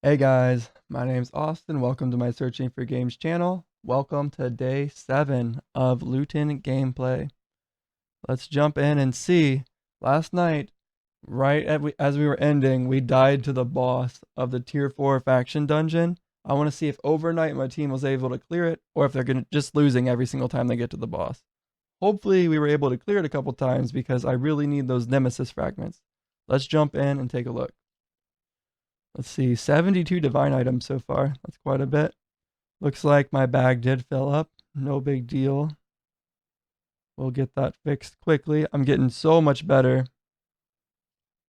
Hey guys, my name's Austin. Welcome to my Searching for Games channel. Welcome to day 7 of Lootun gameplay. Let's jump in and see. Last night, as we were ending, we died to the boss of the tier 4 faction dungeon. I want to see if overnight my team was able to clear it or if they're just losing every single time they get to the boss. Hopefully we were able to clear it a couple times because I really need those Nemesis fragments. Let's jump in and take a look. Let's see, 72 divine items so far. That's quite a bit. Looks like my bag did fill up. No big deal. We'll get that fixed quickly. I'm getting so much better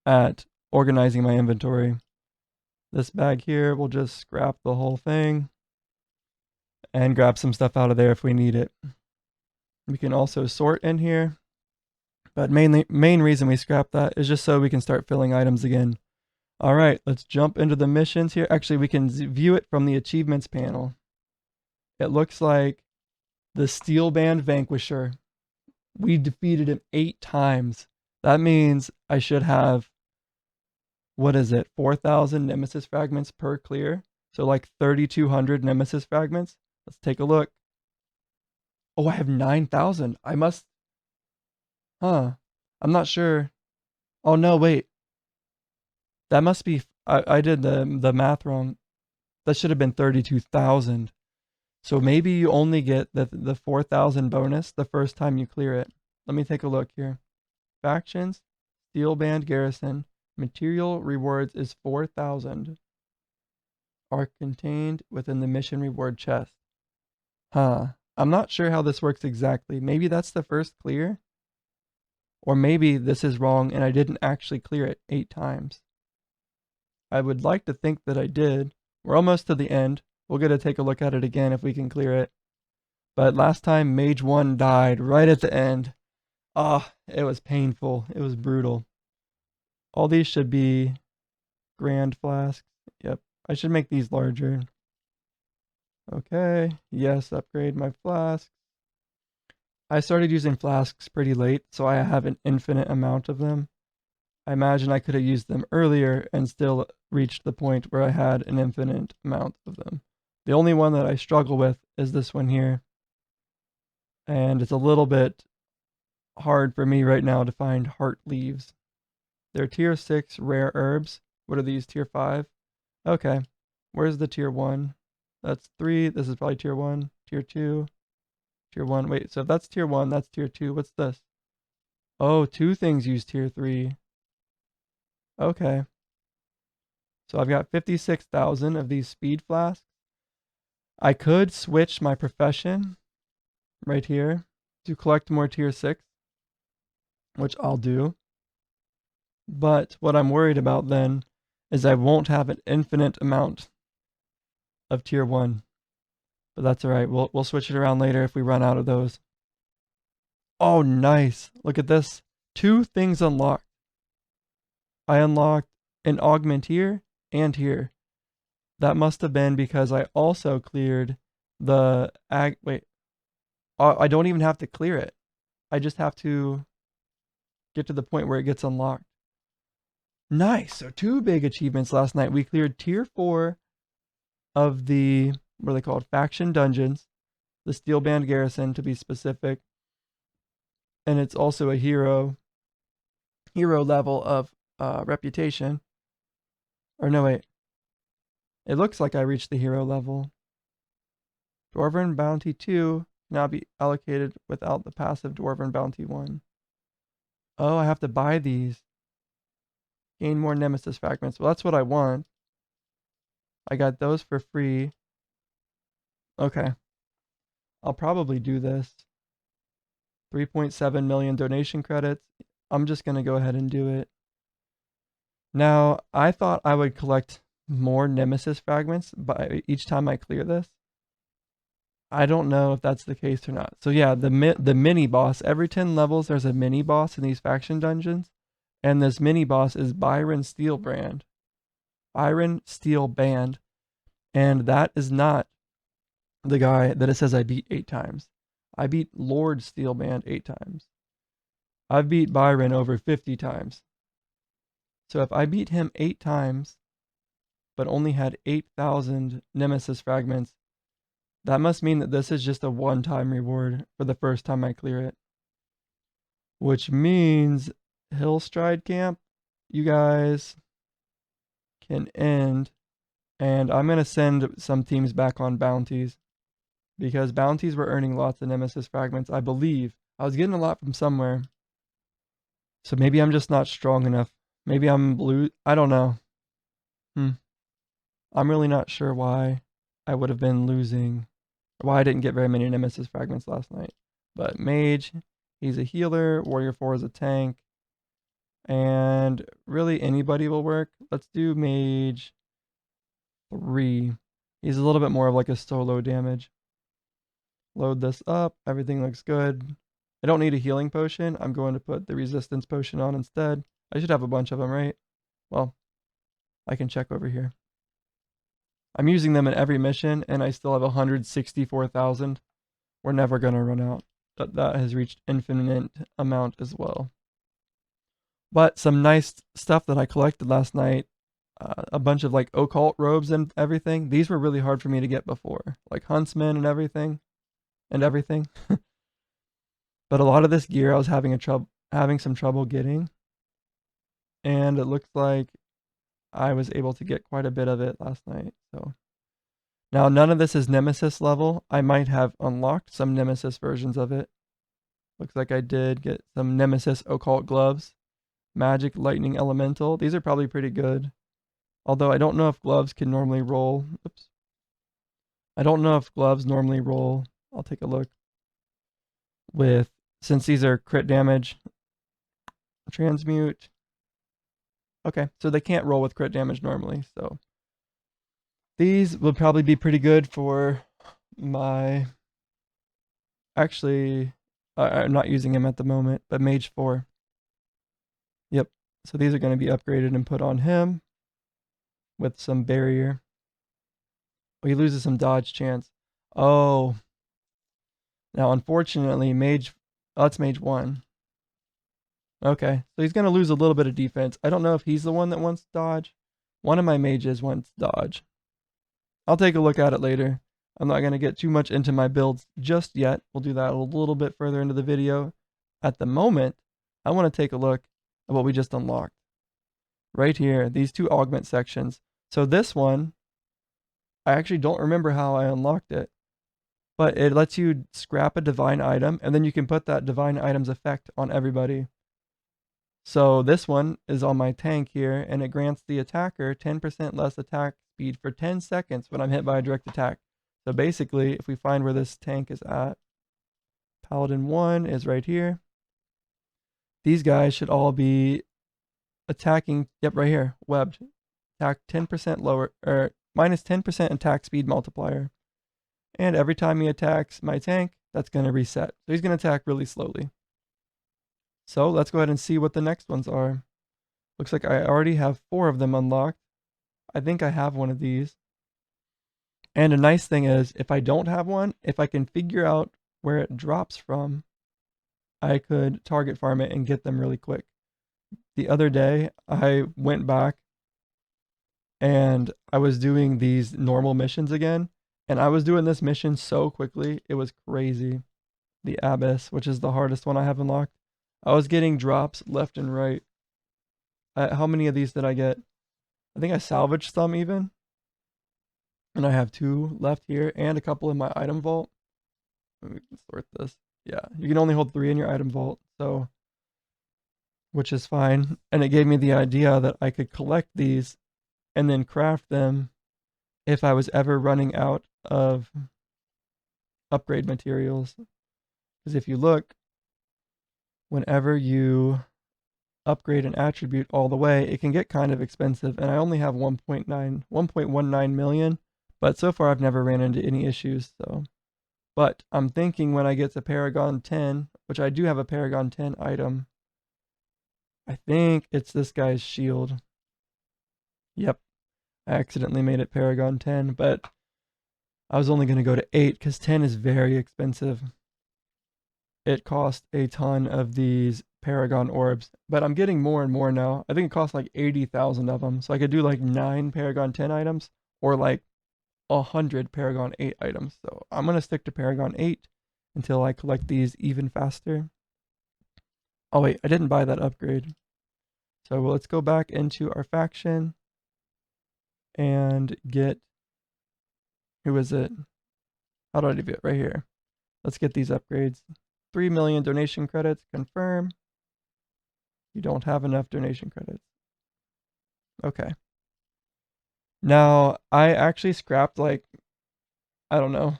at organizing my inventory. This bag here, we'll just scrap the whole thing and grab some stuff out of there if we need it. We can also sort in here, but main reason we scrap that is just so we can start filling items again. All right, let's jump into the missions here. Actually, we can view it from the achievements panel. It looks like the Steel Band Vanquisher. We defeated him 8 times. That means I should have, 4,000 Nemesis fragments per clear. So like 3,200 Nemesis fragments. Let's take a look. Oh, I have 9,000. I must, I'm not sure. Oh no, wait. That must be, I did the math wrong. That should have been 32,000. So maybe you only get the 4,000 bonus the first time you clear it. Let me take a look here. Factions, Steel Band Garrison, material rewards is 4,000. Are contained within the mission reward chest. I'm not sure how this works exactly. Maybe that's the first clear? Or maybe this is wrong and I didn't actually clear it 8 times. I would like to think that I did. We're almost to the end. We'll get to take a look at it again if we can clear it. But last time Mage 1 died right at the end. It was painful. It was brutal. All these should be grand flasks. Yep. I should make these larger. Okay. Yes, upgrade my flasks. I started using flasks pretty late, so I have an infinite amount of them. I imagine I could have used them earlier and still reached the point where I had an infinite amount of them. The only one that I struggle with is this one here. And it's a little bit hard for me right now to find heart leaves. They're tier 6 rare herbs. What are these? Tier 5? Okay. Where's the tier 1? That's 3. This is probably tier 1. Tier 2. Tier 1. Wait, so if that's tier 1, that's tier 2. What's this? Oh, 2 things use tier 3. Okay. So I've got 56,000 of these speed flasks. I could switch my profession right here to collect more tier 6, which I'll do. But what I'm worried about then is I won't have an infinite amount of tier 1. But that's alright. We'll switch it around later if we run out of those. Oh, nice. Look at this. 2 things unlocked. I unlocked an augment here and here. That must have been because I also cleared the wait. I don't even have to clear it. I just have to get to the point where it gets unlocked. Nice. So 2 big achievements last night. We cleared tier 4 of the, what are they called? Faction dungeons. The Steel Band Garrison to be specific. And it's also a hero level of reputation. Or no, wait. It looks like I reached the hero level. Dwarven Bounty 2 now be allocated without the passive Dwarven Bounty 1. Oh, I have to buy these. Gain more Nemesis fragments. Well, that's what I want. I got those for free. Okay. I'll probably do this. 3.7 million donation credits. I'm just going to go ahead and do it. Now, I thought I would collect more Nemesis fragments by each time I clear this. I don't know if that's the case or not. So yeah, the mini boss, every 10 levels there's a mini boss in these faction dungeons. And this mini boss is Byron Steelband. Byron Steelband. And that is not the guy that it says I beat 8 times. I beat Lord Steelband 8 times. I've beat Byron over 50 times. So if I beat him 8 times, but only had 8,000 Nemesis fragments. That must mean that this is just a one-time reward for the first time I clear it. Which means Hillstride Camp, you guys can end. And I'm going to send some teams back on bounties. Because bounties were earning lots of Nemesis fragments, I believe. I was getting a lot from somewhere. So maybe I'm just not strong enough. Maybe I'm blue. I don't know. I'm really not sure why I would have been losing. Why I didn't get very many Nemesis fragments last night. But Mage, he's a healer. Warrior 4 is a tank. And really anybody will work. Let's do Mage 3. He's a little bit more of like a solo damage. Load this up. Everything looks good. I don't need a healing potion. I'm going to put the resistance potion on instead. I should have a bunch of them, right? Well, I can check over here. I'm using them in every mission, and I still have 164,000. We're never going to run out. But that has reached infinite amount as well. But some nice stuff that I collected last night. A bunch of like occult robes and everything. These were really hard for me to get before. Like huntsmen and everything. But a lot of this gear I was having some trouble getting. And it looks like I was able to get quite a bit of it last night. So now none of this is Nemesis level. I might have unlocked some Nemesis versions of it. Looks like I did get some Nemesis occult gloves. Magic lightning elemental. These are probably pretty good. Although I don't know if gloves can normally roll. Oops. I don't know if gloves normally roll. I'll take a look. Since these are crit damage. Transmute. Okay, so they can't roll with crit damage normally, so these would probably be pretty good for my... Actually, I'm not using him at the moment, but Mage 4. Yep, so these are going to be upgraded and put on him with some barrier. Oh, he loses some dodge chance. Oh. Now, unfortunately, that's Mage 1. Okay, so he's going to lose a little bit of defense. I don't know if he's the one that wants dodge. One of my mages wants dodge. I'll take a look at it later. I'm not going to get too much into my builds just yet. We'll do that a little bit further into the video. At the moment, I want to take a look at what we just unlocked. Right here, these two augment sections. So this one, I actually don't remember how I unlocked it. But it lets you scrap a divine item, and then you can put that divine item's effect on everybody. So this one is on my tank here, and it grants the attacker 10% less attack speed for 10 seconds when I'm hit by a direct attack. So basically, if we find where this tank is at, Paladin 1 is right here. These guys should all be attacking, yep, right here, webbed. Attack 10% lower, or minus 10% attack speed multiplier. And every time he attacks my tank, that's going to reset. So he's going to attack really slowly. So let's go ahead and see what the next ones are. Looks like I already have 4 of them unlocked. I think I have one of these. And a nice thing is, if I don't have one, if I can figure out where it drops from, I could target farm it and get them really quick. The other day, I went back and I was doing these normal missions again. And I was doing this mission so quickly, it was crazy. The Abyss, which is the hardest one I have unlocked. I was getting drops left and right. How many of these did I get? I think I salvaged some even. And I have 2 left here and a couple in my item vault. Let me sort this. Yeah, you can only hold 3 in your item vault, so which is fine. And it gave me the idea that I could collect these and then craft them if I was ever running out of upgrade materials. Because if you look, whenever you upgrade an attribute all the way, it can get kind of expensive. And I only have 1.19 million, but so far I've never ran into any issues. So, but I'm thinking when I get to Paragon 10, which I do have a Paragon 10 item, I think it's this guy's shield. Yep, I accidentally made it Paragon 10, but I was only going to go to 8 because 10 is very expensive. it cost a ton of these Paragon orbs, but I'm getting more and more now. I think it costs like 80,000 of them, so I could do like 9 Paragon 10 items or like 100 Paragon 8 items. So I'm gonna stick to Paragon 8 until I collect these even faster. Oh wait, I didn't buy that upgrade. So let's go back into our faction and get, who is it? How do I do it? Right here. Let's get these upgrades. 3 million donation credits, confirm. You don't have enough donation credits. Okay. Now, I actually scrapped like, I don't know,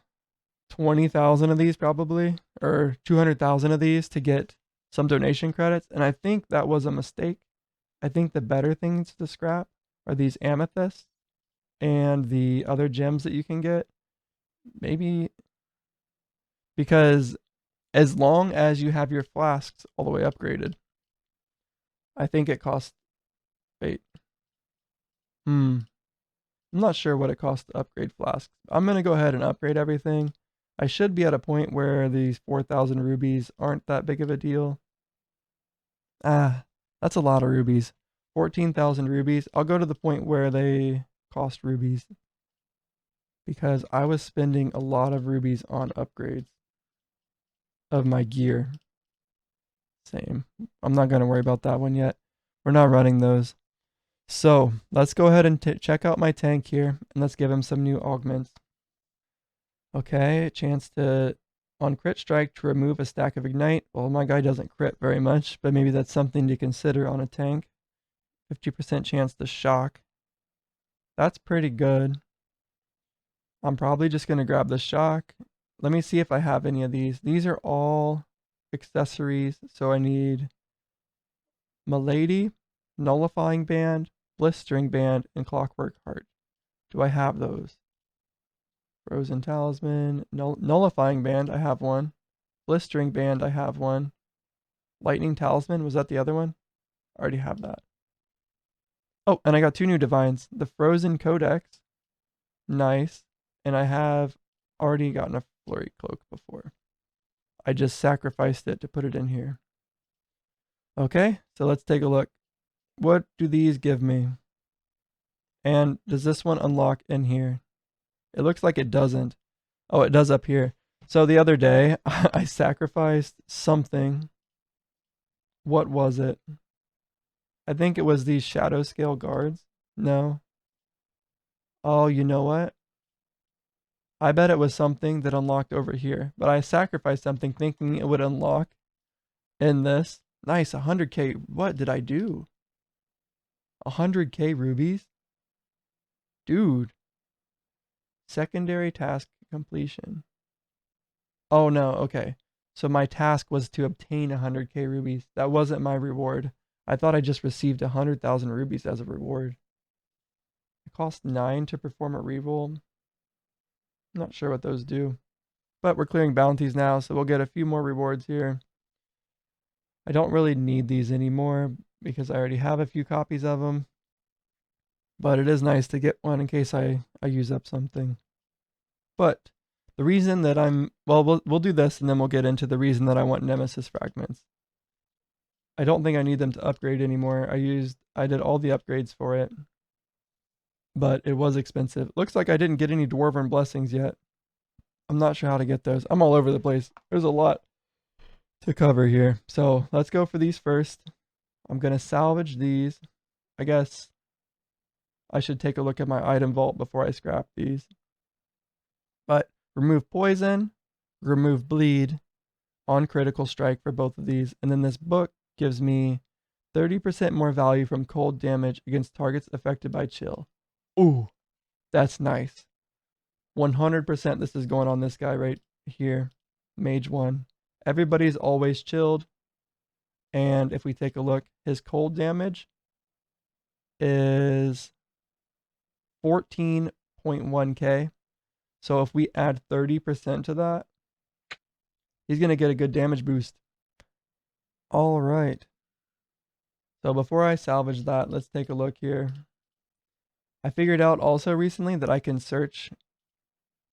20,000 of these probably, or 200,000 of these to get some donation credits. And I think that was a mistake. I think the better things to scrap are these amethysts and the other gems that you can get. Maybe because as long as you have your flasks all the way upgraded, I think it costs. Wait. I'm not sure what it costs to upgrade flasks. I'm going to go ahead and upgrade everything. I should be at a point where these 4,000 rubies aren't that big of a deal. That's a lot of rubies. 14,000 rubies. I'll go to the point where they cost rubies because I was spending a lot of rubies on upgrades of my gear. Same. I'm not going to worry about that one yet. We're not running those. So let's go ahead and check out my tank here and let's give him some new augments. Okay, a chance to, on crit strike, to remove a stack of ignite. Well, my guy doesn't crit very much, but maybe that's something to consider on a tank. 50% chance to shock. That's pretty good. I'm probably just going to grab the shock. Let me see if I have any of these. These are all accessories, so I need Milady, Nullifying Band, Blistering Band, and Clockwork Heart. Do I have those? Frozen Talisman, Nullifying Band, I have one. Blistering Band, I have one. Lightning Talisman, was that the other one? I already have that. Oh, and I got 2 new divines. The Frozen Codex, nice. And I have already gotten a Flurry Cloak before. I just sacrificed it to put it in here. Okay, so let's take a look. What do these give me? And does this one unlock in here? It looks like it doesn't. Oh, it does up here. So the other day, I sacrificed something. What was it? I think it was these shadow scale guards. No. Oh, you know what? I bet it was something that unlocked over here. But I sacrificed something thinking it would unlock in this. Nice, 100k. What did I do? 100k rubies? Dude. Secondary task completion. Oh no, okay. So my task was to obtain 100k rubies. That wasn't my reward. I thought I just received 100,000 rubies as a reward. It cost 9 to perform a reroll. I'm not sure what those do. But we're clearing bounties now, so we'll get a few more rewards here. I don't really need these anymore because I already have a few copies of them. But it is nice to get one in case I use up something. But the reason that we'll do this and then we'll get into the reason that I want Nemesis fragments. I don't think I need them to upgrade anymore. I did all the upgrades for it. But it was expensive. Looks like I didn't get any Dwarven blessings yet. I'm not sure how to get those. I'm all over the place. There's a lot to cover here. So let's go for these first. I'm going to salvage these. I guess I should take a look at my item vault before I scrap these. But remove poison, remove bleed on critical strike for both of these. And then this book gives me 30% more value from cold damage against targets affected by chill. Ooh, that's nice. 100% this is going on this guy right here, Mage 1. Everybody's always chilled. And if we take a look, his cold damage is 14.1k. So if we add 30% to that, he's going to get a good damage boost. All right. So before I salvage that, let's take a look here. I figured out also recently that I can search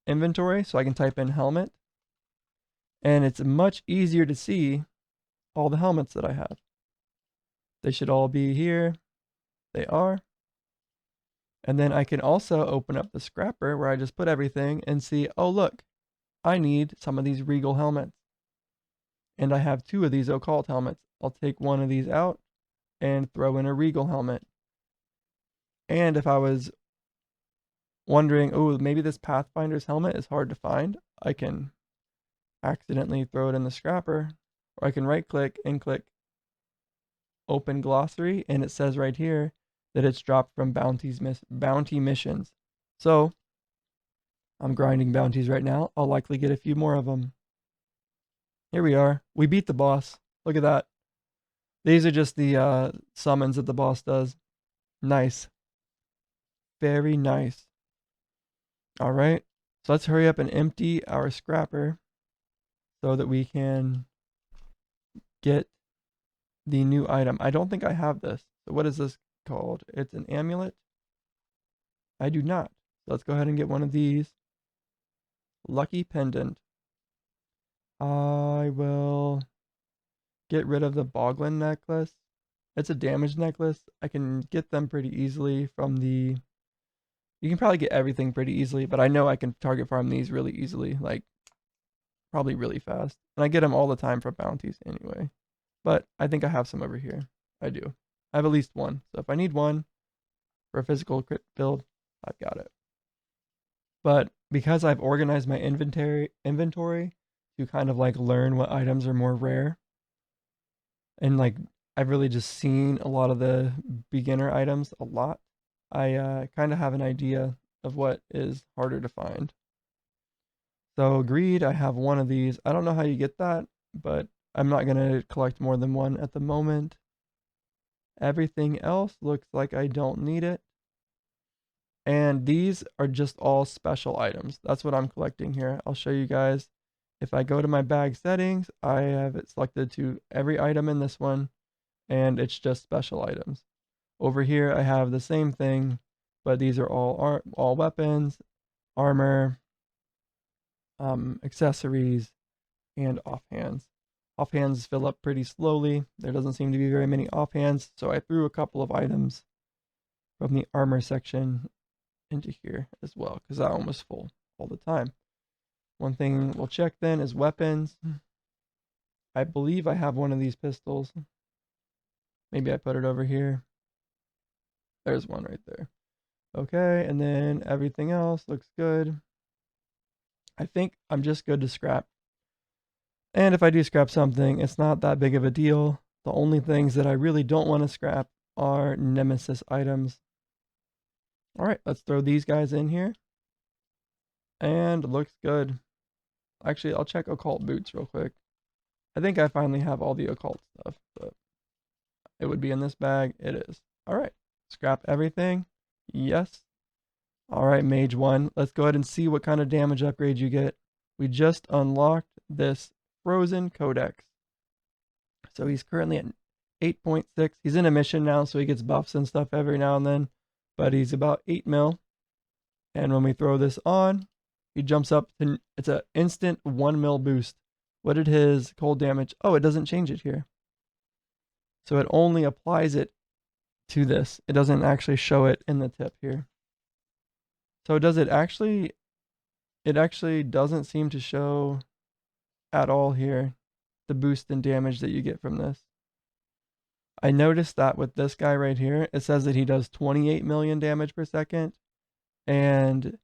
inventory, so I can type in helmet. And it's much easier to see all the helmets that I have. They should all be here. They are. And then I can also open up the scrapper where I just put everything and see, oh, look, I need some of these Regal helmets. And I have 2 of these occult helmets. I'll take one of these out and throw in a Regal helmet. And if I was wondering, oh, maybe this Pathfinder's helmet is hard to find, I can accidentally throw it in the scrapper, or I can right click and click open glossary, and it says right here that it's dropped from bounty missions. So I'm grinding bounties right now. I'll likely get a few more of them. Here we are. We beat the boss. Look at that. These are just the summons that the boss does. Nice. Very nice. All right. So let's hurry up and empty our scrapper so that we can get the new item. I don't think I have this. So what is this called? It's an amulet. I do not. So let's go ahead and get one of these. Lucky pendant. I will get rid of the Boglin necklace. It's a damaged necklace. I can get them pretty easily from the... You can probably get everything pretty easily, but I know I can target farm these really easily, like probably really fast. And I get them all the time for bounties anyway. But I think I have some over here. I do. I have at least one. So if I need one for a physical crit build, I've got it. But because I've organized my inventory to kind of like learn what items are more rare, and like I've really just seen a lot of the beginner items a lot, I kind of have an idea of what is harder to find. So greed, I have one of these. I don't know how you get that, but I'm not going to collect more than one at the moment. Everything else looks like I don't need it. And these are just all special items. That's what I'm collecting here. I'll show you guys. If I go to my bag settings, I have it selected to every item in this one, and it's just special items. Over here, I have the same thing, but these are all weapons, armor, accessories, and offhands. Offhands fill up pretty slowly. There doesn't seem to be very many offhands, so I threw a couple of items from the armor section into here as well, because that one was full all the time. One thing we'll check then is weapons. I believe I have one of these pistols. Maybe I put it over here. There's one right there. Okay, and then everything else looks good. I think I'm just good to scrap. And if I do scrap something, it's not that big of a deal. The only things that I really don't want to scrap are Nemesis items. All right, let's throw these guys in here. And looks good. Actually, I'll check occult boots real quick. I think I finally have all the occult stuff, but it would be in this bag. It is. All right, scrap everything. Yes. All right, Mage 1. Let's go ahead and see what kind of damage upgrade you get. We just unlocked this Frozen Codex. So he's currently at 8.6. He's in a mission now, so he gets buffs and stuff every now and then. But he's about 8 mil. And when we throw this on, he jumps up to, it's an instant 1 mil boost. What did his cold damage? Oh, it doesn't change it here. So it only applies it to this. It doesn't actually show it in the tip here. So does it actually doesn't seem to show at all here the boost in damage that you get from this. I noticed that with this guy right here, it says that he does 28 million damage per second. And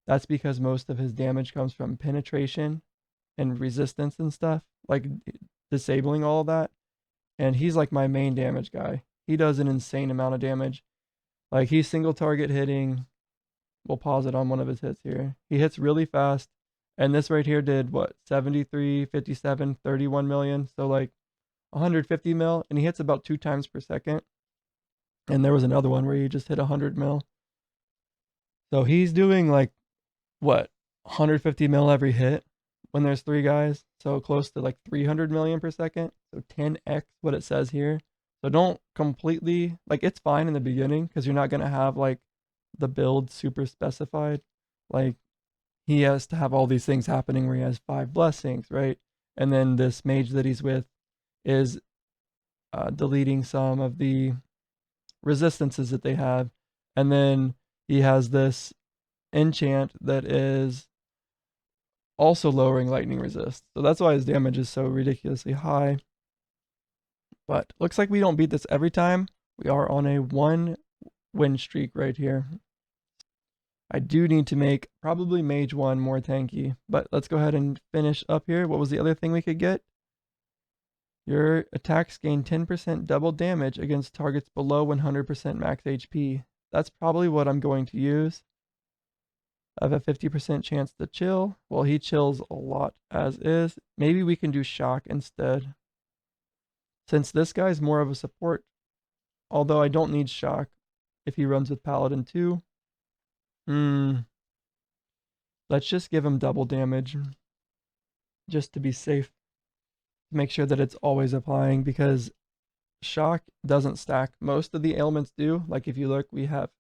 that's because most of his damage comes from penetration and resistance and stuff, like disabling all of that. And he's like my main damage guy. He does an insane amount of damage. Like he's single target hitting. We'll pause it on one of his hits here. He hits really fast. And this right here did what? 73, 57, 31 million. So like 150 mil. And he hits about 2 times per second. And there was another one where he just hit 100 mil. So he's doing like, what? 150 mil every hit when there's 3 guys. So close to like 300 million per second. So 10x what it says here. So don't completely, like it's fine in the beginning because you're not going to have like the build super specified. Like he has to have all these things happening where he has 5 blessings, right? And then this mage that he's with is deleting some of the resistances that they have. And then he has this enchant that is also lowering lightning resist. So that's why his damage is so ridiculously high. But looks like we don't beat this every time. We are on a 1 win streak right here. I do need to make probably Mage 1 more tanky. But let's go ahead and finish up here. What was the other thing we could get? Your attacks gain 10% double damage against targets below 100% max HP. That's probably what I'm going to use. I have a 50% chance to chill. Well, he chills a lot as is. Maybe we can do shock instead. Since this guy's more of a support, although I don't need shock if he runs with Paladin too. Let's just give him double damage just to be safe. Make sure that it's always applying because shock doesn't stack. Most of the ailments do. Like if you look, we have,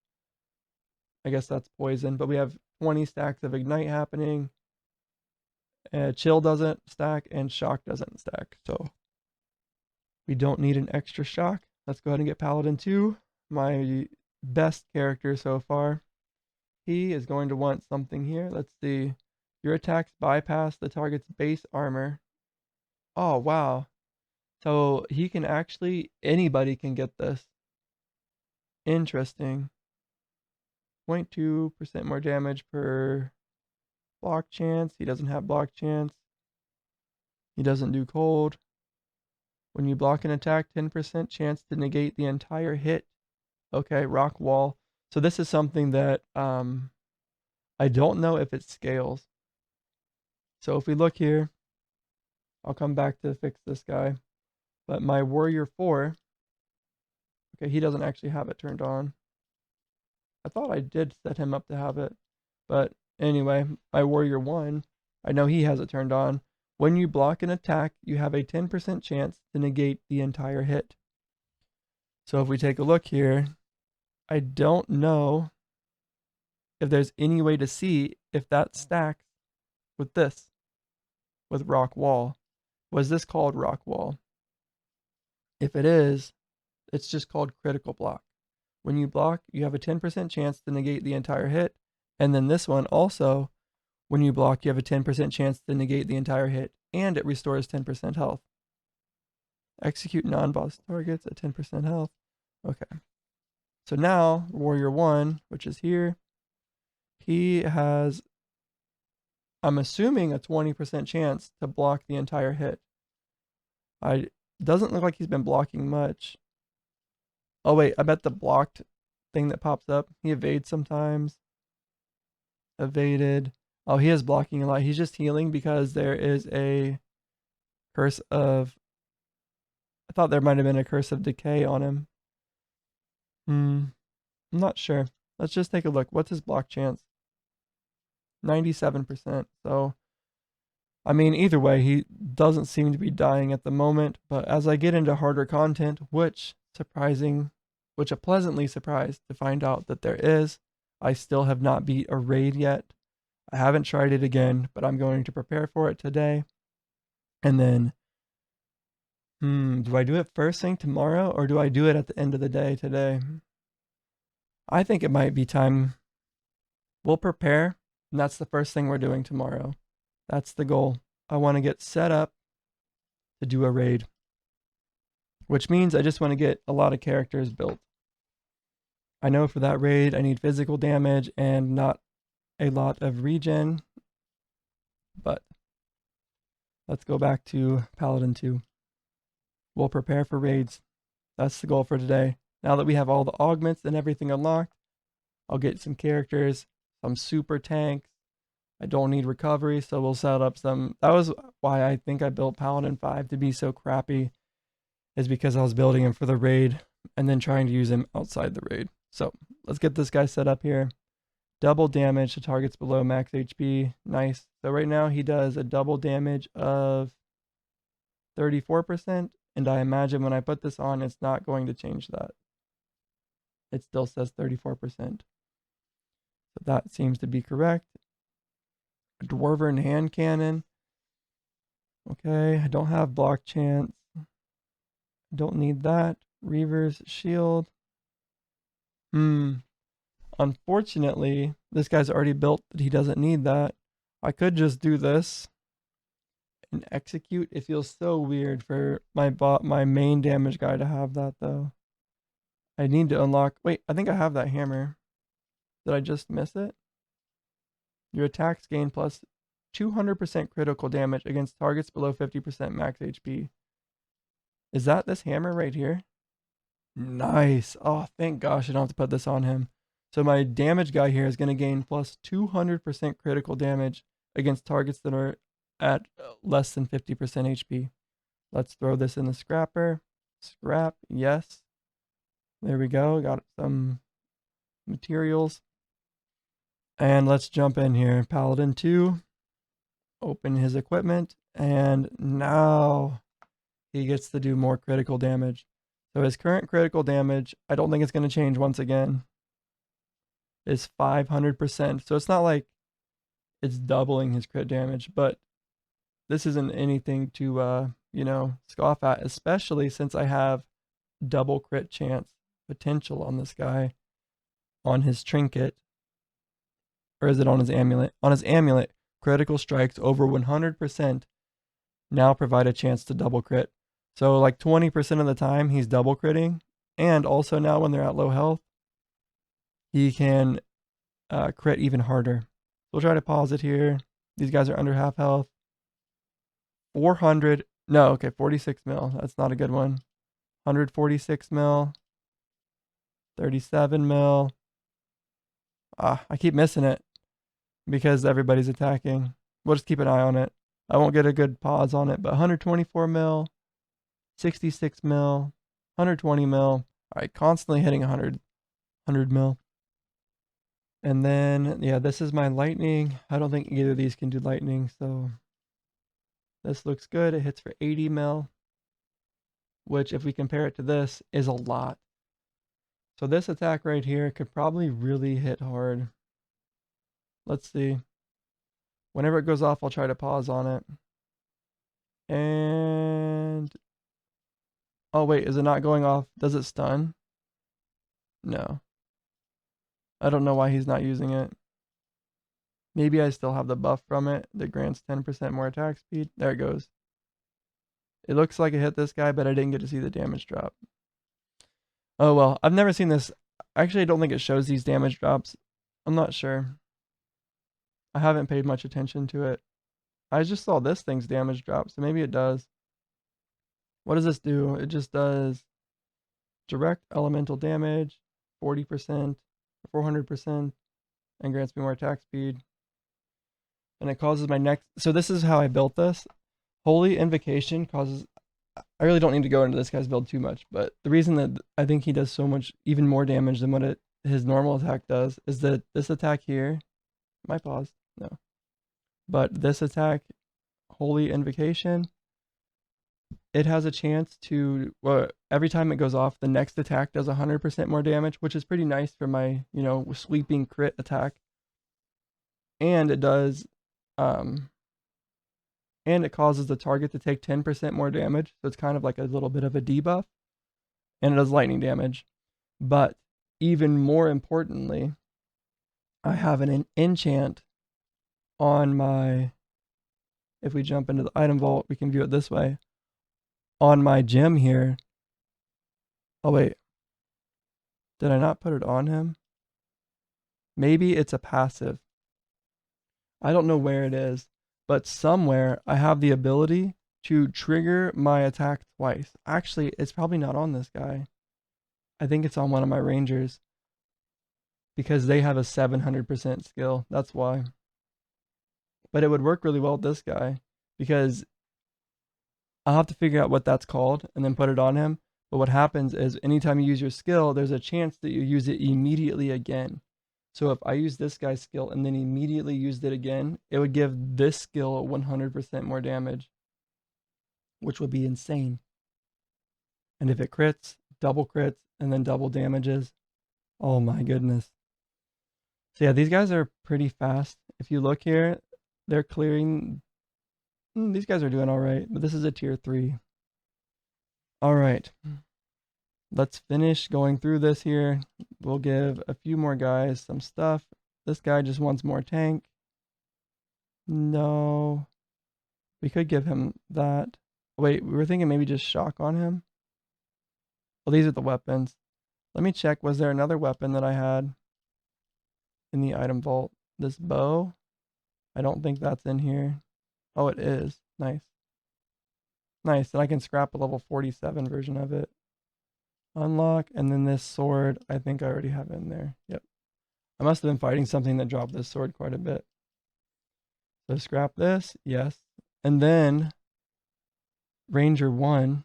I guess that's poison, but we have 20 stacks of ignite happening. Chill doesn't stack and shock doesn't stack. So we don't need an extra shock. Let's go ahead and get Paladin 2. My best character so far. He is going to want something here. Let's see. Your attacks bypass the target's base armor. Oh, wow. So he can actually, anybody can get this. Interesting. 0.2% more damage per block chance. He doesn't have block chance. He doesn't do cold. When you block an attack, 10% chance to negate the entire hit. Okay, rock wall. So this is something that I don't know if it scales. So if we look here, I'll come back to fix this guy. But my warrior 4, okay, he doesn't actually have it turned on. I thought I did set him up to have it. But anyway, my warrior 1, I know he has it turned on. When you block an attack, you have a 10% chance to negate the entire hit. So if we take a look here, I don't know if there's any way to see if that stacks with this, with rock wall. Was this called rock wall? If it is, it's just called critical block. When you block, you have a 10% chance to negate the entire hit. And then this one also, when you block, you have a 10% chance to negate the entire hit. And it restores 10% health. Execute non-boss targets at 10% health. Okay. So now, Warrior 1, which is here, he has, I'm assuming, a 20% chance to block the entire hit. Doesn't look like he's been blocking much. Oh wait, I bet the blocked thing that pops up, he evades sometimes. Evaded. Oh, he is blocking a lot. He's just healing because there is a curse of, I thought there might have been a curse of decay on him. I'm not sure. Let's just take a look. What's his block chance? 97%. So, I mean, either way, he doesn't seem to be dying at the moment. But as I get into harder content, which I'm pleasantly surprised to find out that there is, I still have not beat a raid yet. I haven't tried it again, but I'm going to prepare for it today. And then, do I do it first thing tomorrow or do I do it at the end of the day today? I think it might be time. We'll prepare, and that's the first thing we're doing tomorrow. That's the goal. I want to get set up to do a raid, which means I just want to get a lot of characters built. I know for that raid, I need physical damage and not a lot of regen, but let's go back to Paladin 2. We'll prepare for raids. That's the goal for today. Now that we have all the augments and everything unlocked, I'll get some characters, some super tanks. I don't need recovery, so we'll set up some. That was why I think I built Paladin 5 to be so crappy, is because I was building him for the raid and then trying to use him outside the raid. So let's get this guy set up here. Double damage to targets below max HP. Nice. So right now he does a double damage of 34%. And I imagine when I put this on, it's not going to change that. It still says 34%. So that seems to be correct. A Dwarven hand cannon. Okay, I don't have block chance. Don't need that. Reaver's shield. Unfortunately, this guy's already built that he doesn't need that. I could just do this and execute. It feels so weird for my main damage guy to have that though. I need to unlock. Wait, I think I have that hammer. Did I just miss it? Your attacks gain plus 200% critical damage against targets below 50% max HP. Is that this hammer right here? Nice. Oh, thank gosh I don't have to put this on him. So my damage guy here is going to gain plus 200% critical damage against targets that are at less than 50% HP. Let's throw this in the scrapper. Scrap, yes. There we go. Got some materials. And let's jump in here. Paladin 2. Open his equipment. And now he gets to do more critical damage. So his current critical damage, I don't think it's going to change once again, is 500%. So it's not like it's doubling his crit damage, but this isn't anything to, scoff at, especially since I have double crit chance potential on this guy on his trinket. Or is it on his amulet? On his amulet, critical strikes over 100% now provide a chance to double crit. So like 20% of the time he's double critting. And also now when they're at low health, he can crit even harder. We'll try to pause it here. These guys are under half health. 400. No, okay, 46 mil. That's not a good one. 146 mil. 37 mil. I keep missing it because everybody's attacking. We'll just keep an eye on it. I won't get a good pause on it, but 124 mil. 66 mil. 120 mil. All right, constantly hitting 100 mil. And then, yeah, this is my lightning. I don't think either of these can do lightning, so this looks good. It hits for 80 mil, which if we compare it to this is a lot. So this attack right here could probably really hit hard. Let's see. Whenever it goes off, I'll try to pause on it. And, oh wait, is it not going off? Does it stun? No. I don't know why he's not using it. Maybe I still have the buff from it that grants 10% more attack speed. There it goes. It looks like it hit this guy, but I didn't get to see the damage drop. Oh well, I've never seen this. Actually, I don't think it shows these damage drops. I'm not sure. I haven't paid much attention to it. I just saw this thing's damage drop, so maybe it does. What does this do? It just does direct elemental damage, 40%, 400%, and grants me more attack speed. And it causes my next. So this is how I built this. Holy Invocation causes. I really don't need to go into this guy's build too much, but the reason that I think he does so much, even more damage than what his normal attack does, is that this attack here. Am I paused? No. But this attack, Holy Invocation, it has a chance to, well, every time it goes off, the next attack does 100% more damage, which is pretty nice for my, sweeping crit attack. And it does, and it causes the target to take 10% more damage. So it's kind of like a little bit of a debuff. And it does lightning damage. But even more importantly, I have an enchant on my, if we jump into the item vault, we can view it this way. On my gem here. Oh wait, did I not put it on him? Maybe it's a passive. I don't know where it is, but somewhere I have the ability to trigger my attack twice. Actually, it's probably not on this guy. I think it's on one of my rangers because they have a 700% skill. That's why. But it would work really well with this guy because I'll have to figure out what that's called and then put it on him. But what happens is anytime you use your skill, there's a chance that you use it immediately again. So if I use this guy's skill and then immediately used it again, it would give this skill 100% more damage, which would be insane. And if it crits, double crits, and then double damages, oh my goodness. So yeah, these guys are pretty fast. If you look here, they're clearing These guys are doing all right, but this is a tier 3. All right. Let's finish going through this here. We'll give a few more guys some stuff. This guy just wants more tank. No. We could give him that. Wait, we were thinking maybe just shock on him. Well, these are the weapons. Let me check. Was there another weapon that I had in the item vault? This bow? I don't think that's in here. Oh, it is. Nice. Nice. And I can scrap a level 47 version of it. Unlock. And then this sword, I think I already have in there. Yep. I must have been fighting something that dropped this sword quite a bit. So scrap this. Yes. And then Ranger 1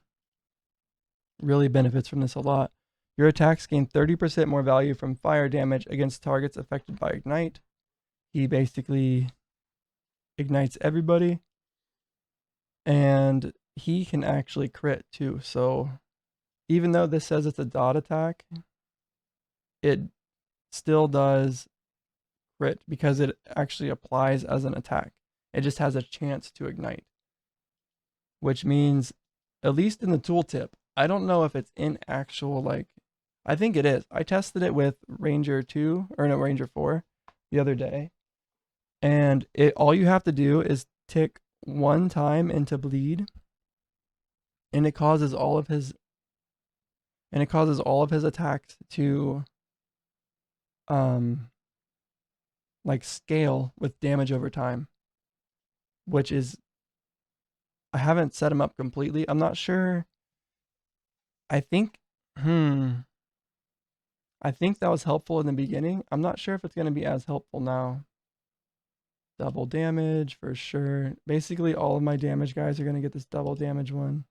really benefits from this a lot. Your attacks gain 30% more value from fire damage against targets affected by Ignite. He basically ignites everybody. And he can actually crit too. So even though this says it's a dot attack, it still does crit because it actually applies as an attack. It just has a chance to ignite. Which means, at least in the tooltip, I don't know if it's in actual, like, I think it is. I tested it with Ranger 2, or no, Ranger 4 the other day. And all you have to do is tick one time into bleed, and it causes all of his attacks to like scale with damage over time, which is, I haven't set him up completely. I'm not sure. I think I think that was helpful in the beginning. I'm not sure if it's going to be as helpful now. Double damage for sure. Basically all of my damage guys are going to get this double damage one.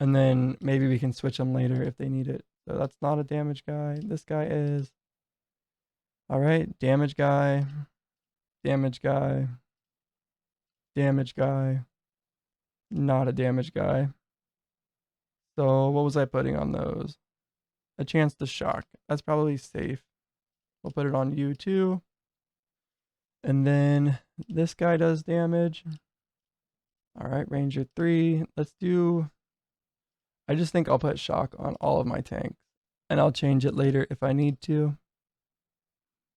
And then maybe we can switch them later if they need it. So that's not a damage guy. This guy is. All right, damage guy, damage guy, damage guy, not a damage guy. So what was I putting on those? A chance to shock. That's probably safe. We'll put it on you too. And then this guy does damage. All right, Ranger 3. Let's do, I just think I'll put shock on all of my tanks. And I'll change it later if I need to.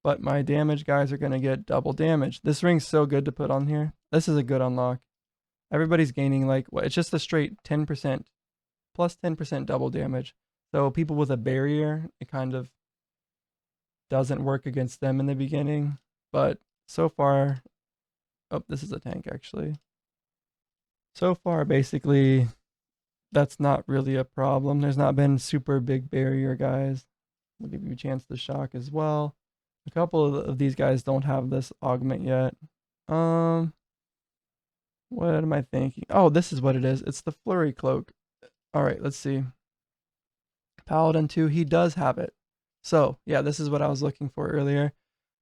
But my damage guys are going to get double damage. This ring's so good to put on here. This is a good unlock. Everybody's gaining like, what? It's just a straight 10%, plus 10% double damage. So people with a barrier, it kind of doesn't work against them in the beginning. But so far, oh, this is a tank actually. So far, basically, that's not really a problem. There's not been super big barrier guys. We'll give you a chance to shock as well. A couple of these guys don't have this augment yet. What am I thinking? Oh, this is what it is. It's the flurry cloak. All right, let's see. Paladin 2, he does have it. So, yeah, this is what I was looking for earlier.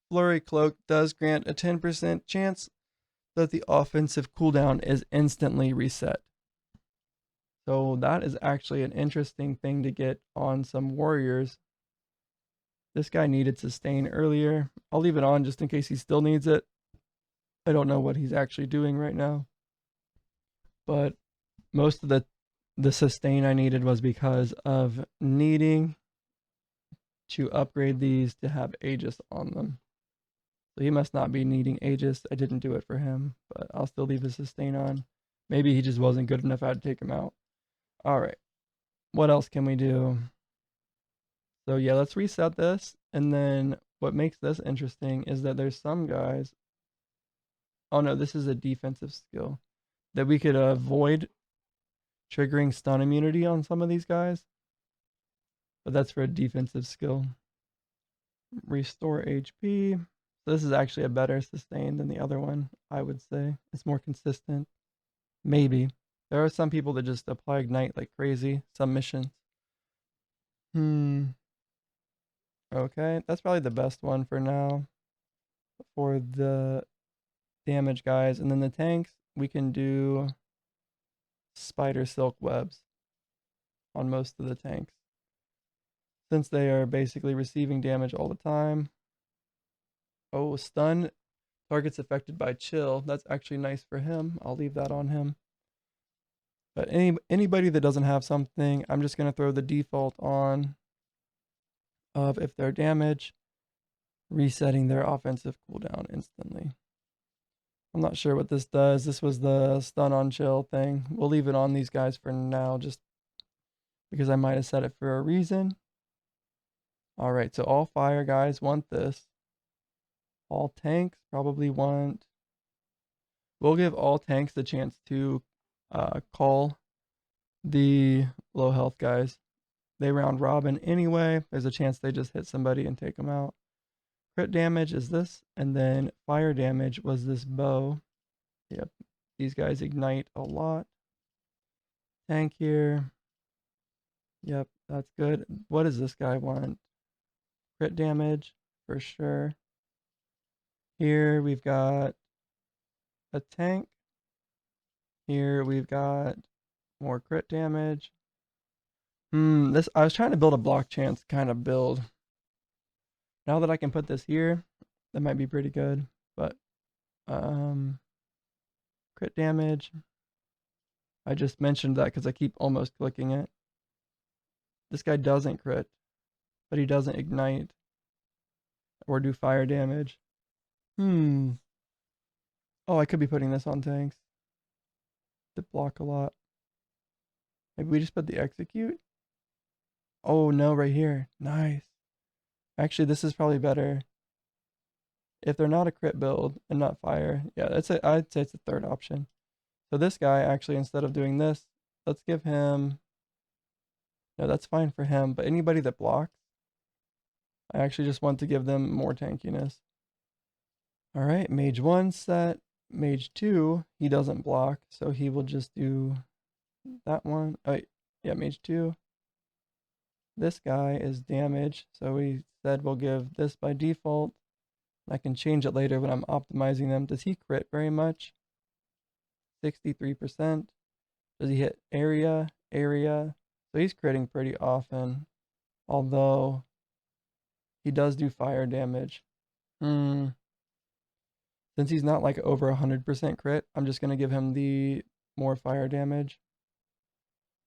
Flurry cloak does grant a 10% chance that the offensive cooldown is instantly reset. So that is actually an interesting thing to get on some warriors. This guy needed sustain earlier. I'll leave it on just in case he still needs it. I don't know what he's actually doing right now. But most of the sustain I needed was because of needing to upgrade these to have Aegis on them. So he must not be needing Aegis. I didn't do it for him, but I'll still leave his sustain on. Maybe he just wasn't good enough. I had to take him out. All right. What else can we do? So yeah, let's reset this. And then what makes this interesting is that there's some guys. Oh no, this is a defensive skill that we could avoid triggering stun immunity on some of these guys. But that's for a defensive skill. Restore HP. So this is actually a better sustain than the other one, I would say. It's more consistent. Maybe. There are some people that just apply Ignite like crazy. Some missions. Okay, that's probably the best one for now. For the damage guys. And then the tanks, we can do spider silk webs on most of the tanks, since they are basically receiving damage all the time. Oh, stun Targets affected by chill. That's actually nice for him. I'll leave that on him. But anybody that doesn't have something, I'm just gonna throw the default on of if they're damaged, resetting their offensive cooldown instantly. I'm not sure what this does. This was the stun on chill thing. We'll leave it on these guys for now, just because I might have set it for a reason. All right, so all fire guys want this. All tanks probably want. We'll give all tanks the chance to call the low health guys. They round robin anyway. There's a chance they just hit somebody and take them out. Crit damage is this, and then fire damage was this bow. Yep, these guys ignite a lot. Tank here. Yep, that's good. What does this guy want? Crit damage for sure. Here we've got a tank. Here we've got more crit damage. This I was trying to build a block chance kind of build. Now that I can put this here, that might be pretty good. But crit damage. I just mentioned that because I keep almost clicking it. This guy doesn't crit, but he doesn't ignite or do fire damage. Oh, I could be putting this on tanks to block a lot. Maybe we just put the execute. Oh no, right here. Nice. Actually, this is probably better. If they're not a crit build and not fire, yeah, I'd say it's a third option. So this guy actually, instead of doing this, let's give him. No, that's fine for him. But anybody that blocks, I actually just want to give them more tankiness. All right, mage 1 set. Mage 2, he doesn't block, so he will just do that one. Oh, yeah, mage 2. This guy is damage, so we said we'll give this by default. I can change it later when I'm optimizing them. Does he crit very much? 63%. Does he hit area? Area. So he's critting pretty often, although he does do fire damage. Since he's not like over 100% crit, I'm just going to give him the more fire damage.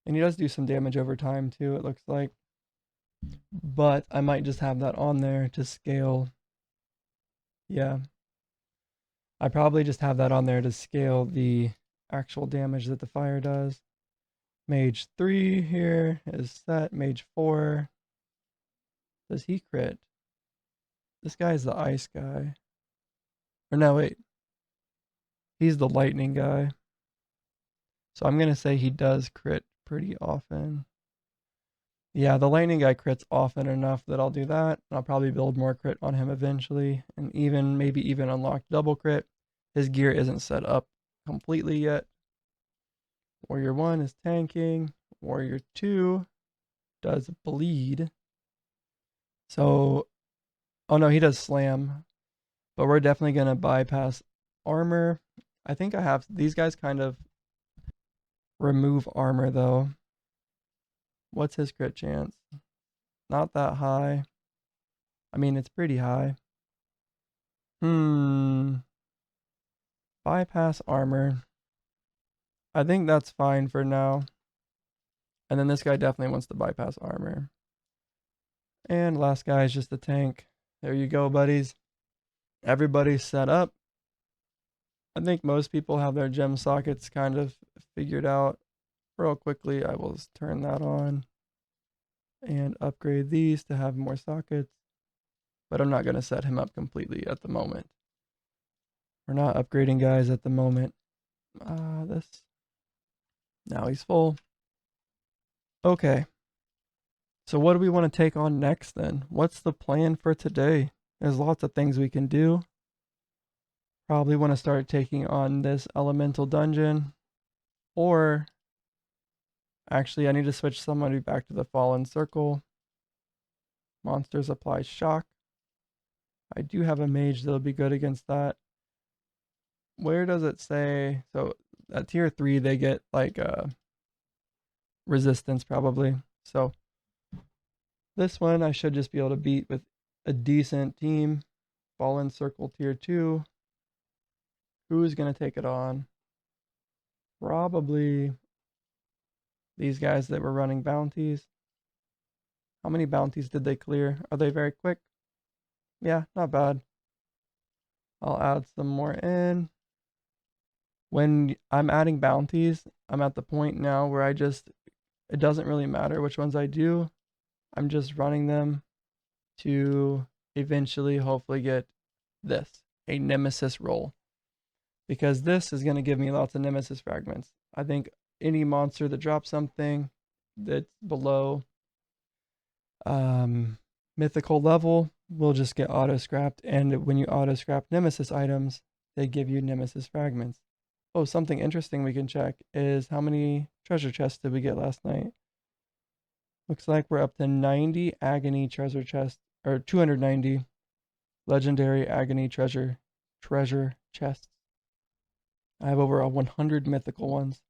And he does do some damage over time too, it looks like. But I might just have that on there to scale. Yeah. I probably just have that on there to scale the actual damage that the fire does. Mage 3 here is set. Mage 4. Does he crit? This guy's the ice guy. Or no, wait. He's the lightning guy. So I'm going to say he does crit pretty often. Yeah, the lightning guy crits often enough that I'll do that. I'll probably build more crit on him eventually. And maybe even unlock double crit. His gear isn't set up completely yet. Warrior 1 is tanking. Warrior 2 does bleed. So, oh no, he does slam. But we're definitely going to bypass armor. I think I have, these guys kind of remove armor though. What's his crit chance? Not that high. I mean, it's pretty high. Bypass armor. I think that's fine for now. And then this guy definitely wants to bypass armor. And last guy is just a tank. There you go, buddies. Everybody's set up. I think most people have their gem sockets kind of figured out. Real quickly, I will turn that on and upgrade these to have more sockets. But I'm not going to set him up completely at the moment. We're not upgrading guys at the moment. This. Now he's full. Okay. So what do we want to take on next then? What's the plan for today? There's lots of things we can do. Probably want to start taking on this elemental dungeon. Or actually I need to switch somebody back to the fallen circle. Monsters apply shock. I do have a mage that'll be good against that. Where does it say? So at tier 3 they get like resistance probably. So this one I should just be able to beat with a decent team. Fallen circle tier 2. Who's going to take it on? Probably these guys that were running bounties. How many bounties did they clear? Are they very quick? Yeah, not bad. I'll add some more in. When I'm adding bounties, I'm at the point now where it doesn't really matter which ones I do. I'm just running them to eventually hopefully get this, a Nemesis roll. Because this is going to give me lots of Nemesis fragments. I think any monster that drops something that's below mythical level will just get auto scrapped. And when you auto scrap Nemesis items, they give you Nemesis fragments. Oh, something interesting we can check is how many treasure chests did we get last night? Looks like we're up to 90 Agony treasure chests, or 290 Legendary Agony treasure chests. I have over 100 mythical ones.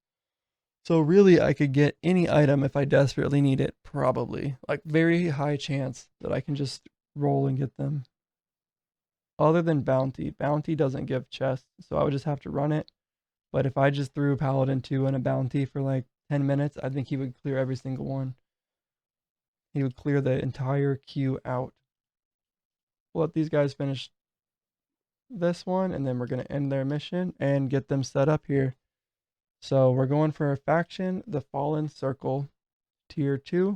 So really, I could get any item if I desperately need it, probably. Like, very high chance that I can just roll and get them. Other than Bounty. Bounty doesn't give chests, so I would just have to run it. But if I just threw Paladin 2 and a Bounty for like 10 minutes, I think he would clear every single one. He would clear the entire queue out. We'll let these guys finish this one, and then we're going to end their mission and get them set up here. So we're going for a faction, the Fallen Circle, tier 2.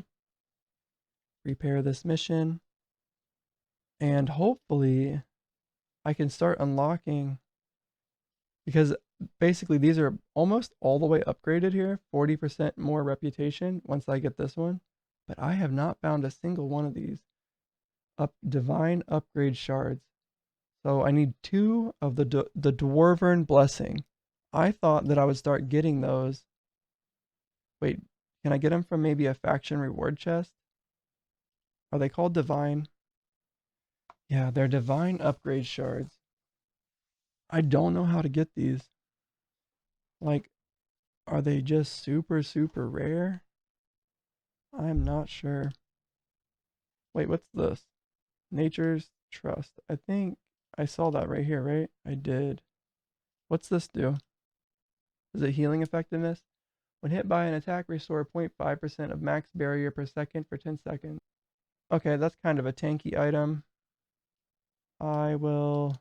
Repair this mission. And hopefully I can start unlocking, because basically these are almost all the way upgraded here. 40% more reputation once I get this one. But I have not found a single one of these divine upgrade shards. So I need 2 of the Dwarven Blessing. I thought that I would start getting those. Wait, can I get them from maybe a faction reward chest? Are they called divine? Yeah, they're divine upgrade shards. I don't know how to get these. Like, are they just super, super rare? I'm not sure. Wait, what's this? Nature's Trust. I think I saw that right here, right? I did. What's this do? Is it healing effectiveness? When hit by an attack, restore 0.5% of max barrier per second for 10 seconds. Okay, that's kind of a tanky item. I will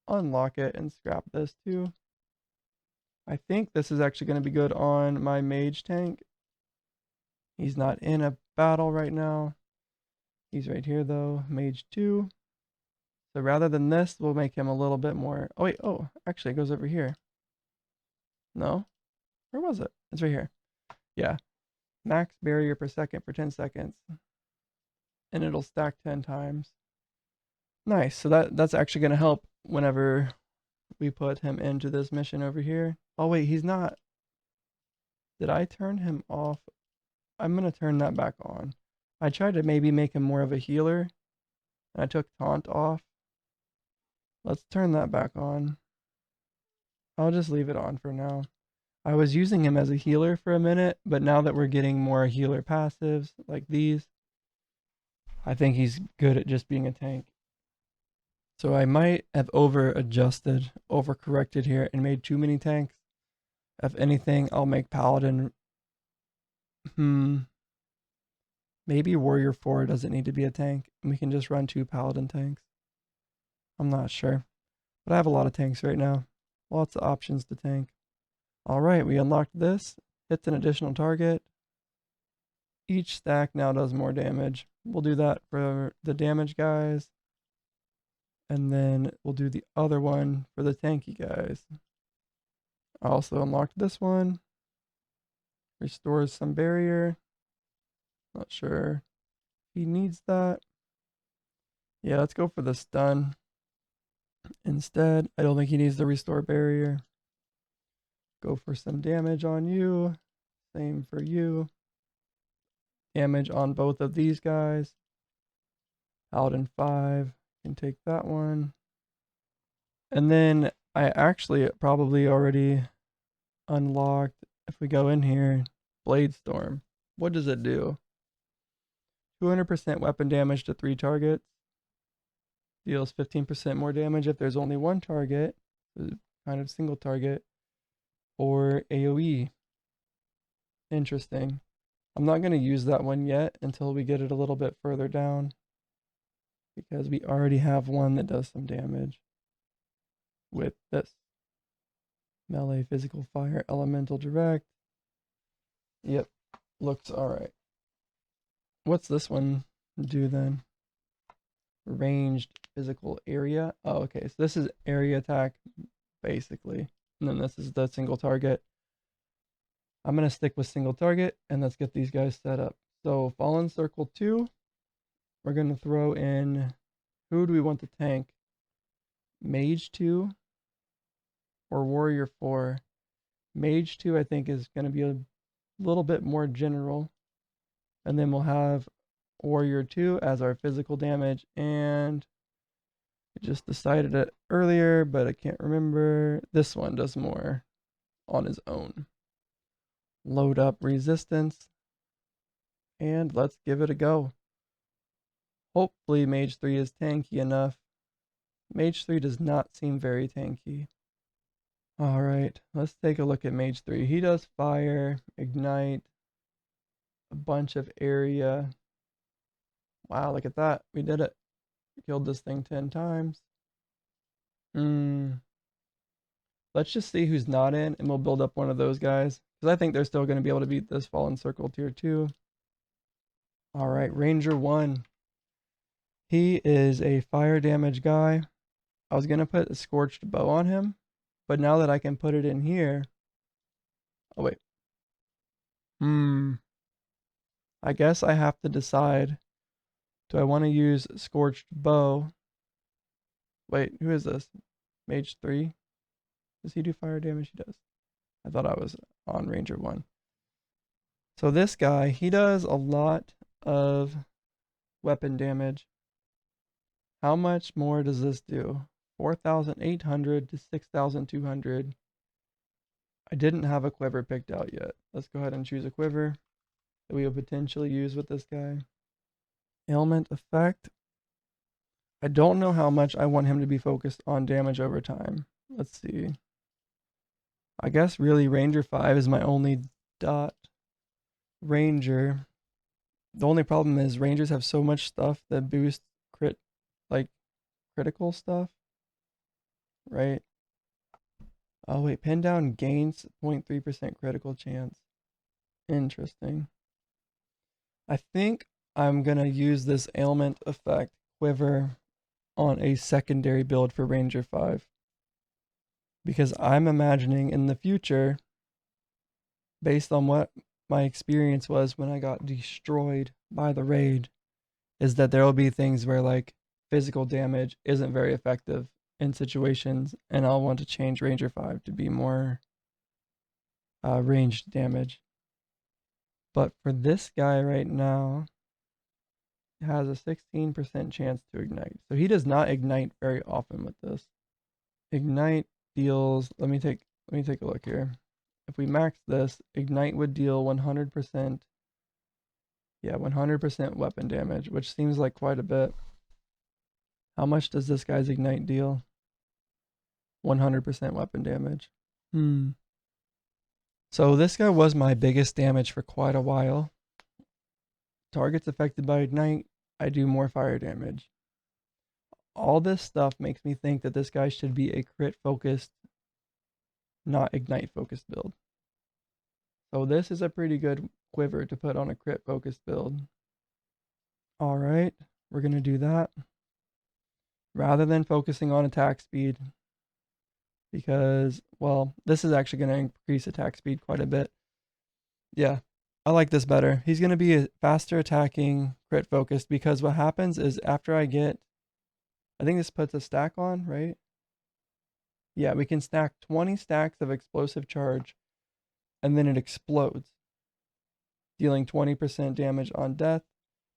unlock it and scrap this too. I think this is actually going to be good on my mage tank. He's not in a battle right now. He's right here though, mage 2. So rather than this, we'll make him a little bit more. Oh wait, oh, actually it goes over here. No? Where was it? It's right here. Yeah. Max barrier per second for 10 seconds. And it'll stack 10 times. Nice. So that's actually going to help whenever we put him into this mission over here. Oh wait, he's not. Did I turn him off? I'm going to turn that back on. I tried to maybe make him more of a healer, and I took taunt off. Let's turn that back on. I'll just leave it on for now. I was using him as a healer for a minute, but now that we're getting more healer passives like these, I think he's good at just being a tank. So I might have overcorrected here and made too many tanks. If anything, I'll make Paladin. Maybe Warrior 4 doesn't need to be a tank, and we can just run 2 Paladin tanks. I'm not sure. But I have a lot of tanks right now. Lots of options to tank. Alright, we unlocked this. Hits an additional target. Each stack now does more damage. We'll do that for the damage guys. And then we'll do the other one for the tanky guys. I also unlocked this one. Restores some barrier. Not sure if he needs that. Yeah, let's go for the stun instead. I don't think he needs the restore barrier. Go for some damage on you. Same for you. Damage on both of these guys. Paladin 5 can take that one. And then I actually probably already unlocked, if we go in here, Blade Storm. What does it do? 200% weapon damage to 3 targets. Deals 15% more damage if there's only one target. kind of single target, or AoE. Interesting. I'm not going to use that one yet until we get it a little bit further down, because we already have one that does some damage with this. Melee, physical, fire, elemental, direct. Yep, looks alright. What's this one do then? Ranged physical area. Oh, okay, so this is area attack, basically. And then this is the single target. I'm going to stick with single target, and let's get these guys set up. So Fallen Circle 2, we're going to throw in, who do we want to tank? Mage 2 or Warrior 4? Mage 2 I think is going to be a little bit more general. And then we'll have Warrior 2 as our physical damage, and I just decided it earlier, but I can't remember. This one does more on his own. Load up resistance, and let's give it a go. Hopefully Mage 3 is tanky enough. Mage 3 does not seem very tanky. Alright, let's take a look at Mage 3. He does fire, ignite, a bunch of area. Wow, look at that. We did it. We killed this thing 10 times. Let's just see who's not in, and we'll build up one of those guys, because I think they're still going to be able to beat this Fallen Circle tier 2. Alright, Ranger 1. He is a fire damage guy. I was going to put a Scorched Bow on him, but now that I can put it in here... Oh, wait. I guess I have to decide. Do I want to use Scorched Bow? Wait, who is this? Mage 3? Does he do fire damage? He does. I thought I was on Ranger 1. So this guy, he does a lot of weapon damage. How much more does this do? 4,800 to 6,200. I didn't have a quiver picked out yet. Let's go ahead and choose a quiver that we will potentially use with this guy. Ailment effect. I don't know how much I want him to be focused on damage over time. Let's see. I guess really Ranger 5 is my only dot. Ranger. The only problem is Rangers have so much stuff that boosts critical stuff. Right? Oh wait, pin down gains 0.3% critical chance. Interesting. I think I'm gonna use this ailment effect quiver on a secondary build for Ranger 5. Because I'm imagining in the future, based on what my experience was when I got destroyed by the raid, is that there will be things where like physical damage isn't very effective in situations, and I'll want to change Ranger 5 to be more ranged damage. But for this guy right now, it has a 16% chance to ignite. So he does not ignite very often with this. Ignite deals, let me take a look here. If we max this, ignite would deal 100%. Yeah, 100% weapon damage, which seems like quite a bit. How much does this guy's ignite deal? 100% weapon damage. So this guy was my biggest damage for quite a while. Targets affected by ignite, I do more fire damage. All this stuff makes me think that this guy should be a crit focused, not ignite focused build. So this is a pretty good quiver to put on a crit focused build. Alright, we're going to do that. Rather than focusing on attack speed, because, well, this is actually going to increase attack speed quite a bit. Yeah, I like this better. He's going to be a faster attacking crit focused, because what happens is after I get, I think this puts a stack on, right? Yeah, we can stack 20 stacks of explosive charge, and then it explodes, dealing 20% damage on death.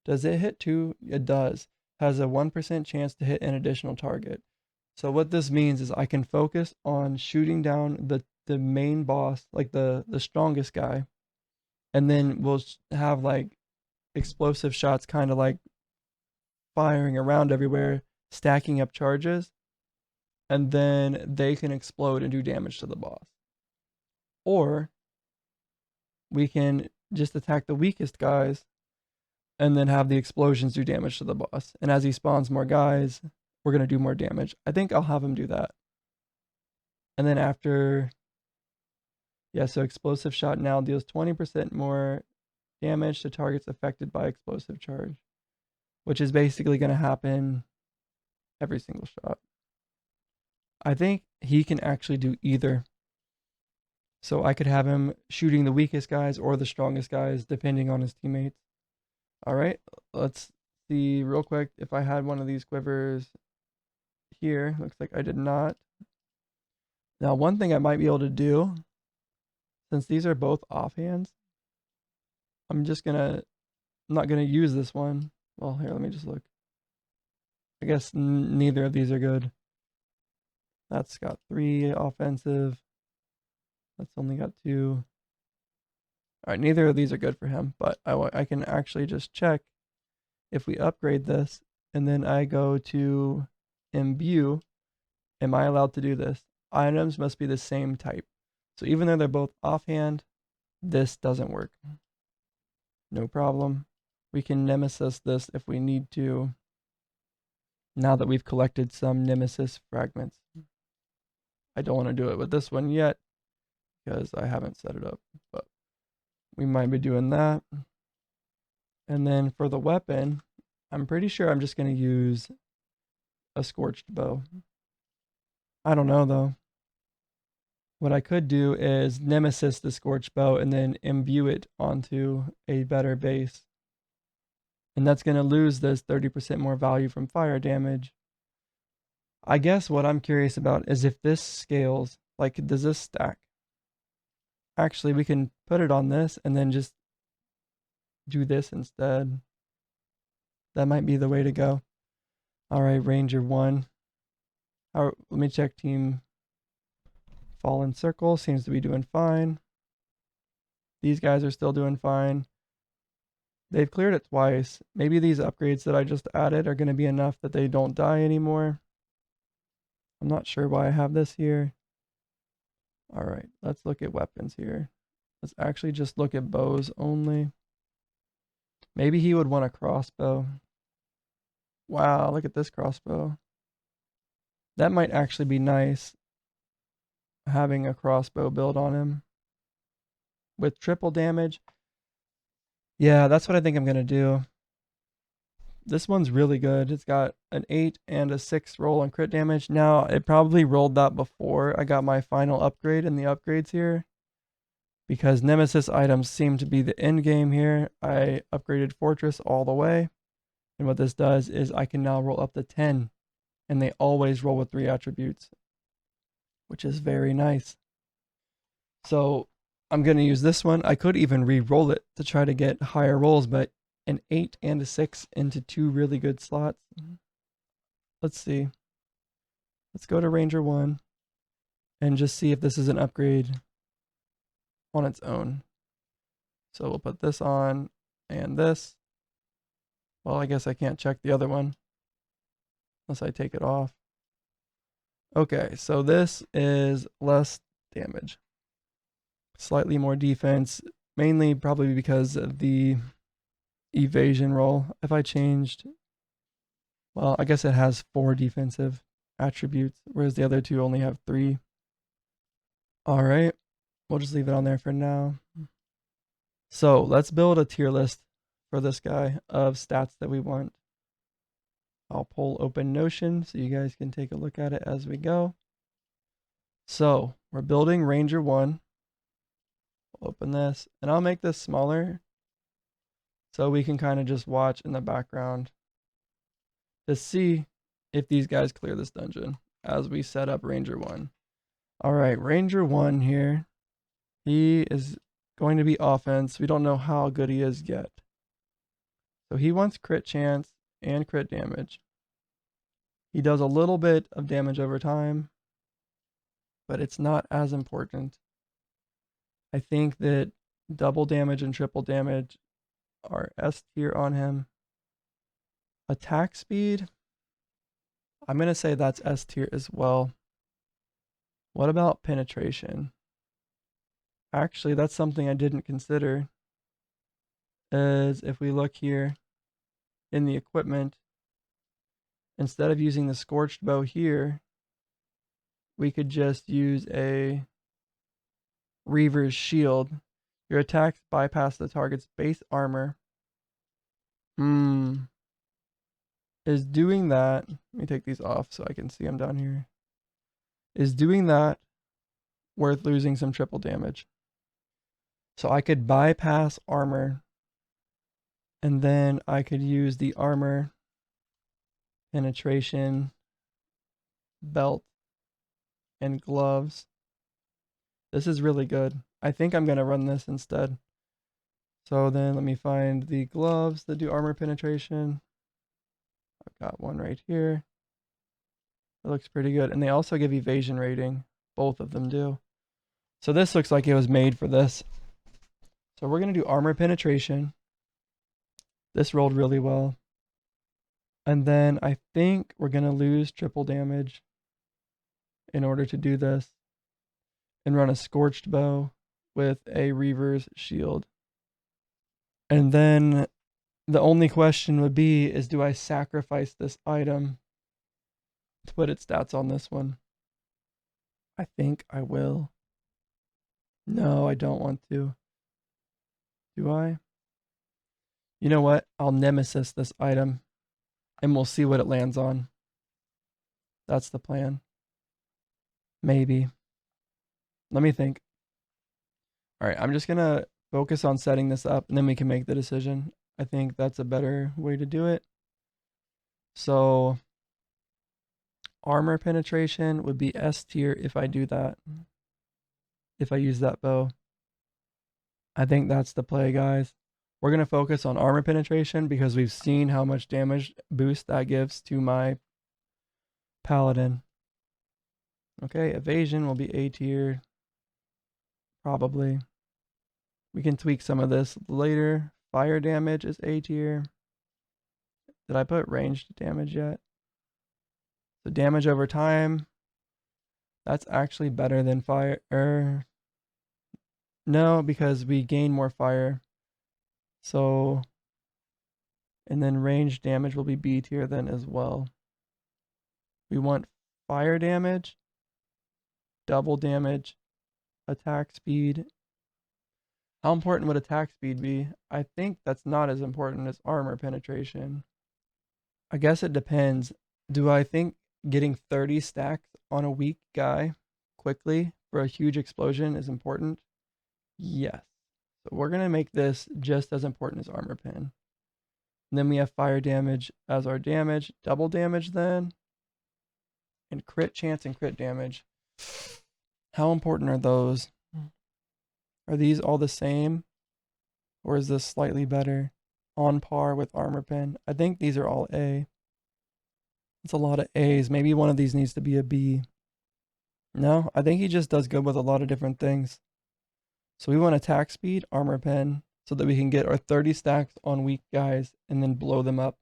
Does it hit 2? It does. Has a 1% chance to hit an additional target. So what this means is I can focus on shooting down the main boss, like the strongest guy, and then we'll have like explosive shots kind of like firing around everywhere, stacking up charges. and then they can explode and do damage to the boss. Or we can just attack the weakest guys and then have the explosions do damage to the boss. And as he spawns more guys, we're going to do more damage. I think I'll have him do that. And then after, yeah, so explosive shot now deals 20% more damage to targets affected by explosive charge, which is basically going to happen every single shot. I think he can actually do either. So I could have him shooting the weakest guys or the strongest guys, depending on his teammates. All right, let's see real quick if I had one of these quivers here. Looks like I did not. Now, one thing I might be able to do, since these are both offhands, I'm not gonna use this one. Well, here, let me just look. I guess neither of these are good. That's got 3 offensive. That's only got 2. All right, neither of these are good for him, but I can actually just check if we upgrade this, and then I go to imbue. Am I allowed to do this? Items must be the same type. So even though they're both offhand, this doesn't work. No problem. We can Nemesis this if we need to, now that we've collected some Nemesis fragments. I don't want to do it with this one yet because I haven't set it up, but we might be doing that. And then for the weapon, I'm pretty sure I'm just going to use a scorched bow. I don't know though. What I could do is Nemesis the scorched bow and then imbue it onto a better base. And that's going to lose this 30% more value from fire damage. I guess what I'm curious about is if this scales, like does this stack? Actually, we can put it on this and then just do this instead. That might be the way to go. All right, Ranger 1. Let me check team. Fallen Circle seems to be doing fine. These guys are still doing fine. They've cleared it twice. Maybe these upgrades that I just added are going to be enough that they don't die anymore. I'm not sure why I have this here. All right, let's look at weapons here. Let's actually just look at bows only. Maybe he would want a crossbow. Wow, look at this crossbow. That might actually be nice, having a crossbow build on him with triple damage. Yeah, that's what I think I'm going to do. This one's really good. It's got an 8 and a 6 roll on crit damage. Now, it probably rolled that before I got my final upgrade in the upgrades here, because Nemesis items seem to be the end game here. I upgraded Fortress all the way, and what this does is I can now roll up to 10, and they always roll with 3 attributes, which is very nice. So I'm going to use this one. I could even re-roll it to try to get higher rolls, but an 8 and a 6 into 2 really good slots. Let's see. Let's go to Ranger 1 and just see if this is an upgrade on its own. So we'll put this on and this. Well, I guess I can't check the other one unless I take it off. Okay, so this is less damage. Slightly more defense, mainly probably because of the evasion roll. If I changed, well, I guess it has 4 defensive attributes, whereas the other 2 only have 3. All right, we'll just leave it on there for now. So let's build a tier list for this guy of stats that we want. I'll pull open Notion so you guys can take a look at it as we go. So we're building Ranger 1. We'll open this, and I'll make this smaller so we can kind of just watch in the background to see if these guys clear this dungeon as we set up Ranger 1. All right, Ranger 1 here. He is going to be offense. We don't know how good he is yet. So he wants crit chance and crit damage. He does a little bit of damage over time, but it's not as important. I think that double damage and triple damage are S tier on him. Attack speed, I'm going to say that's S tier as well. What about penetration? Actually, that's something I didn't consider. Is if we look here in the equipment, instead of using the scorched bow here, we could just use a Reaver's shield. Your attacks bypass the target's base armor. Is doing that, let me take these off so I can see them down here. Is doing that worth losing some triple damage? So I could bypass armor, and then I could use the armor penetration belt and gloves. This is really good. I think I'm going to run this instead. So then let me find the gloves that do armor penetration. I've got one right here. It looks pretty good. And they also give evasion rating. Both of them do. So this looks like it was made for this. So we're going to do armor penetration. This rolled really well. And then I think we're going to lose triple damage in order to do this. And run a scorched bow with a Reaver's shield. And then the only question would be is, do I sacrifice this item to put its stats on this one? I think I will. No, I don't want to. Do I? You know what? I'll Nemesis this item and we'll see what it lands on. That's the plan. Maybe. Let me think. All right, I'm just going to focus on setting this up and then we can make the decision. I think that's a better way to do it. So armor penetration would be S tier if I do that. If I use that bow. I think that's the play, guys. We're going to focus on armor penetration because we've seen how much damage boost that gives to my paladin. Okay, evasion will be A tier. Probably. We can tweak some of this later. Fire damage is A tier. Did I put ranged damage yet? So damage over time. That's actually better than fire. No, because we gain more fire. So, and then range damage will be B tier then as well. We want fire damage, double damage, attack speed. How important would attack speed be? I think that's not as important as armor penetration. I guess it depends. Do I think getting 30 stacks on a weak guy quickly for a huge explosion is important? Yes. So we're going to make this just as important as armor pen. And then we have fire damage as our damage, double damage then, and crit chance and crit damage. How important are those? Are these all the same? Or is this slightly better? On par with armor pen? I think these are all A. It's a lot of A's. Maybe one of these needs to be a B. No, I think he just does good with a lot of different things. So we want attack speed, armor pen, so that we can get our 30 stacks on weak guys and then blow them up.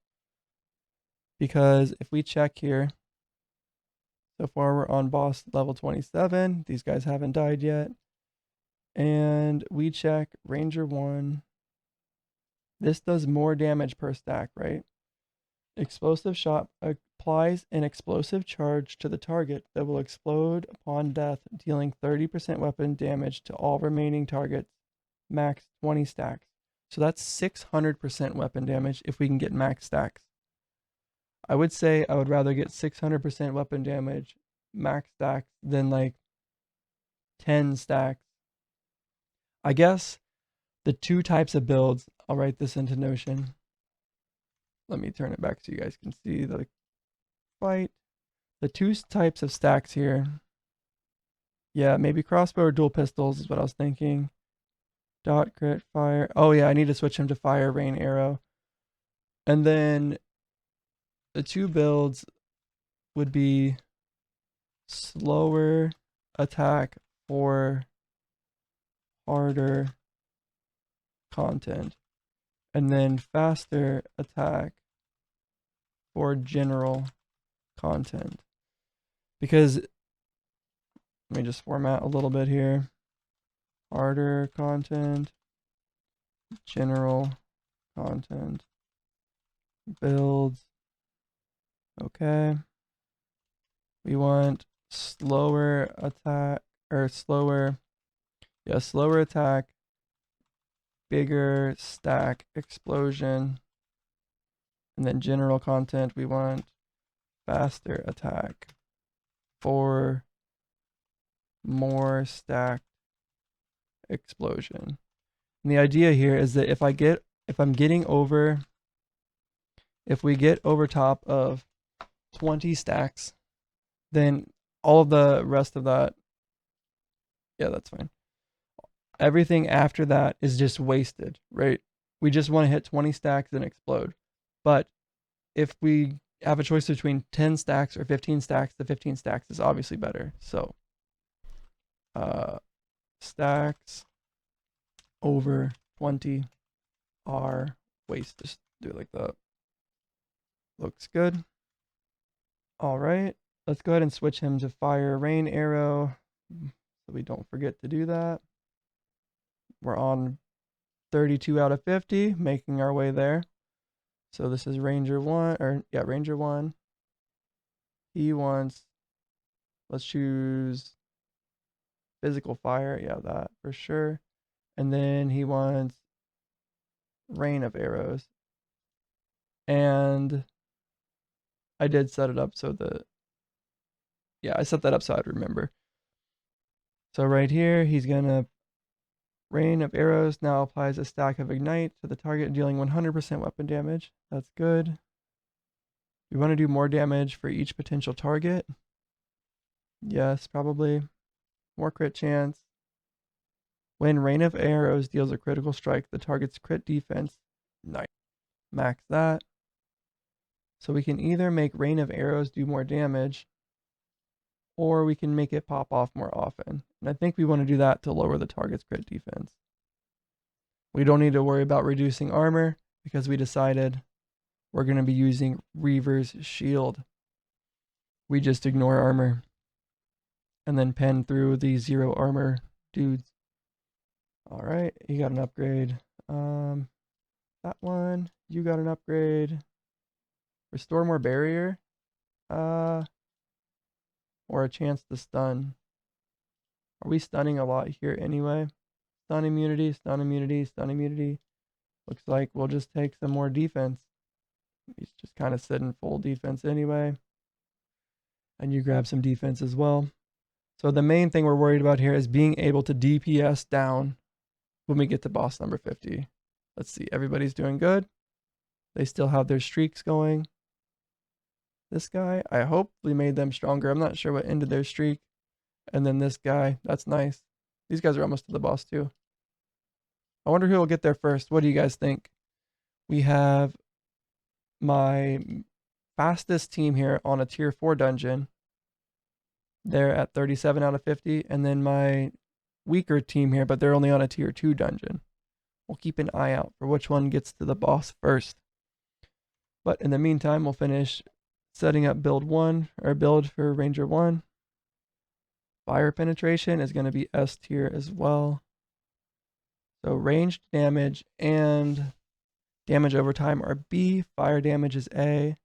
Because if we check here, so far we're on boss level 27. These guys haven't died yet. And we check Ranger 1. This does more damage per stack, right? Explosive shot applies an explosive charge to the target that will explode upon death, dealing 30% weapon damage to all remaining targets, max 20 stacks. So that's 600% weapon damage if we can get max stacks. I would say I would rather get 600% weapon damage max stacks than like 10 stacks. I guess the two types of builds, I'll write this into Notion. Let me turn it back so you guys can see the fight. The two types of stacks here. Yeah, maybe crossbow or dual pistols is what I was thinking. Dot, crit, fire. Oh yeah, I need to switch him to fire, rain, arrow. And then the two builds would be slower attack for harder content. And then faster attack for general content. Because Let me just format a little bit here. Harder content, general content, builds. Okay. We want slower attack, or slower attack, bigger stack explosion. And then general content, we want faster attack for more stacked explosion. And the idea here is that if we get over top of 20 stacks, then all of the rest of that, yeah, that's fine. Everything after that is just wasted, right? We just want to hit 20 stacks and explode. But if we have a choice between 10 stacks or 15 stacks, the 15 stacks is obviously better. So stacks over 20 are waste. Just do it like that. Looks good. All right. Let's go ahead and switch him to fire rain arrow so we don't forget to do that. We're on 32 out of 50, making our way there. So this is Ranger 1, Ranger 1. He wants, let's choose physical fire. Yeah, that for sure. And then he wants rain of arrows. And I did set it up so that, I set that up so I'd remember. So right here, he's gonna rain of arrows now applies a stack of ignite to the target, dealing 100% weapon damage. That's good. We want to do more damage for each potential target. Yes, probably. More crit chance. When rain of arrows deals a critical strike, the target's crit defense. Nice. Max that. So we can either make rain of arrows do more damage, or we can make it pop off more often. And I think we want to do that to lower the target's crit defense. We don't need to worry about reducing armor because we decided we're going to be using Reaver's shield. We just ignore armor and then pen through the 0 armor dudes. All right, you got an upgrade. That one, you got an upgrade. Restore more barrier. Or a chance to stun. Are we stunning a lot here anyway? Stun immunity, stun immunity, stun immunity. Looks like we'll just take some more defense. He's just kind of sitting full defense anyway. And you grab some defense as well. So the main thing we're worried about here is being able to DPS down when we get to boss number 50. Let's see, everybody's doing good. They still have their streaks going. This guy, I hope we made them stronger. I'm not sure what ended their streak. And then this guy, that's nice. These guys are almost to the boss too. I wonder who will get there first. What do you guys think? We have my fastest team here on a tier 4 dungeon. They're at 37 out of 50. And then my weaker team here, but they're only on a tier 2 dungeon. We'll keep an eye out for which one gets to the boss first. But in the meantime, we'll finish setting up build for Ranger 1. Fire penetration is going to be S tier as well. So ranged damage and damage over time are B. Fire damage is A.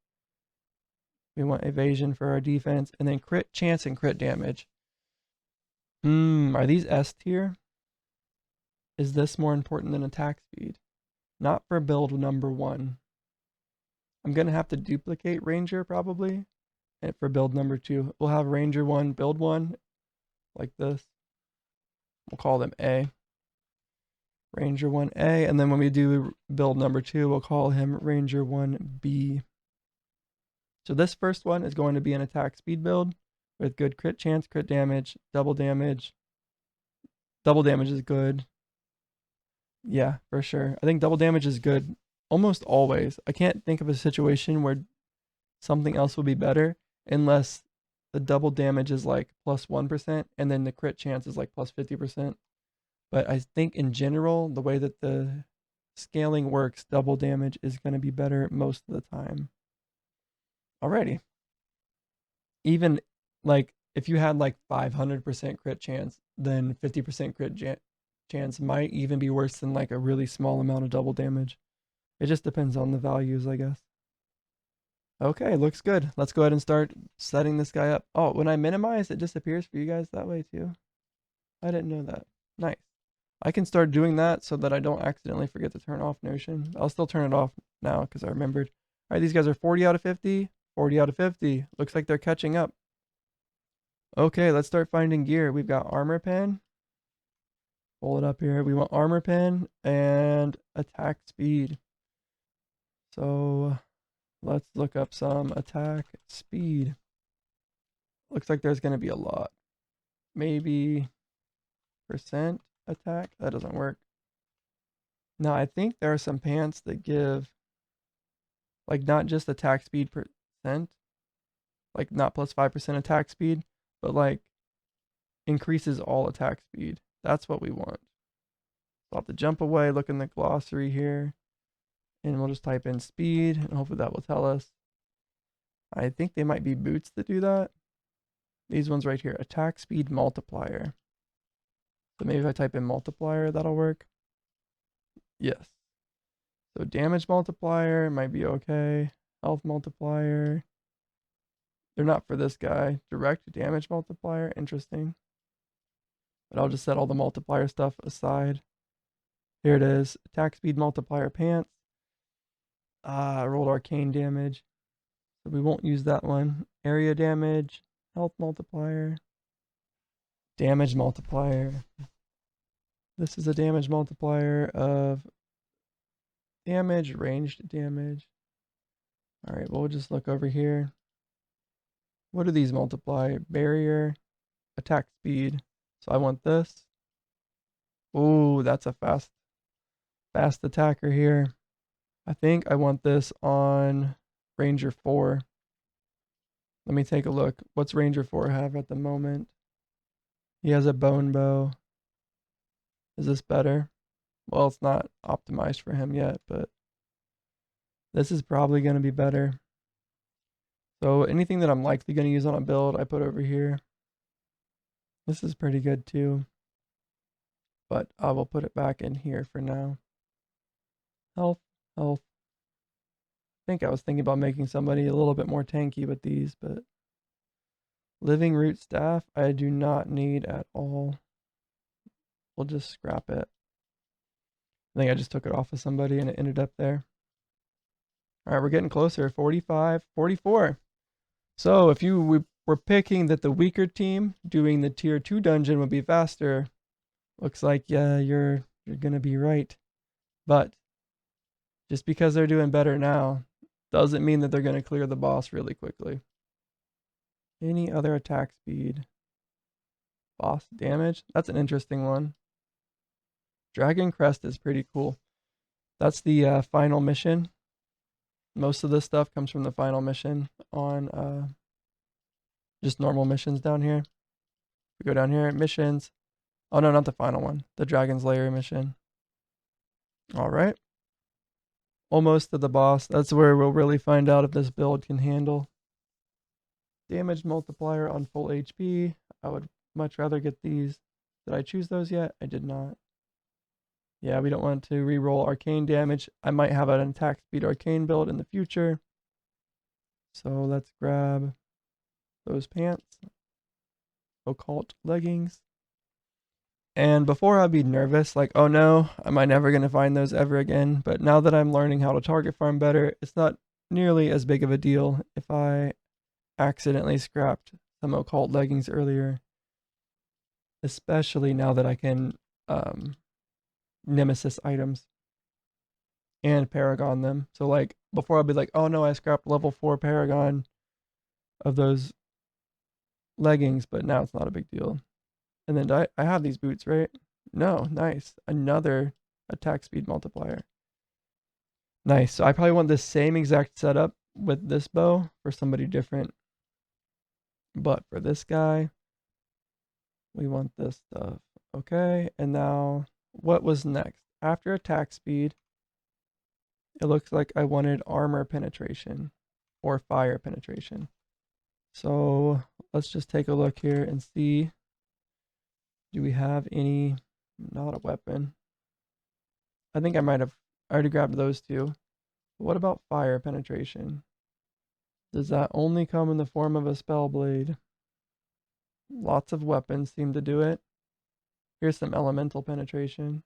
We want evasion for our defense. And then crit chance and crit damage. Are these S tier? Is this more important than attack speed? Not for build number 1. I'm going to have to duplicate Ranger probably. And for build number 2, we'll have Ranger 1, build 1, like this. We'll call them A. Ranger 1A. And then when we do build number 2, we'll call him Ranger 1B. So this first one is going to be an attack speed build with good crit chance, crit damage, double damage. Double damage is good. Yeah, for sure. I think double damage is good almost always. I can't think of a situation where something else will be better unless the double damage is like plus 1% and then the crit chance is like plus 50%. But I think in general, the way that the scaling works, double damage is going to be better most of the time. Alrighty. Even like if you had like 500% crit chance, then 50% chance might even be worse than like a really small amount of double damage. It just depends on the values, I guess. Okay, looks good. Let's go ahead and start setting this guy up. Oh, when I minimize, it disappears for you guys that way too. I didn't know that. Nice. I can start doing that so that I don't accidentally forget to turn off Notion. I'll still turn it off now because I remembered. All right, these guys are 40 out of 50. 40 out of 50. Looks like they're catching up. Okay, let's start finding gear. We've got armor pen. Pull it up here. We want armor pen and attack speed. So let's look up some attack speed. Looks like there's going to be a lot. Maybe percent attack. That doesn't work. Now, I think there are some pants that give, like, not just attack speed percent, like, not plus 5% attack speed, but, like, increases all attack speed. That's what we want. So I'll have to jump away, look in the glossary here, and we'll just type in speed, and hopefully that will tell us. I think they might be boots that do that. These ones right here, attack speed multiplier. So maybe if I type in multiplier, that'll work. Yes. So damage multiplier might be okay. Health multiplier. They're not for this guy. Direct damage multiplier, interesting. But I'll just set all the multiplier stuff aside. Here it is. Attack speed multiplier pants. I rolled arcane damage. So we won't use that one. Area damage. Health multiplier. Damage multiplier. This is a damage multiplier of damage, ranged damage. All right, we'll just look over here. What do these multiply? Barrier, attack speed. So I want this. Ooh, that's a fast attacker here. I think I want this on Ranger 4. Let me take a look. What's Ranger 4 have at the moment? He has a bone bow. Is this better? Well, it's not optimized for him yet, but this is probably going to be better. So anything that I'm likely going to use on a build, I put over here. This is pretty good too, but I will put it back in here for now. Health. I think I was thinking about making somebody a little bit more tanky with these, but living root staff, I do not need at all. We'll just scrap it. I think I just took it off of somebody and it ended up there. All right, we're getting closer. 45, 44. So if you were picking that the weaker team doing the tier 2 dungeon would be faster, looks like yeah, you're gonna be right. But just because they're doing better now doesn't mean that they're gonna clear the boss really quickly. Any other attack speed? Boss damage? That's an interesting one. Dragon Crest is pretty cool. That's the final mission. Most of this stuff comes from the final mission on just normal missions down here. We go down here, missions. Oh no, not the final one. The Dragon's Lair mission. All right. Almost to the boss. That's where we'll really find out if this build can handle. Damage multiplier on full HP. I would much rather get these. Did I choose those yet? I did not. Yeah, we don't want to reroll arcane damage. I might have an attack speed arcane build in the future. So let's grab those pants. Occult leggings. And before I'd be nervous, like, oh no, am I never going to find those ever again? But now that I'm learning how to target farm better, it's not nearly as big of a deal if I accidentally scrapped some occult leggings earlier. Especially now that I can Nemesis items and Paragon them. So like before I'd be like, oh no, I scrapped level 4 Paragon of those leggings, but now it's not a big deal. And then I have these boots, right? No, nice. Another attack speed multiplier. Nice. So I probably want the same exact setup with this bow for somebody different. But for this guy, we want this stuff. Okay, and now what was next? After attack speed, it looks like I wanted armor penetration or fire penetration. So let's just take a look here and see. Do we have any? Not a weapon. I think I might have already grabbed those two. What about fire penetration? Does that only come in the form of a spell blade? Lots of weapons seem to do it. Here's some elemental penetration.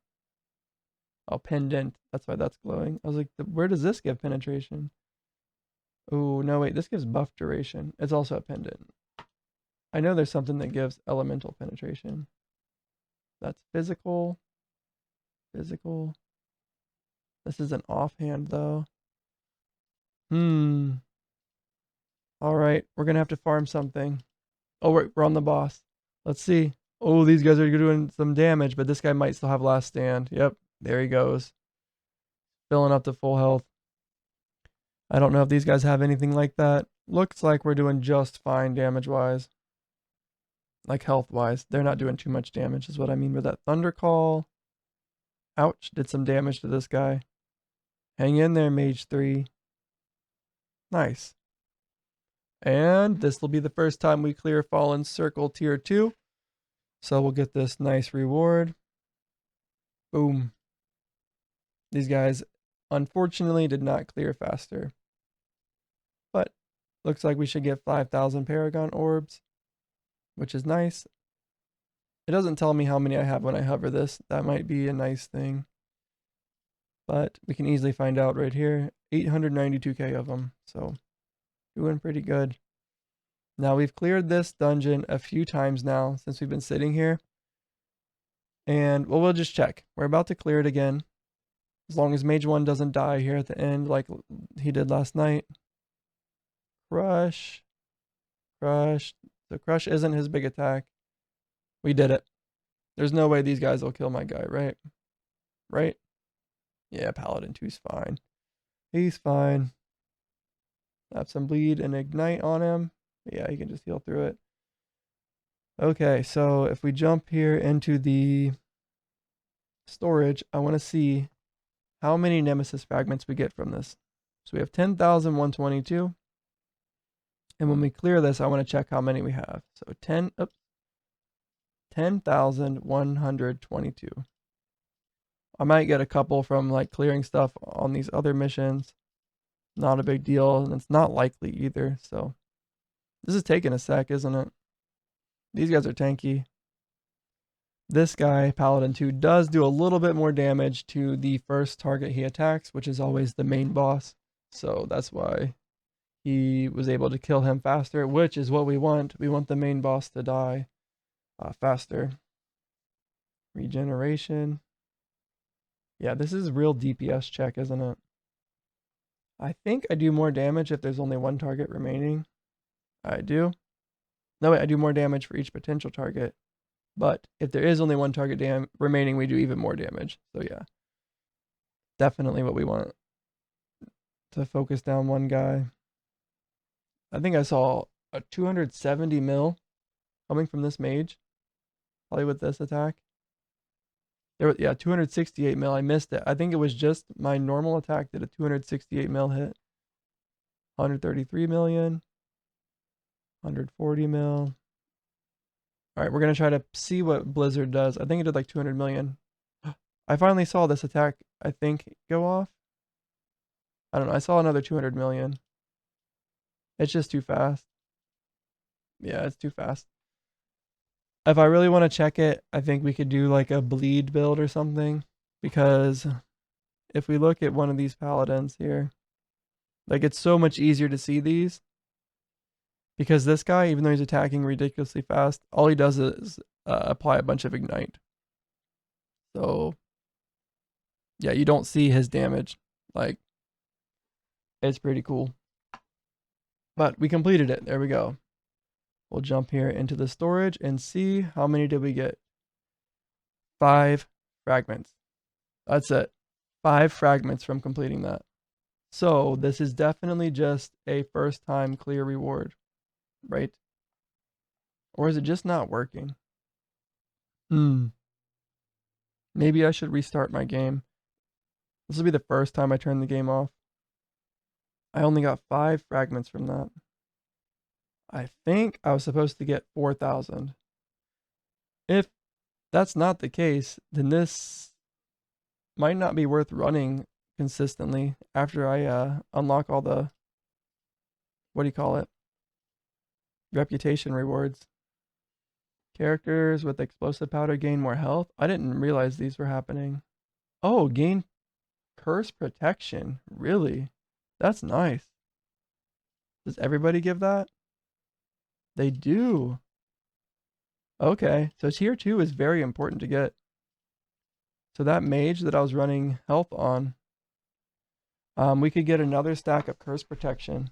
Oh, pendant. That's why that's glowing. I was like, where does this give penetration? Oh, no, wait. This gives buff duration. It's also a pendant. I know there's something that gives elemental penetration. That's physical. Physical. This is an offhand, though. All right. We're going to have to farm something. Oh, we're on the boss. Let's see. Oh, these guys are doing some damage, but this guy might still have last stand. Yep. There he goes. Filling up to full health. I don't know if these guys have anything like that. Looks like we're doing just fine damage-wise. Like health-wise. They're not doing too much damage is what I mean by that. Thunder Call. Ouch. Did some damage to this guy. Hang in there, Mage 3. Nice. And this will be the first time we clear Fallen Circle Tier 2. So we'll get this nice reward. Boom. These guys, unfortunately, did not clear faster. But looks like we should get 5,000 Paragon Orbs, which is nice. It doesn't tell me how many I have when I hover this. That might be a nice thing. But we can easily find out right here. 892k of them. So doing pretty good. Now we've cleared this dungeon a few times now since we've been sitting here. And well, we'll just check. We're about to clear it again. As long as Mage 1 doesn't die here at the end like he did last night. Crush. Crush. So Crush isn't his big attack. We did it. There's no way these guys will kill my guy, right? Right? Yeah, Paladin 2's fine. He's fine. Have some bleed and ignite on him. Yeah, he can just heal through it. Okay, so if we jump here into the storage, I want to see how many Nemesis fragments we get from this. So we have 10,122. And when we clear this, I want to check how many we have. So 10,122. I might get a couple from like clearing stuff on these other missions. Not a big deal, and it's not likely either. So this is taking a sec, isn't it? These guys are tanky. This guy, Paladin 2, does do a little bit more damage to the first target he attacks, which is always the main boss. So that's why he was able to kill him faster, which is what we want. We want the main boss to die faster. Regeneration. Yeah, this is real DPS check, isn't it? I think I do more damage if there's only one target remaining. I do. No, wait, I do more damage for each potential target. But if there is only one target remaining, we do even more damage. So yeah, definitely what we want. To focus down one guy. I think I saw a 270 mil coming from this mage. Probably with this attack. There was, yeah, 268 mil. I missed it. I think it was just my normal attack did a 268 mil hit. 133 million. 140 mil. All right, we're going to try to see what Blizzard does. I think it did like 200 million. I finally saw this attack, I think, go off. I don't know. I saw another 200 million. It's just too fast. Yeah, it's too fast. If I really want to check it, I think we could do like a bleed build or something. Because if we look at one of these paladins here, like it's so much easier to see these. Because this guy, even though he's attacking ridiculously fast, all he does is apply a bunch of ignite. So, yeah, you don't see his damage. Like, it's pretty cool. But we completed it. There we go. We'll jump here into the storage and see how many did we get. 5 fragments. That's it. 5 fragments from completing that. So this is definitely just a first time clear reward, right? Or is it just not working? Maybe I should restart my game. This will be the first time I turn the game off. I only got 5 fragments from that. I think I was supposed to get 4,000. If that's not the case, then this might not be worth running consistently after I unlock all the, what do you call it? Reputation rewards. Characters with explosive powder gain more health. I didn't realize these were happening. Oh, gain curse protection. Really? That's nice. Does everybody give that? They do. Okay, so tier 2 is very important to get. So that mage that I was running health on, we could get another stack of curse protection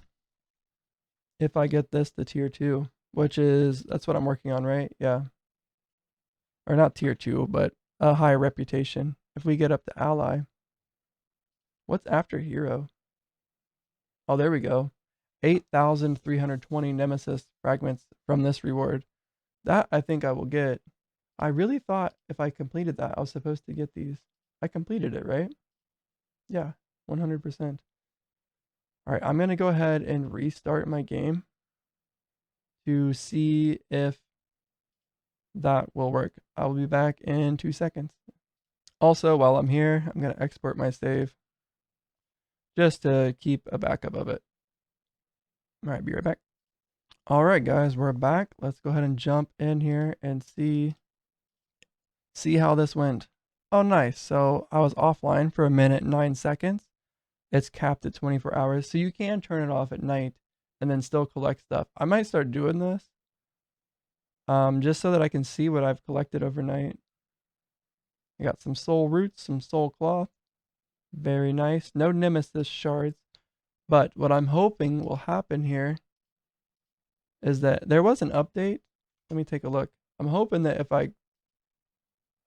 if I get this to tier 2, which is, that's what I'm working on, right? Yeah. Or not tier 2, but a higher reputation. If we get up to ally. What's after hero? Oh, there we go. 8,320 Nemesis fragments from this reward. That I think I will get. I really thought if I completed that, I was supposed to get these. I completed it, right? Yeah, 100%. All right, I'm going to go ahead and restart my game to see if that will work. I'll be back in 2 seconds. Also, while I'm here, I'm going to export my save just to keep a backup of it. All right, be right back. All right, guys, we're back. Let's go ahead and jump in here and see how this went. Oh, nice. So I was offline for 1 minute and 9 seconds. It's capped at 24 hours, so you can turn it off at night and then still collect stuff. I might start doing this, just so that I can see what I've collected overnight. I got some soul roots, some soul cloth. Very nice. No Nemesis shards. But what I'm hoping will happen here is that there was an update. Let me take a look. I'm hoping that if I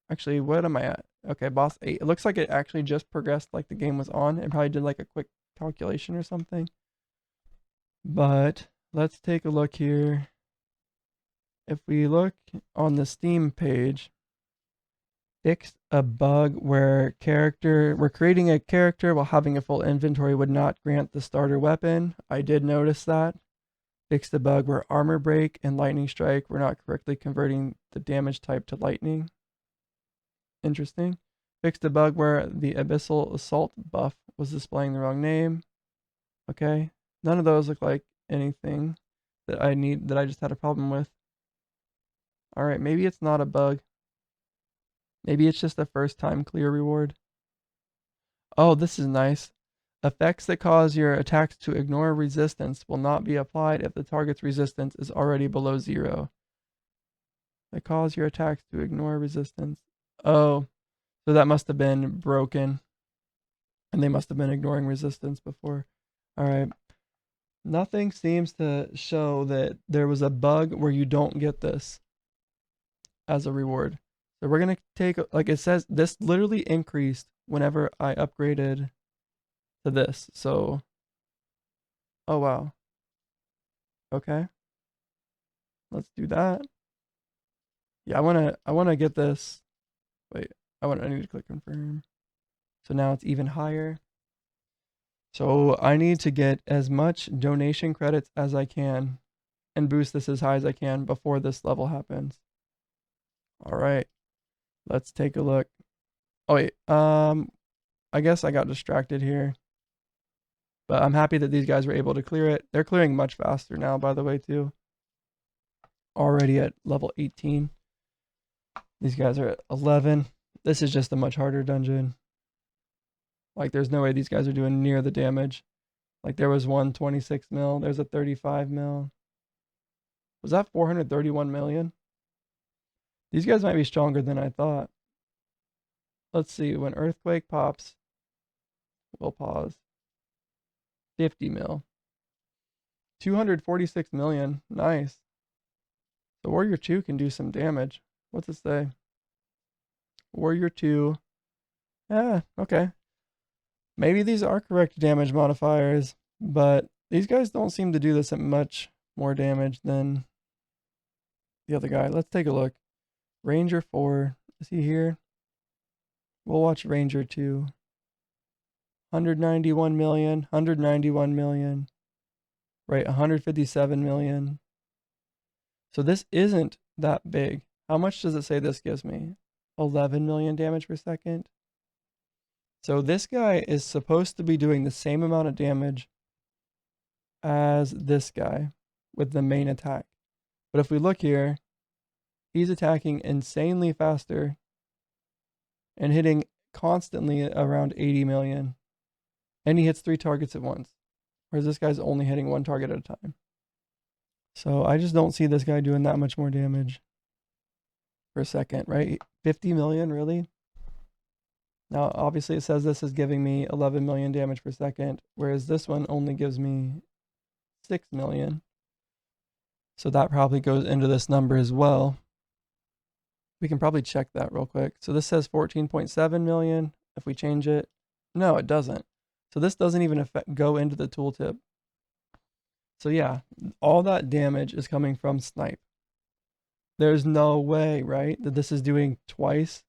actually, what am I at? Okay, boss 8. It looks like it actually just progressed like the game was on. It probably did like a quick calculation or something. But let's take a look here. If we look on the Steam page, fixed a bug where we're creating a character while having a full inventory would not grant the starter weapon. I did notice that. Fixed a bug where armor break and lightning strike were not correctly converting the damage type to lightning. Interesting. Fixed a bug where the abyssal assault buff was displaying the wrong name. Okay. None of those look like anything that I just had a problem with. Alright, maybe it's not a bug. Maybe it's just a first time clear reward. Oh, this is nice. Effects that cause your attacks to ignore resistance will not be applied if the target's resistance is already below 0. That cause your attacks to ignore resistance. Oh, so that must have been broken. And they must have been ignoring resistance before. Alright. Nothing seems to show that there was a bug where you don't get this as a reward. So we're going to take, like it says, this literally increased whenever I upgraded to this. So, oh wow. Okay. Let's do that. Yeah, I want to get this. Wait, I need to click confirm. So now it's even higher. So I need to get as much donation credits as I can and boost this as high as I can before this level happens. All right. Let's take a look. Oh wait, I guess I got distracted here. But I'm happy that these guys were able to clear it. They're clearing much faster now, by the way, too. Already at level 18. These guys are at 11. This is just a much harder dungeon. Like, there's no way these guys are doing near the damage. Like, there was one 26 mil. There's a 35 mil. Was that 431 million? These guys might be stronger than I thought. Let's see. When Earthquake pops, we'll pause. 50 mil. 246 million. Nice. The Warrior 2 can do some damage. What's it say? Warrior 2. Yeah, okay. Maybe these are correct damage modifiers, but these guys don't seem to do this at much more damage than the other guy. Let's take a look. Ranger 4. Is he here? We'll watch Ranger 2. 191 million. 191 million. Right, 157 million. So this isn't that big. How much does it say this gives me? 11 million damage per second. So this guy is supposed to be doing the same amount of damage as this guy with the main attack. But if we look here, he's attacking insanely faster and hitting constantly around 80 million. And he hits 3 targets at once. Whereas this guy's only hitting 1 target at a time. So I just don't see this guy doing that much more damage per second, right? 50 million, really? Now, obviously, it says this is giving me 11 million damage per second, whereas this one only gives me 6 million. So that probably goes into this number as well. We can probably check that real quick. So this says 14.7 million. If we change it, no, it doesn't. So this doesn't even go into the tooltip. So yeah, all that damage is coming from snipe. There's no way, right, that this is doing twice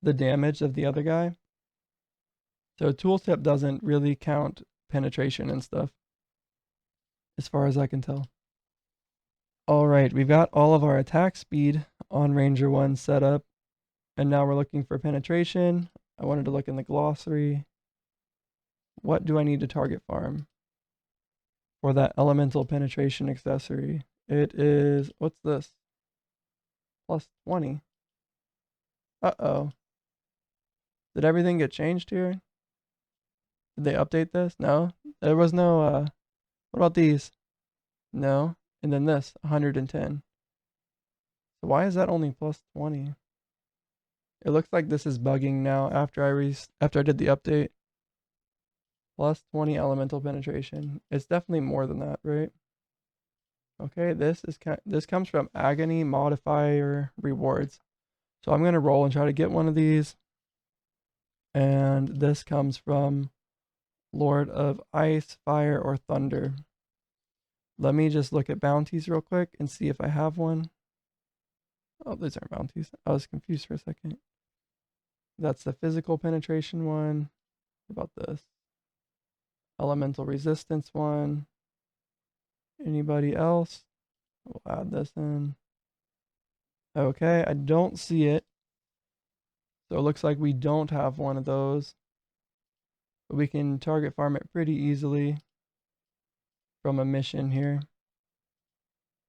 the damage of the other guy. So tooltip doesn't really count penetration and stuff, as far as I can tell. All right, we've got all of our attack speed on Ranger 1 set up, and now we're looking for penetration. I wanted to look in the glossary. What do I need to target farm for that elemental penetration accessory? It is, what's this? Plus 20. Uh-oh. Did everything get changed here? Did they update this? No. There was no, what about these? No. And then this, 110. So why is that only plus 20? It looks like this is bugging now after I did the update. Plus 20 elemental penetration. It's definitely more than that, right? Okay, this comes from Agony Modifier Rewards. So I'm going to roll and try to get one of these. And this comes from Lord of Ice, Fire, or Thunder. Let me just look at bounties real quick and see if I have one. Oh, these aren't bounties. I was confused for a second. That's the physical penetration one. What about this? Elemental resistance one. Anybody else? We'll add this in. Okay, I don't see it. So it looks like we don't have one of those. But we can target farm it pretty easily from a mission here.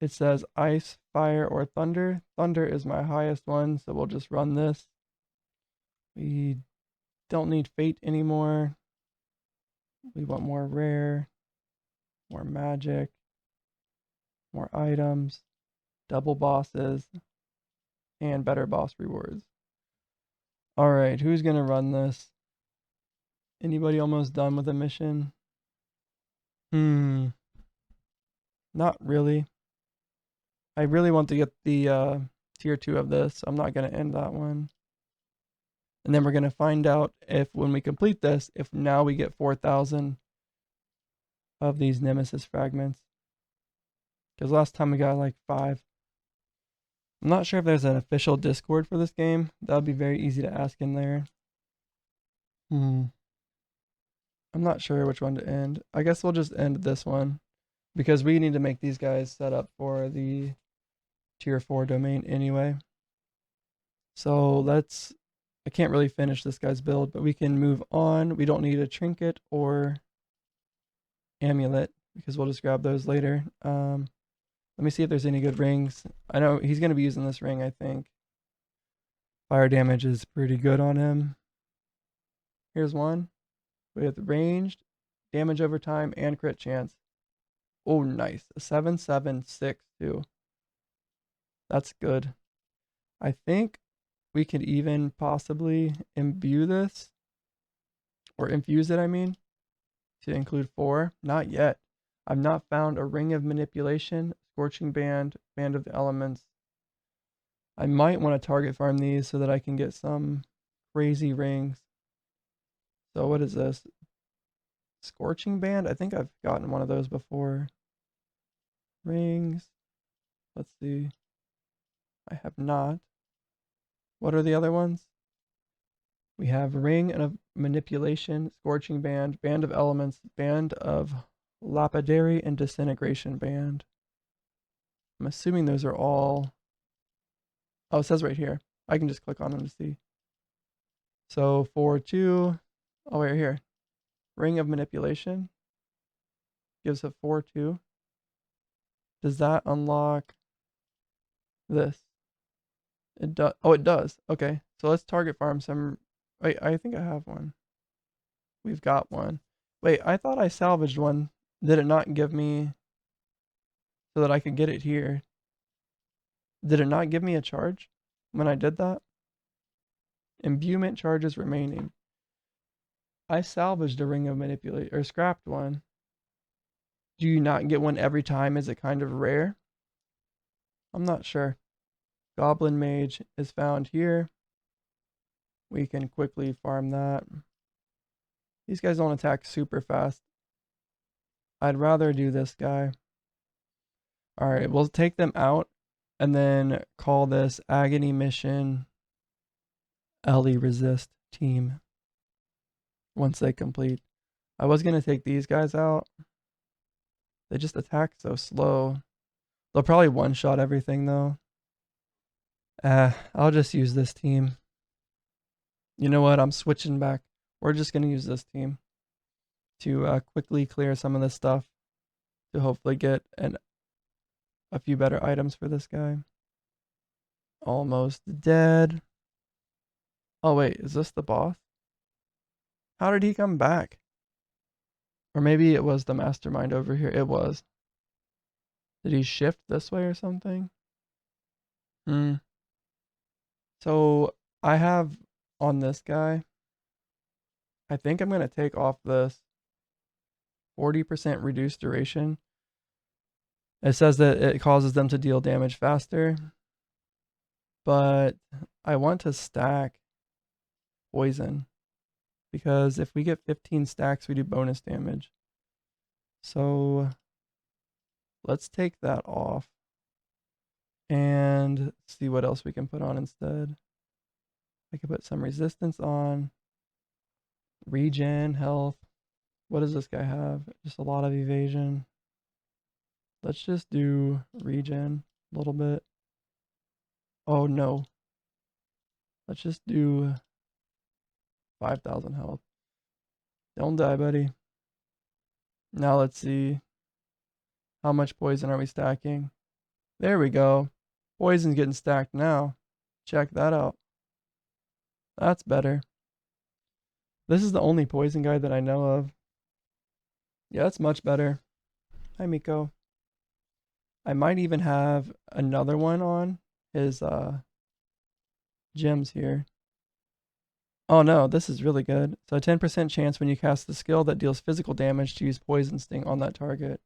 It says ice, fire, or thunder. Thunder is my highest one, so we'll just run this. We don't need fate anymore. We want more rare, more magic, more items, double bosses, and better boss rewards. All right, who's gonna run this? Anybody almost done with a mission? Not really. I really want to get the tier 2 of this. I'm not gonna end that one. And then we're gonna find out if when we complete this, if now we get 4,000 of these Nemesis fragments. Because last time we got like 5. I'm not sure if there's an official Discord for this game. That would be very easy to ask in there. I'm not sure which one to end. I guess we'll just end this one. Because we need to make these guys set up for the tier 4 domain anyway. So I can't really finish this guy's build, but we can move on. We don't need a trinket or amulet because we'll just grab those later. Let me see if there's any good rings. I know he's going to be using this ring, I think. Fire damage is pretty good on him. Here's one with ranged, damage over time, and crit chance. Oh, nice. A 7/7/6/2. That's good. I think we could even possibly imbue this. Or infuse it, I mean. To include 4. Not yet. I've not found a ring of manipulation, scorching band, band of the elements. I might want to target farm these so that I can get some crazy rings. So what is this? Scorching band? I think I've gotten one of those before. Rings. Let's see. I have not. What are the other ones? We have ring and a manipulation, scorching band, band of elements, band of lapidary, and disintegration band. I'm assuming those are all. Oh, it says right here. I can just click on them to see. So 4-2. Oh, right here. Ring of Manipulation gives a 4-2. Does that unlock this? It does. Oh, it does. Okay. So let's target farm some. Wait, I think I have one. We've got one. Wait, I thought I salvaged one. Did it not give me so that I could get it here? Did it not give me a charge when I did that? Imbuement charges remaining. I salvaged a ring of manipulate or scrapped one. Do you not get one every time? Is it kind of rare? I'm not sure. Goblin Mage is found here. We can quickly farm that. These guys don't attack super fast. I'd rather do this guy. Alright, we'll take them out and then call this Agony Mission Ellie Resist team once they complete. I was going to take these guys out. They just attack so slow. They'll probably one-shot everything though. I'll just use this team. You know what? I'm switching back. We're just going to use this team to quickly clear some of this stuff to hopefully get a few better items for this guy. Almost dead. Oh wait, is this the boss? How did he come back? Or maybe it was the mastermind over here. It was. Did he shift this way or something? So I have on this guy, I think I'm going to take off this 40% reduced duration. It says that it causes them to deal damage faster, but I want to stack poison because if we get 15 stacks, we do bonus damage. So let's take that off and see what else we can put on instead. I could put some resistance on, regen, health. What does this guy have? Just a lot of evasion. Let's just do regen a little bit. Oh no. Let's just do 5,000 health. Don't die, buddy. Now let's see. How much poison are we stacking? There we go. Poison's getting stacked now. Check that out. That's better. This is the only poison guy that I know of. Yeah, that's much better. Hi, Miko. I might even have another one on his gems here. Oh no, this is really good. So a 10% chance when you cast the skill that deals physical damage to use Poison Sting on that target.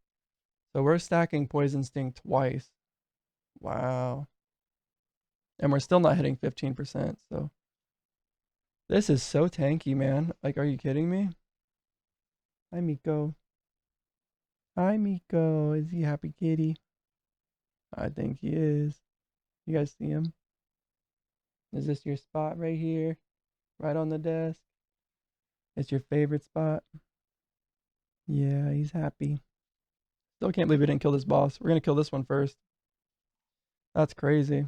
So we're stacking Poison Sting twice. Wow. And we're still not hitting 15%, so. This is so tanky, man. Like, are you kidding me? Hi, Miko. Hi, Miko. Is he happy kitty? I think he is. You guys see him? Is this your spot right here? Right on the desk? It's your favorite spot? Yeah, he's happy. Still can't believe we didn't kill this boss. We're gonna kill this one first. That's crazy.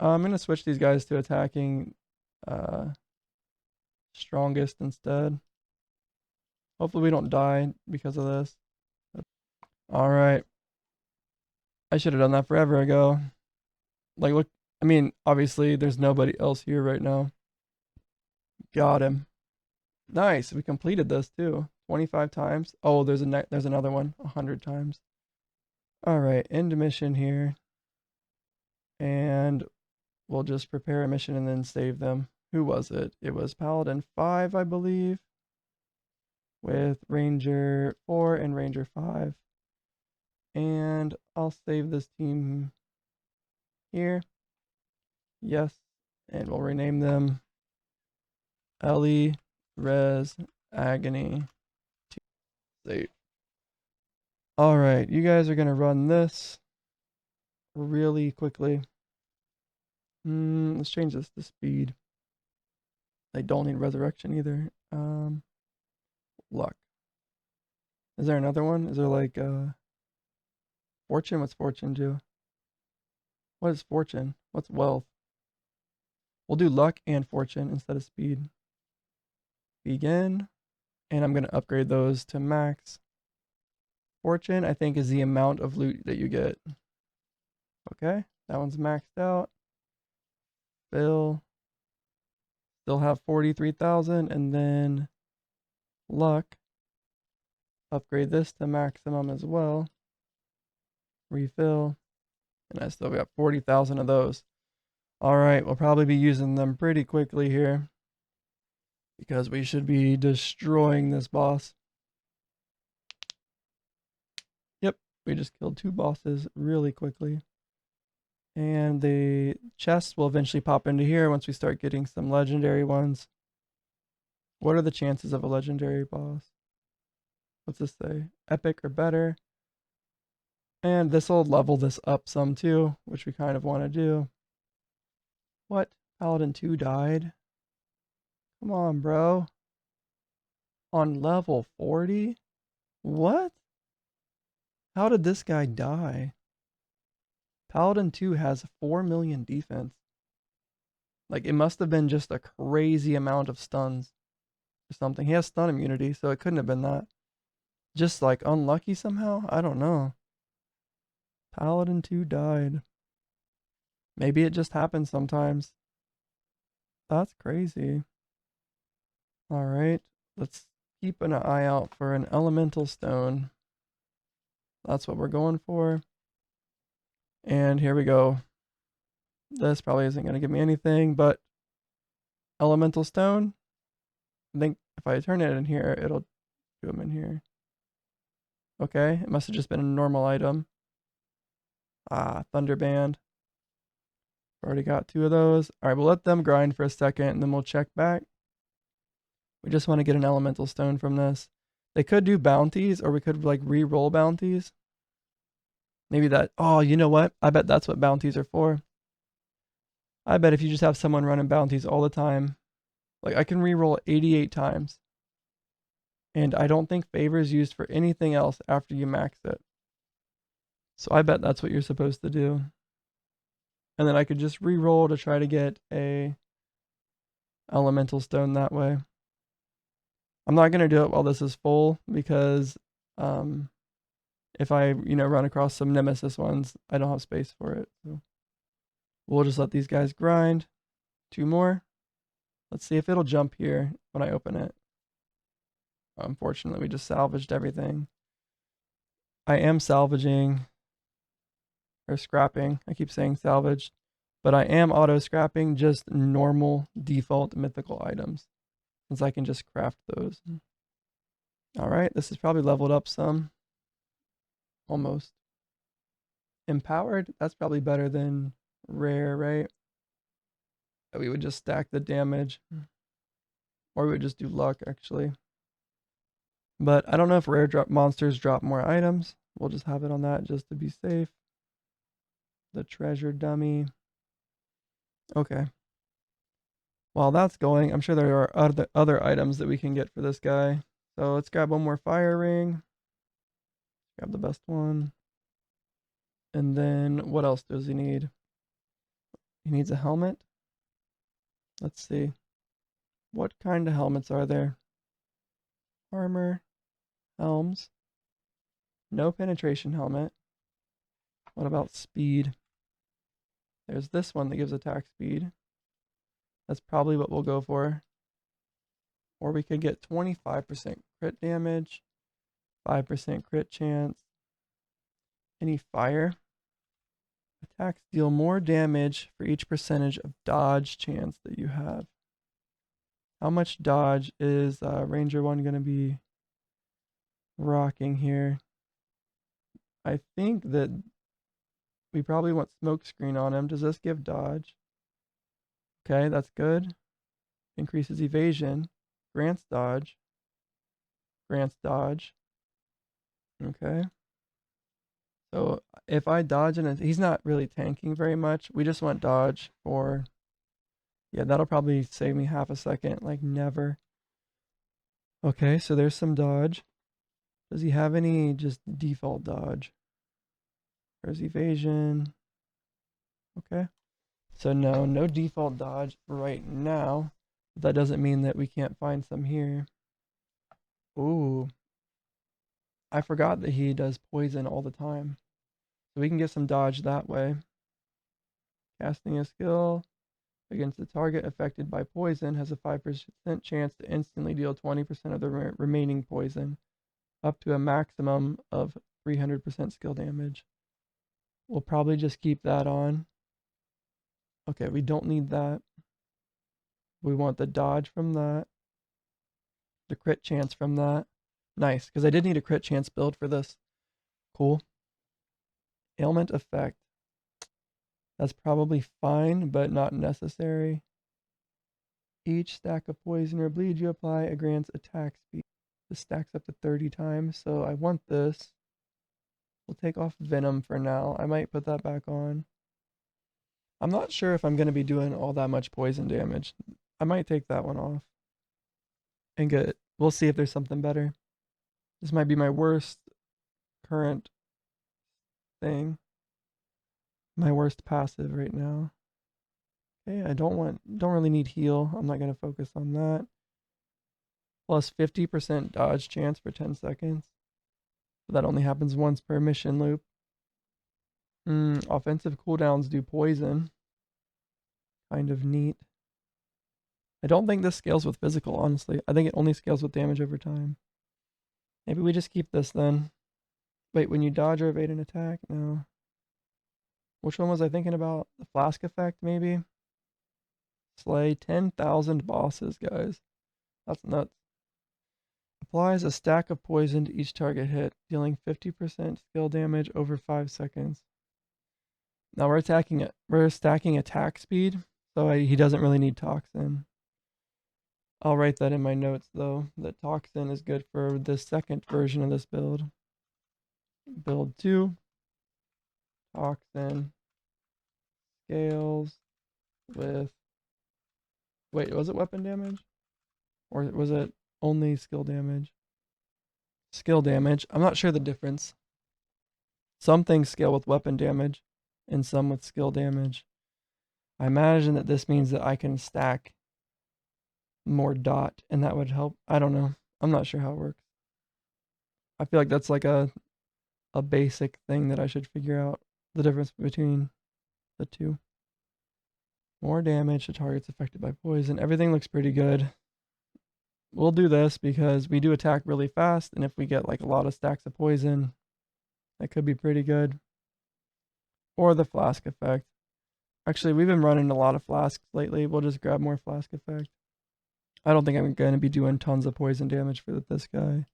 I'm gonna switch these guys to attacking strongest instead. Hopefully we don't die because of this. Alright. I should have done that forever ago. Like, look, I mean, obviously there's nobody else here right now. Got him. Nice, we completed this too. 25 times. Oh, there's another one. 100 times. Alright, end mission here. And we'll just prepare a mission and then save them. Who was it? It was Paladin 5, I believe. With Ranger 4 and Ranger 5. And I'll save this team here. Yes. And we'll rename them Ellie, Res, Agony. Save. Alright, you guys are going to run this really quickly. Let's change this to speed. They don't need resurrection either. Luck. Is there another one? Is there like fortune? What's fortune do? What is fortune? What's wealth? We'll do luck and fortune instead of speed. Begin. And I'm going to upgrade those to max. Fortune, I think, is the amount of loot that you get. Okay, that one's maxed out. Fill. Still have 43,000. And then luck. Upgrade this to maximum as well. Refill. And I still got 40,000 of those. All right, we'll probably be using them pretty quickly here, because we should be destroying this boss. Yep, we just killed 2 bosses really quickly. And the chests will eventually pop into here once we start getting some legendary ones. What are the chances of a legendary boss? What's this say? Epic or better. And this will level this up some too, which we kind of want to do. What? Paladin 2 died? Come on, bro. On level 40? What? How did this guy die? Paladin 2 has 4 million defense. Like, it must have been just a crazy amount of stuns or something. He has stun immunity, so it couldn't have been that. Just like unlucky somehow? I don't know. Paladin 2 died. Maybe it just happens sometimes. That's crazy. Alright, let's keep an eye out for an elemental stone. That's what we're going for. And here we go. This probably isn't going to give me anything, but elemental stone. I think if I turn it in here, it'll do them in here. Okay, it must have just been a normal item. Ah, Thunderband. Already got 2 of those. Alright, we'll let them grind for a second and then we'll check back. We just want to get an elemental stone from this. They could do bounties, or we could like re-roll bounties. Maybe that. Oh, you know what? I bet that's what bounties are for. I bet if you just have someone running bounties all the time, like I can re-roll 88 times. And I don't think favor is used for anything else after you max it. So I bet that's what you're supposed to do. And then I could just re-roll to try to get a elemental stone that way. I'm not going to do it while this is full, because if I, run across some Nemesis ones, I don't have space for it. So we'll just let these guys grind. 2 more. Let's see if it'll jump here when I open it. Unfortunately, we just salvaged everything. I am salvaging, or scrapping. I keep saying salvaged, but I am auto scrapping just normal default mythical items, since I can just craft those. All right, this is probably leveled up some. Almost. Empowered, that's probably better than rare, right? We would just stack the damage. Or we would just do luck, actually. But I don't know if rare drop monsters drop more items. We'll just have it on that just to be safe. The treasure dummy. Okay. While that's going, I'm sure there are other items that we can get for this guy. So let's grab one more fire ring. Grab the best one. And then what else does he need? He needs a helmet. Let's see. What kind of helmets are there? Armor. Helms. No penetration helmet. What about speed? There's this one that gives attack speed. That's probably what we'll go for. Or we could get 25% crit damage, 5% crit chance. Any fire? Attacks deal more damage for each percentage of dodge chance that you have. How much dodge is Ranger 1 going to be rocking here? I think that we probably want smoke screen on him. Does this give dodge? Okay, that's good. Increases evasion. Grants dodge. Grants dodge. Okay. So if I dodge and he's not really tanking very much, we just want dodge for, yeah, that'll probably save me half a second, like never. Okay, so there's some dodge. Does he have any just default dodge? There's evasion. Okay. So no default dodge right now. But that doesn't mean that we can't find some here. Ooh, I forgot that he does poison all the time. So we can get some dodge that way. Casting a skill against the target affected by poison has a 5% chance to instantly deal 20% of the remaining poison, up to a maximum of 300% skill damage. We'll probably just keep that on. Okay, we don't need that. We want the dodge from that, the crit chance from that. Nice, because I did need a crit chance build for this. Cool. Ailment effect. That's probably fine, but not necessary. Each stack of poison or bleed you apply grants attack speed. This stacks up to 30 times, so I want this. We'll take off Venom for now. I might put that back on. I'm not sure if I'm going to be doing all that much poison damage. I might take that one off. And get, we'll see if there's something better. This might be my worst current thing. My worst passive right now. Okay, I don't really need heal. I'm not going to focus on that. Plus 50% dodge chance for 10 seconds. But that only happens once per mission loop. Offensive cooldowns do poison. Kind of neat. I don't think this scales with physical, honestly. I think it only scales with damage over time. Maybe we just keep this then. Wait, when you dodge or evade an attack? No. Which one was I thinking about? The flask effect, maybe? Slay 10,000 bosses, guys. That's nuts. Applies a stack of poison to each target hit, dealing 50% skill damage over 5 seconds. Now we're stacking attack speed, so he doesn't really need toxin. I'll write that in my notes though, that toxin is good for the second version of this build. Build 2, toxin, scales with, wait, was it weapon damage? Or was it only skill damage? Skill damage, I'm not sure the difference. Some things scale with weapon damage, and some with skill damage. I imagine that this means that I can stack more dot, and that would help. I don't know. I'm not sure how it works. I feel like that's like a basic thing that I should figure out, the difference between the two. More damage to targets affected by poison. Everything looks pretty good. We'll do this because we do attack really fast, and if we get like a lot of stacks of poison, that could be pretty good. Or the flask effect. Actually, we've been running a lot of flasks lately. We'll just grab more flask effect. I don't think I'm going to be doing tons of poison damage for this guy.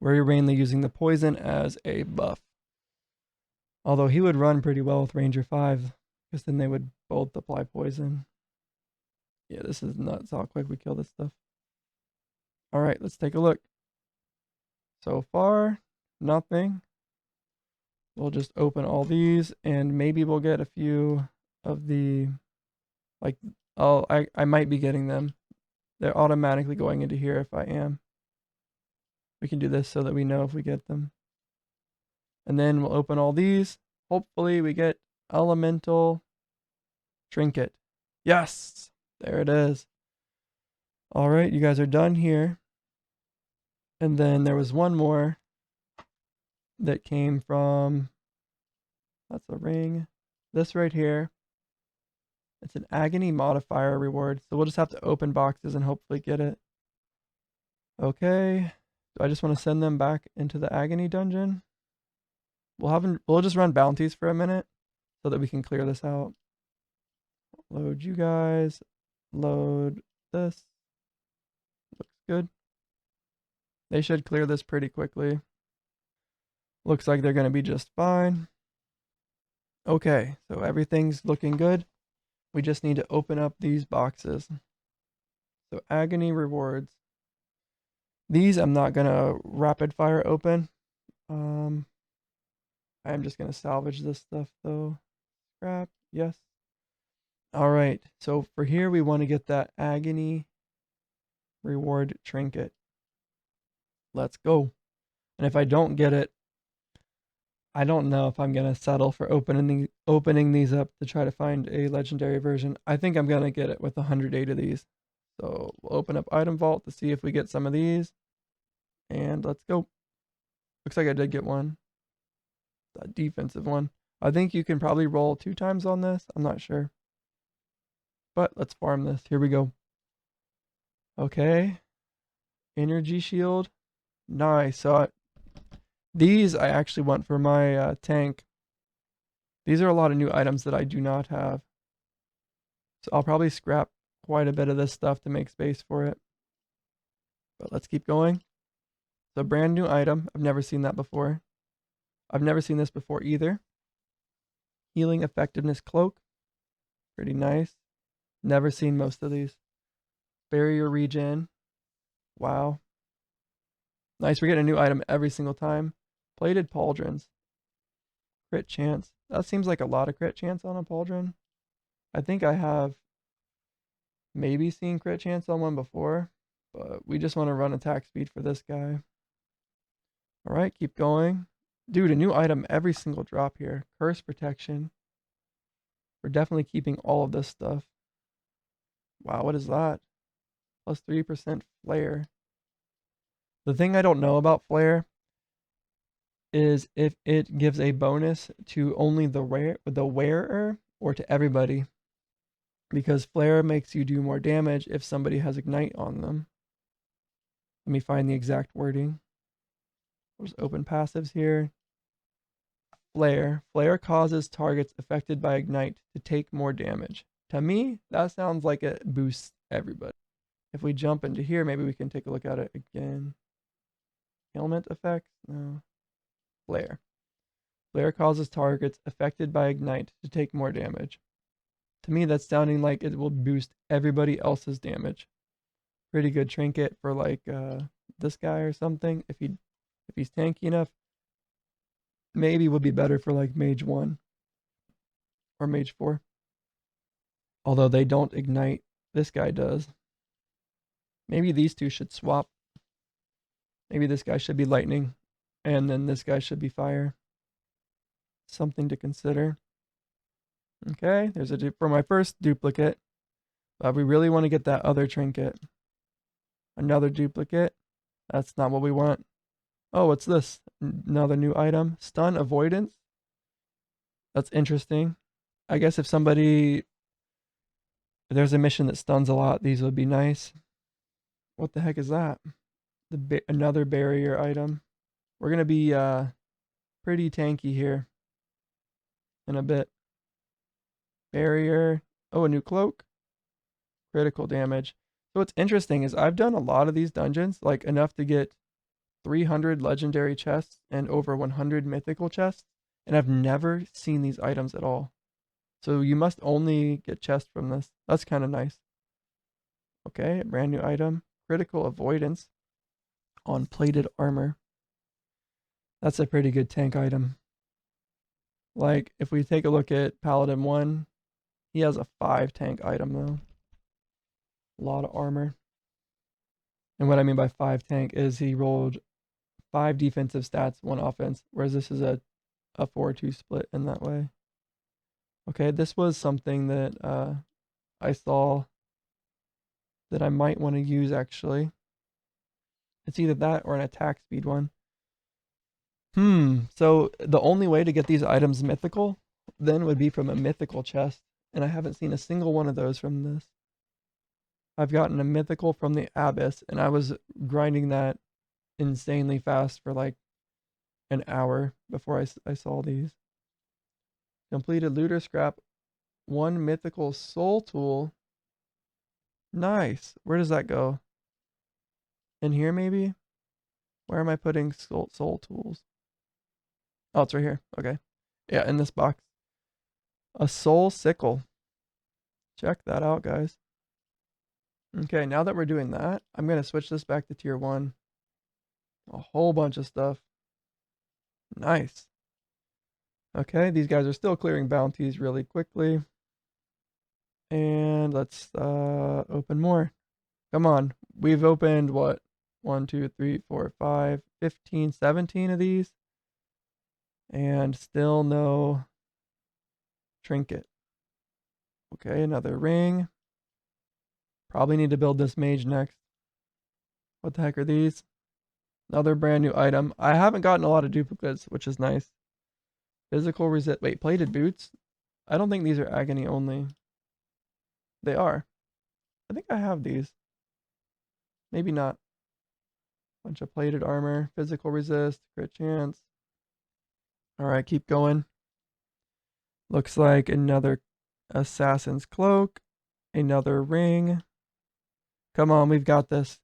We're mainly using the poison as a buff. Although he would run pretty well with Ranger 5, because then they would both apply poison. Yeah, this is nuts how quick we kill this stuff. Alright, let's take a look. So far, nothing. We'll just open all these, and maybe we'll get a few of the, like, oh, I might be getting them. They're automatically going into here if I am. We can do this so that we know if we get them. And then we'll open all these. Hopefully we get elemental trinket. Yes, there it is. All right, you guys are done here. And then there was one more that came from, that's a ring. This right here. It's an agony modifier reward. So we'll just have to open boxes and hopefully get it. Okay. Do I just want to send them back into the agony dungeon? We'll just run bounties for a minute so that we can clear this out. Load you guys. Load this. Looks good. They should clear this pretty quickly. Looks like they're going to be just fine. Okay, so everything's looking good. We just need to open up these boxes. So agony rewards. These I'm not going to rapid fire open. I'm just going to salvage this stuff though. Scrap, yes. All right, so for here we want to get that agony reward trinket. Let's go. And if I don't get it, I don't know if I'm gonna settle for opening these up to try to find a legendary version. I think I'm gonna get it with 108 of these. So we'll open up item vault to see if we get some of these, and let's go. Looks like I did get one, a defensive one. I think you can probably roll 2 times on this. I'm not sure, but let's farm this. Here we go. Okay, energy shield, nice. So these I actually want for my tank. These are a lot of new items that I do not have. So I'll probably scrap quite a bit of this stuff to make space for it. But let's keep going. It's a brand new item. I've never seen that before. I've never seen this before either. Healing effectiveness cloak. Pretty nice. Never seen most of these. Barrier regen. Wow. Nice. We're getting a new item every single time. Plated pauldrons. Crit chance. That seems like a lot of crit chance on a pauldron. I think I have maybe seen crit chance on one before, but we just want to run attack speed for this guy. All right, keep going. Dude, a new item every single drop here. Curse protection. We're definitely keeping all of this stuff. Wow, what is that? Plus 3% flare. The thing I don't know about flare is if it gives a bonus to only the wearer or to everybody. Because flare makes you do more damage if somebody has ignite on them. Let me find the exact wording. There's open passives here. Flare. Flare causes targets affected by ignite to take more damage. To me, that sounds like it boosts everybody. If we jump into here, maybe we can take a look at it again. Ailment effects? No. Flare. Flare causes targets affected by ignite to take more damage. To me, that's sounding like it will boost everybody else's damage. Pretty good trinket for like this guy or something. If he's tanky enough, maybe would be better for like mage 1 or mage 4. Although they don't ignite. This guy does. Maybe these two should swap. Maybe this guy should be lightning, and then this guy should be fire. Something to consider. Okay, there's for my first duplicate. But we really want to get that other trinket. Another duplicate. That's not what we want. Oh, what's this? Another new item. Stun avoidance. That's interesting. I guess if there's a mission that stuns a lot, these would be nice. What the heck is that? Another barrier item. We're going to be pretty tanky here in a bit. Barrier. Oh, a new cloak. Critical damage. So what's interesting is I've done a lot of these dungeons, like enough to get 300 legendary chests and over 100 mythical chests, and I've never seen these items at all. So you must only get chests from this. That's kind of nice. Okay, a brand new item. Critical avoidance on plated armor. That's a pretty good tank item. Like, if we take a look at Paladin 1, he has a 5 tank item though. A lot of armor. And what I mean by 5 tank is he rolled 5 defensive stats, 1 offense, whereas this is a 4-2 split in that way. Okay, this was something that I saw that I might want to use actually. It's either that or an attack speed one. So the only way to get these items mythical then would be from a mythical chest, and I haven't seen a single one of those from this. I've gotten a mythical from the Abyss, and I was grinding that insanely fast for like an hour before I saw these. Completed looter scrap, 1 mythical soul tool. Nice. Where does that go? In here maybe? Where am I putting soul tools? Oh, it's right here. Okay. Yeah, in this box. A soul sickle. Check that out, guys. Okay, now that we're doing that, I'm going to switch this back to tier 1. A whole bunch of stuff. Nice. Okay, these guys are still clearing bounties really quickly. And let's open more. Come on. We've opened what? 1, 2, 3, 4, 5, 15, 17 of these. And still no trinket. Okay, another ring. Probably need to build this mage next. What the heck are these? Another brand new item. I haven't gotten a lot of duplicates, which is nice. Physical resist. Wait, plated boots? I don't think these are agony only. They are. I think I have these. Maybe not. Bunch of plated armor. Physical resist. Crit chance. Alright, keep going. Looks like another assassin's cloak. Another ring. Come on, we've got this.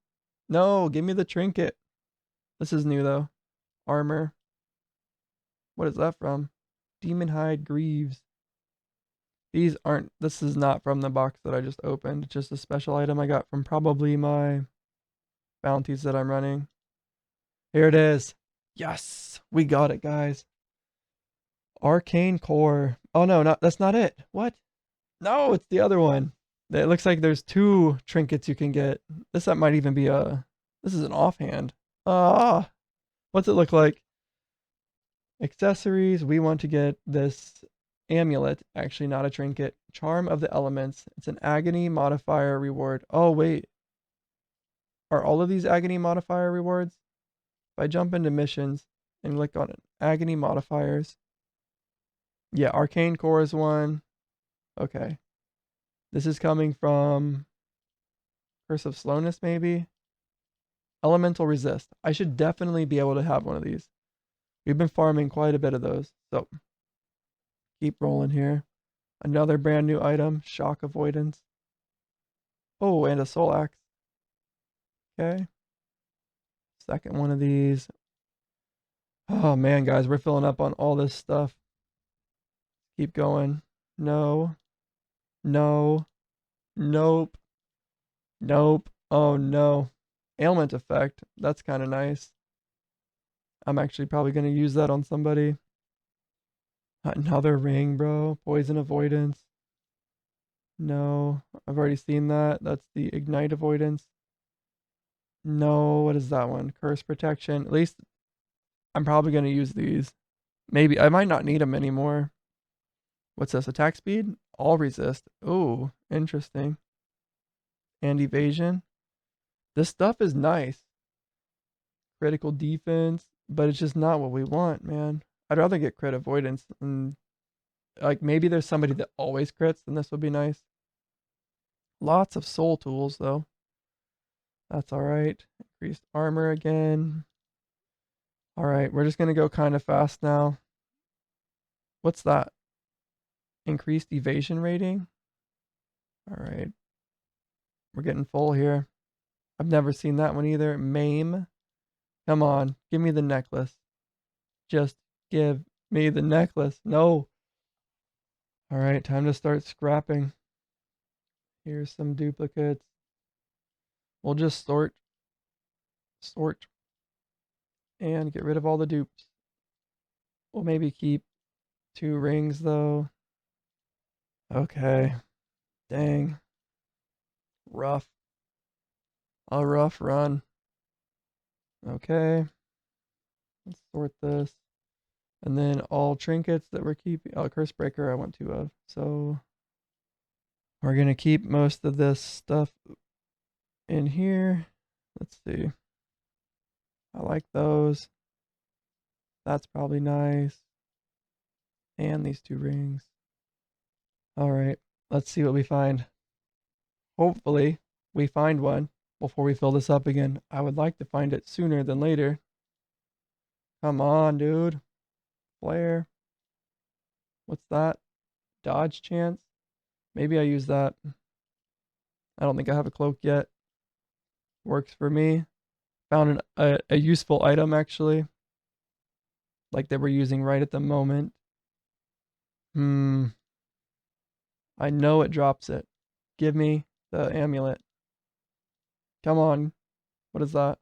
No, give me the trinket. This is new though. Armor. What is that from? Demon hide greaves. These aren't, this is not from the box that I just opened. It's just a special item I got from probably my bounties that I'm running. Here it is. Yes, we got it, guys. Arcane core. Oh no, that's not it. What? No, it's the other one. It looks like there's two trinkets you can get. This that might even be a. This is an offhand. Ah, what's it look like? Accessories. We want to get this amulet. Actually, not a trinket. Charm of the elements. It's an agony modifier reward. Oh wait, are all of these agony modifier rewards? If I jump into missions and click on it, agony modifiers. Yeah, arcane core is one. Okay. This is coming from Curse of Slowness, maybe? Elemental Resist. I should definitely be able to have one of these. We've been farming quite a bit of those. So, keep rolling here. Another brand new item. Shock Avoidance. Oh, and a Soul Axe. Okay. Second one of these. Oh man, guys, we're filling up on all this stuff. Keep going. No. No. Nope. Nope. Oh no. Ailment effect. That's kind of nice. I'm actually probably going to use that on somebody. Another ring, bro. Poison avoidance. No. I've already seen that. That's the ignite avoidance. No. What is that one? Curse protection. At least I'm probably going to use these. Maybe. I might not need them anymore. What's this? Attack speed? All resist. Oh, interesting. And evasion. This stuff is nice. Critical defense, but it's just not what we want, man. I'd rather get crit avoidance and like maybe there's somebody that always crits, and this would be nice. Lots of soul tools though. That's all right. Increased armor again. All right, we're just gonna go kind of fast now. What's that? Increased evasion rating. All right, we're getting full here. I've never seen that one either. Maim. Come on, give me the necklace. Just give me the necklace. No. All right, time to start scrapping. Here's some duplicates. We'll just sort, and get rid of all the dupes. We'll maybe keep 2 rings though. Okay. Dang. Rough. A rough run. Okay. Let's sort this. And then all trinkets that we're keeping. Oh, curse breaker I want 2 of. So we're going to keep most of this stuff in here. Let's see. I like those. That's probably nice. And these 2 rings. All right. Let's see what we find. Hopefully we find one before we fill this up again. I would like to find it sooner than later. Come on, dude. Flare. What's that? Dodge chance? Maybe I use that. I don't think I have a cloak yet. Works for me. Found a useful item, actually. Like they were using right at the moment. I know it drops it. Give me the amulet. Come on. What is that?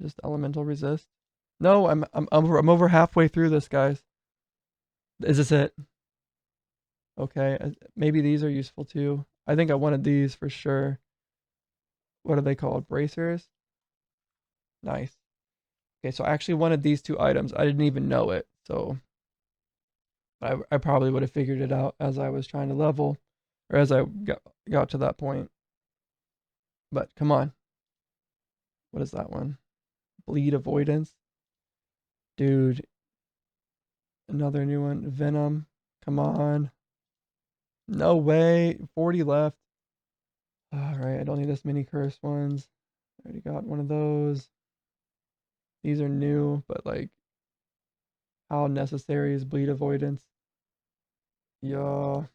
Just elemental resist? No, I'm over halfway through this, guys. Is this it? Okay, maybe these are useful too. I think I wanted these for sure. What are they called? Bracers? Nice. Okay, so I actually wanted these 2 items. I didn't even know it. So I probably would have figured it out as I was trying to level, or as I got to that point. But come on, what is that one? Bleed avoidance, dude. Another new one. Venom. Come on. No way. 40 left. All right, I don't need this many curse ones. I already got one of those. These are new, but like, how necessary is bleed avoidance? Yo.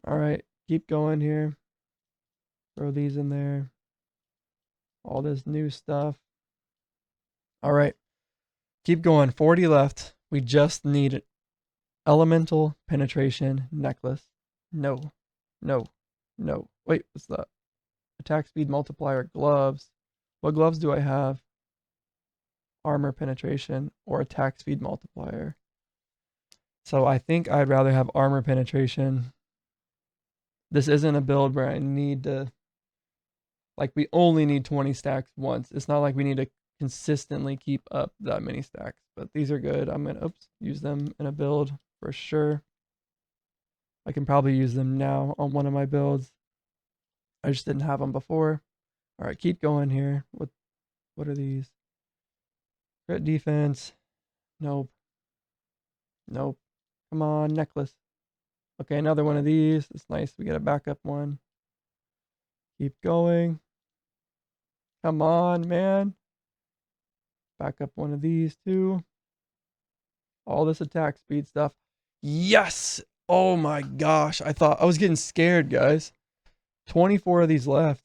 All right, keep going here. Throw these in there. All this new stuff. All right, keep going. 40 left. We just need elemental penetration necklace. No, no, no. Wait, what's that? Attack speed multiplier gloves. What gloves do I have? Armor penetration or attack speed multiplier. So I think I'd rather have armor penetration. This isn't a build where I need to, like, we only need 20 stacks once. It's not like we need to consistently keep up that many stacks, but these are good. I'm going to, use them in a build for sure. I can probably use them now on one of my builds. I just didn't have them before. All right, keep going here. What are these? Crit defense. Nope. Nope. Come on, necklace. Okay, another one of these. It's nice. We get a backup one. Keep going. Come on, man. Back up one of these too. All this attack speed stuff. Yes! Oh my gosh. I thought I was getting scared, guys. 24 of these left.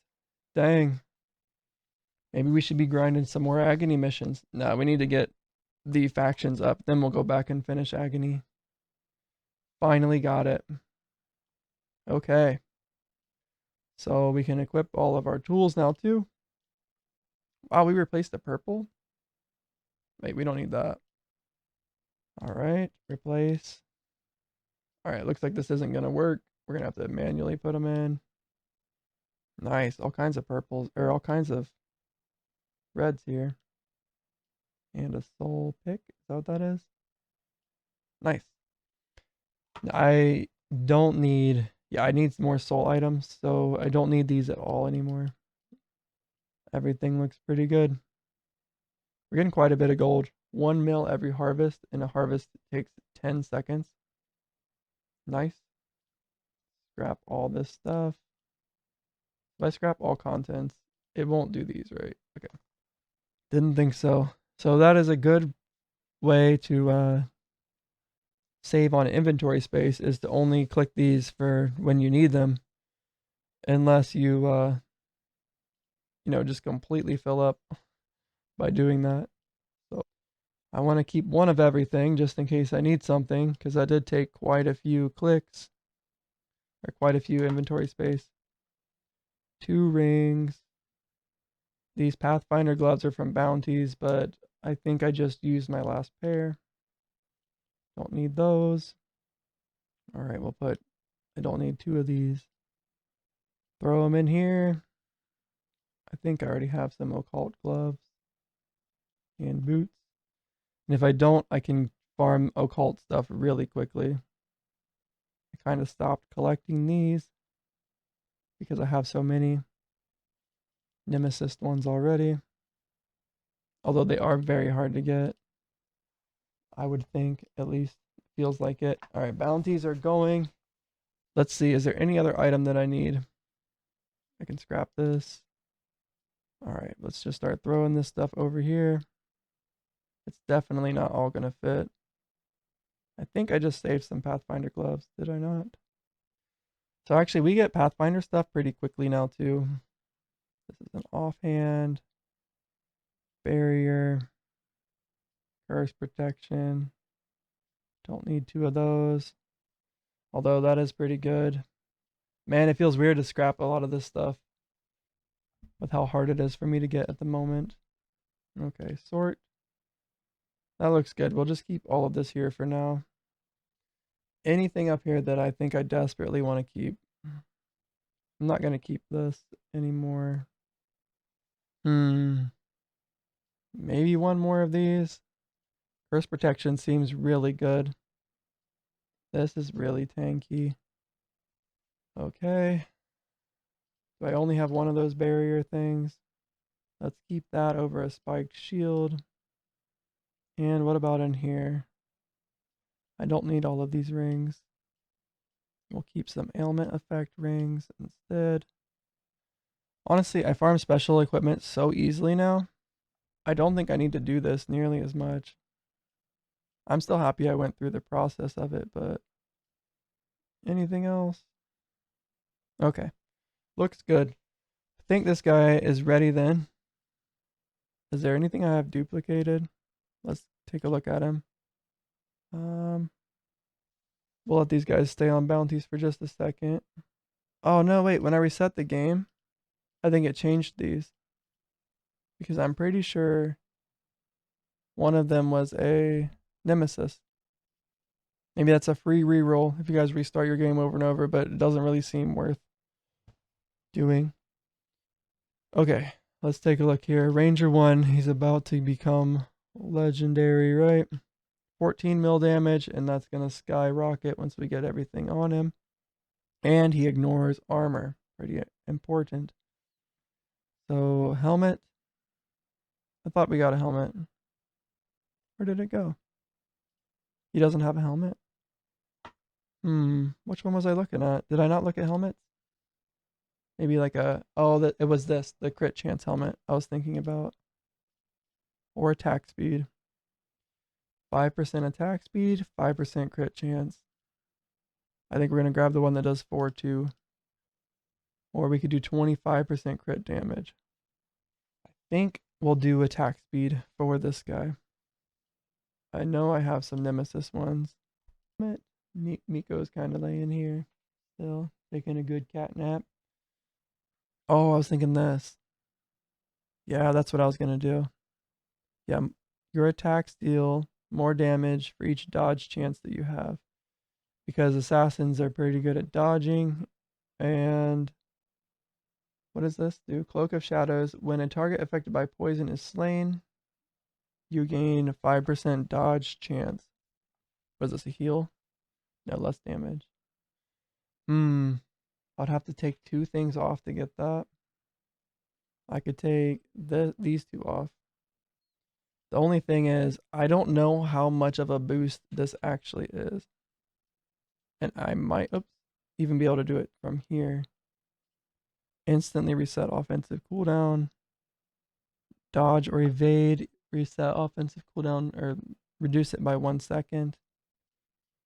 Dang. Maybe we should be grinding some more agony missions. No, we need to get the factions up. Then we'll go back and finish agony. Finally got it. Okay. So we can equip all of our tools now too. Wow, we replaced the purple. Wait, we don't need that. All right, replace. All right, looks like this isn't gonna work. We're gonna have to manually put them in. Nice, all kinds of purples, or all kinds of reds here. And a soul pick, is that what that is? Nice. I don't need, yeah, I need more soul items, so I don't need these at all anymore. Everything looks pretty good. We're getting quite a bit of gold. 1 mil every harvest, and a harvest takes 10 seconds. Nice. Scrap all this stuff. If I scrap all contents, it won't do these, right? Okay. Didn't think so. So that is a good way to save on inventory space, is to only click these for when you need them, unless you just completely fill up by doing that. So I want to keep one of everything just in case I need something, because I did take quite a few clicks, or quite a few inventory space. 2 rings. These Pathfinder gloves are from bounties, but I think I just used my last pair. Don't need those. All right, I don't need 2 of these. Throw them in here. I think I already have some occult gloves and boots. And if I don't, I can farm occult stuff really quickly. I kind of stopped collecting these because I have so many Nemesis ones already. Although they are very hard to get. I would think, at least feels like it. All right, bounties are going. Let's see, is there any other item that I need? I can scrap this. All right, let's just start throwing this stuff over here. It's definitely not all gonna fit. I think I just saved some Pathfinder gloves, did I not? So actually we get Pathfinder stuff pretty quickly now too. This is an offhand, barrier, curse protection. Don't need 2 of those. Although that is pretty good. Man, it feels weird to scrap a lot of this stuff with how hard it is for me to get at the moment. Okay, sort. That looks good. We'll just keep all of this here for now. Anything up here that I think I desperately want to keep. I'm not going to keep this anymore. Maybe one more of these. First protection seems really good. This is really tanky. Okay. Do I only have one of those barrier things? Let's keep that over a spiked shield. And what about in here? I don't need all of these rings. We'll keep some ailment effect rings instead. Honestly, I farm special equipment so easily now. I don't think I need to do this nearly as much. I'm still happy I went through the process of it, but anything else? Okay. Looks good. I think this guy is ready then. Is there anything I have duplicated? Let's take a look at him. We'll let these guys stay on bounties for just a second. Oh no, wait, when I reset the game, I think it changed these. Because I'm pretty sure one of them was a Nemesis. Maybe that's a free reroll if you guys restart your game over and over, but it doesn't really seem worth doing. Okay, let's take a look here. Ranger 1, he's about to become legendary, right? 14 mil damage, and that's going to skyrocket once we get everything on him. And he ignores armor. Pretty important. So, helmet. I thought we got a helmet. Where did it go? He doesn't have a helmet? Which one was I looking at? Did I not look at helmets? Maybe like it was this, the crit chance helmet I was thinking about. Or attack speed. 5% attack speed, 5% crit chance. I think we're going to grab the one that does 4 too. Or we could do 25% crit damage. I think we'll do attack speed for this guy. I know I have some Nemesis ones. Miko's kind of laying here. Still taking a good cat nap. Oh, I was thinking this. Yeah, that's what I was going to do. Yeah, your attacks deal more damage for each dodge chance that you have. Because assassins are pretty good at dodging. And what does this do? Cloak of Shadows. When a target affected by poison is slain, you gain a 5% dodge chance. Was this a heal? No, less damage. I'd have to take 2 things off to get that. I could take these 2 off. The only thing is, I don't know how much of a boost this actually is. And I might even be able to do it from here. Instantly reset offensive cooldown. Dodge or evade, reset offensive cooldown, or reduce it by 1 second.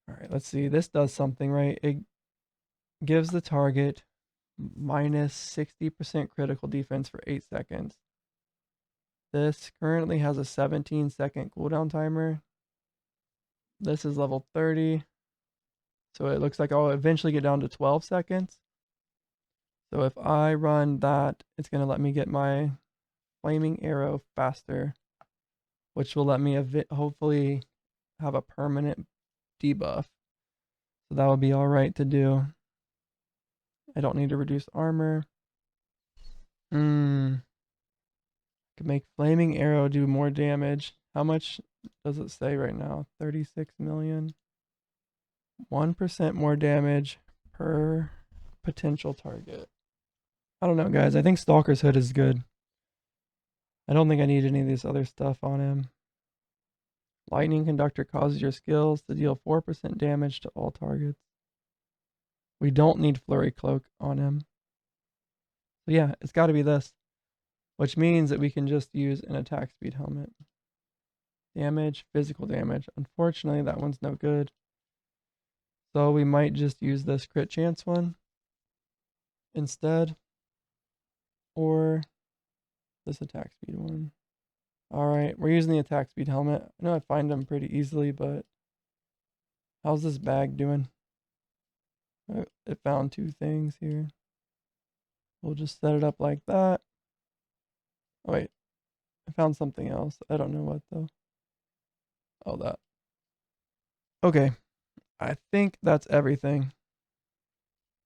Alright, let's see. This does something, right? It gives the target minus 60% critical defense for 8 seconds. This currently has a 17-second cooldown timer. This is level 30. So it looks like I'll eventually get down to 12 seconds. So if I run that, it's going to let me get my flaming arrow faster, which will let me hopefully have a permanent debuff. So that would be alright to do. I don't need to reduce armor. Could make flaming arrow do more damage. How much does it say right now? 36 million. 1% more damage per potential target. I don't know, guys. I think Stalker's Hood is good. I don't think I need any of this other stuff on him. Lightning Conductor causes your skills to deal 4% damage to all targets. We don't need Flurry Cloak on him. So yeah, it's got to be this. Which means that we can just use an attack speed helmet. Damage, physical damage. Unfortunately, that one's no good. So we might just use this crit chance one instead. Or this attack speed one. Alright, we're using the attack speed helmet. I know I find them pretty easily, but how's this bag doing? It found 2 things here. We'll just set it up like that. Oh wait, I found something else. I don't know what though. Oh, that. Okay, I think that's everything.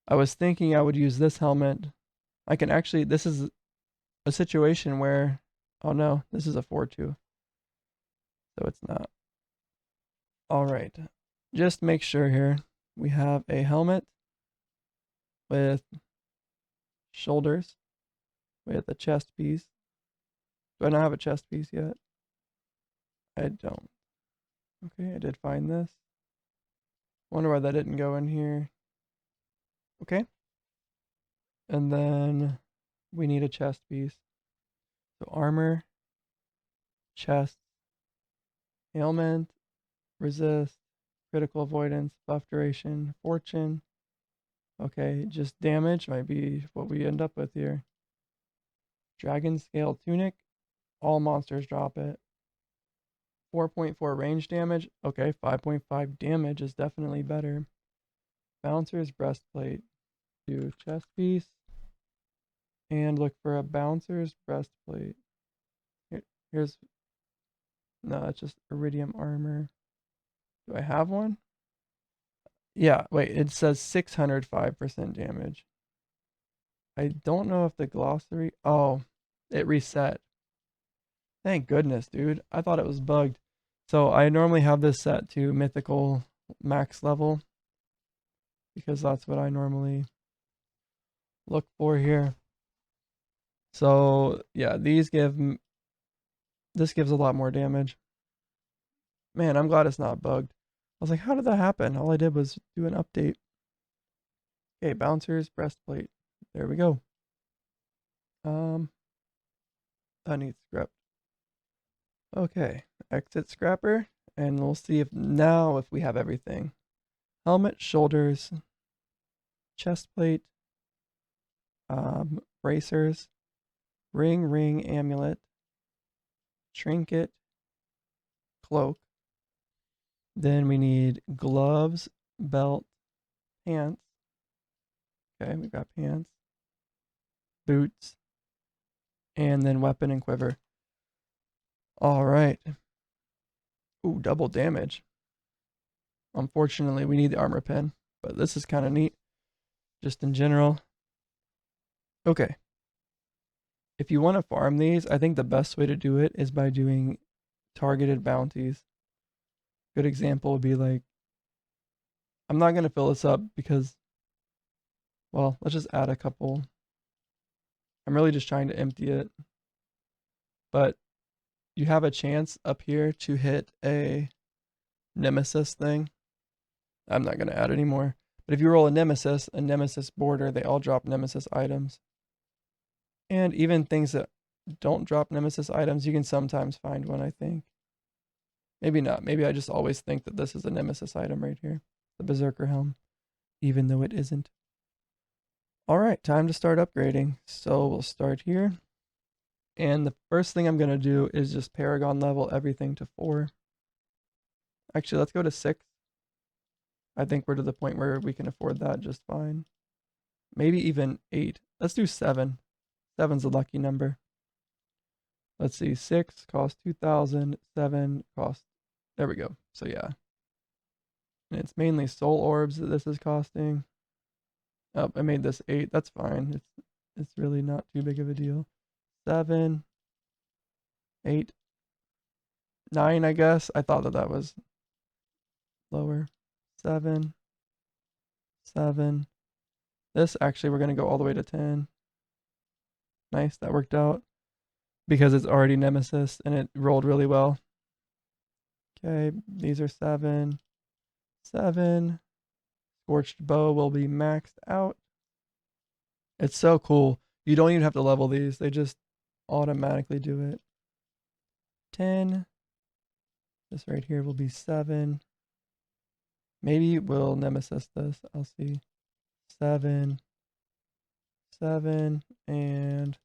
I was thinking I would use this helmet. I can actually, this is a situation where, oh no, this is a 4-2. So it's not. All right. Just make sure here we have a helmet with shoulders with a chest piece. Do I not have a chest piece yet? I don't. Okay, I did find this. Wonder why that didn't go in here. Okay. And then we need a chest piece. So armor, chest, ailment, resist, critical avoidance, buff duration, fortune. Okay, just damage might be what we end up with here. Dragon scale tunic, all monsters drop it. 4.4 range damage. Okay, 5.5 damage is definitely better. Bouncer's breastplate. Do chest piece. And look for a bouncer's breastplate. Here's no, it's just iridium armor. Do I have one? Yeah, wait, it says 605% damage. I don't know if the glossary. Oh, it reset. Thank goodness, dude. I thought it was bugged. So I normally have this set to mythical max level because that's what I normally look for here. So yeah, this gives a lot more damage. Man, I'm glad it's not bugged. I was like, how did that happen? All I did was do an update. Okay, bouncers, breastplate. There we go. That needs scrap. Okay, exit scrapper, and we'll see if now if we have everything. Helmet, shoulders, chest plate, bracers, ring, amulet, trinket, cloak. Then we need gloves, belt, pants. Okay, we've got pants, boots, and then weapon and quiver. All right. Ooh, double damage. Unfortunately, we need the armor pen, but this is kind of neat, just in general. Okay. If you want to farm these, I think the best way to do it is by doing targeted bounties. Good example would be like, I'm not going to fill this up because, well, let's just add a couple. I'm really just trying to empty it. But you have a chance up here to hit a Nemesis thing. I'm not going to add any more. But if you roll a Nemesis border, they all drop Nemesis items. And even things that don't drop Nemesis items, you can sometimes find one, I think. Maybe not. Maybe I just always think that this is a Nemesis item right here. The Berserker Helm. Even though it isn't. Alright, time to start upgrading. So we'll start here. And the first thing I'm going to do is just Paragon level everything to 4. Actually, let's go to 6. I think we're to the point where we can afford that just fine. Maybe even 8. Let's do 7. 7's a lucky number. Let's see. 6 costs 2,000. 7 costs. There we go. So yeah. And it's mainly soul orbs that this is costing. Oh, I made this 8. That's fine. It's really not too big of a deal. 7, 8, 9, I guess. I thought that was lower. 7, 7. This actually we're gonna go all the way to 10. Nice, that worked out. Because it's already Nemesis and it rolled really well. Okay, these are 7. 7. Scorched Bow will be maxed out. It's so cool. You don't even have to level these. They just automatically do it. 10. This right here will be 7. Maybe we'll Nemesis this. I'll see. 7. 7. And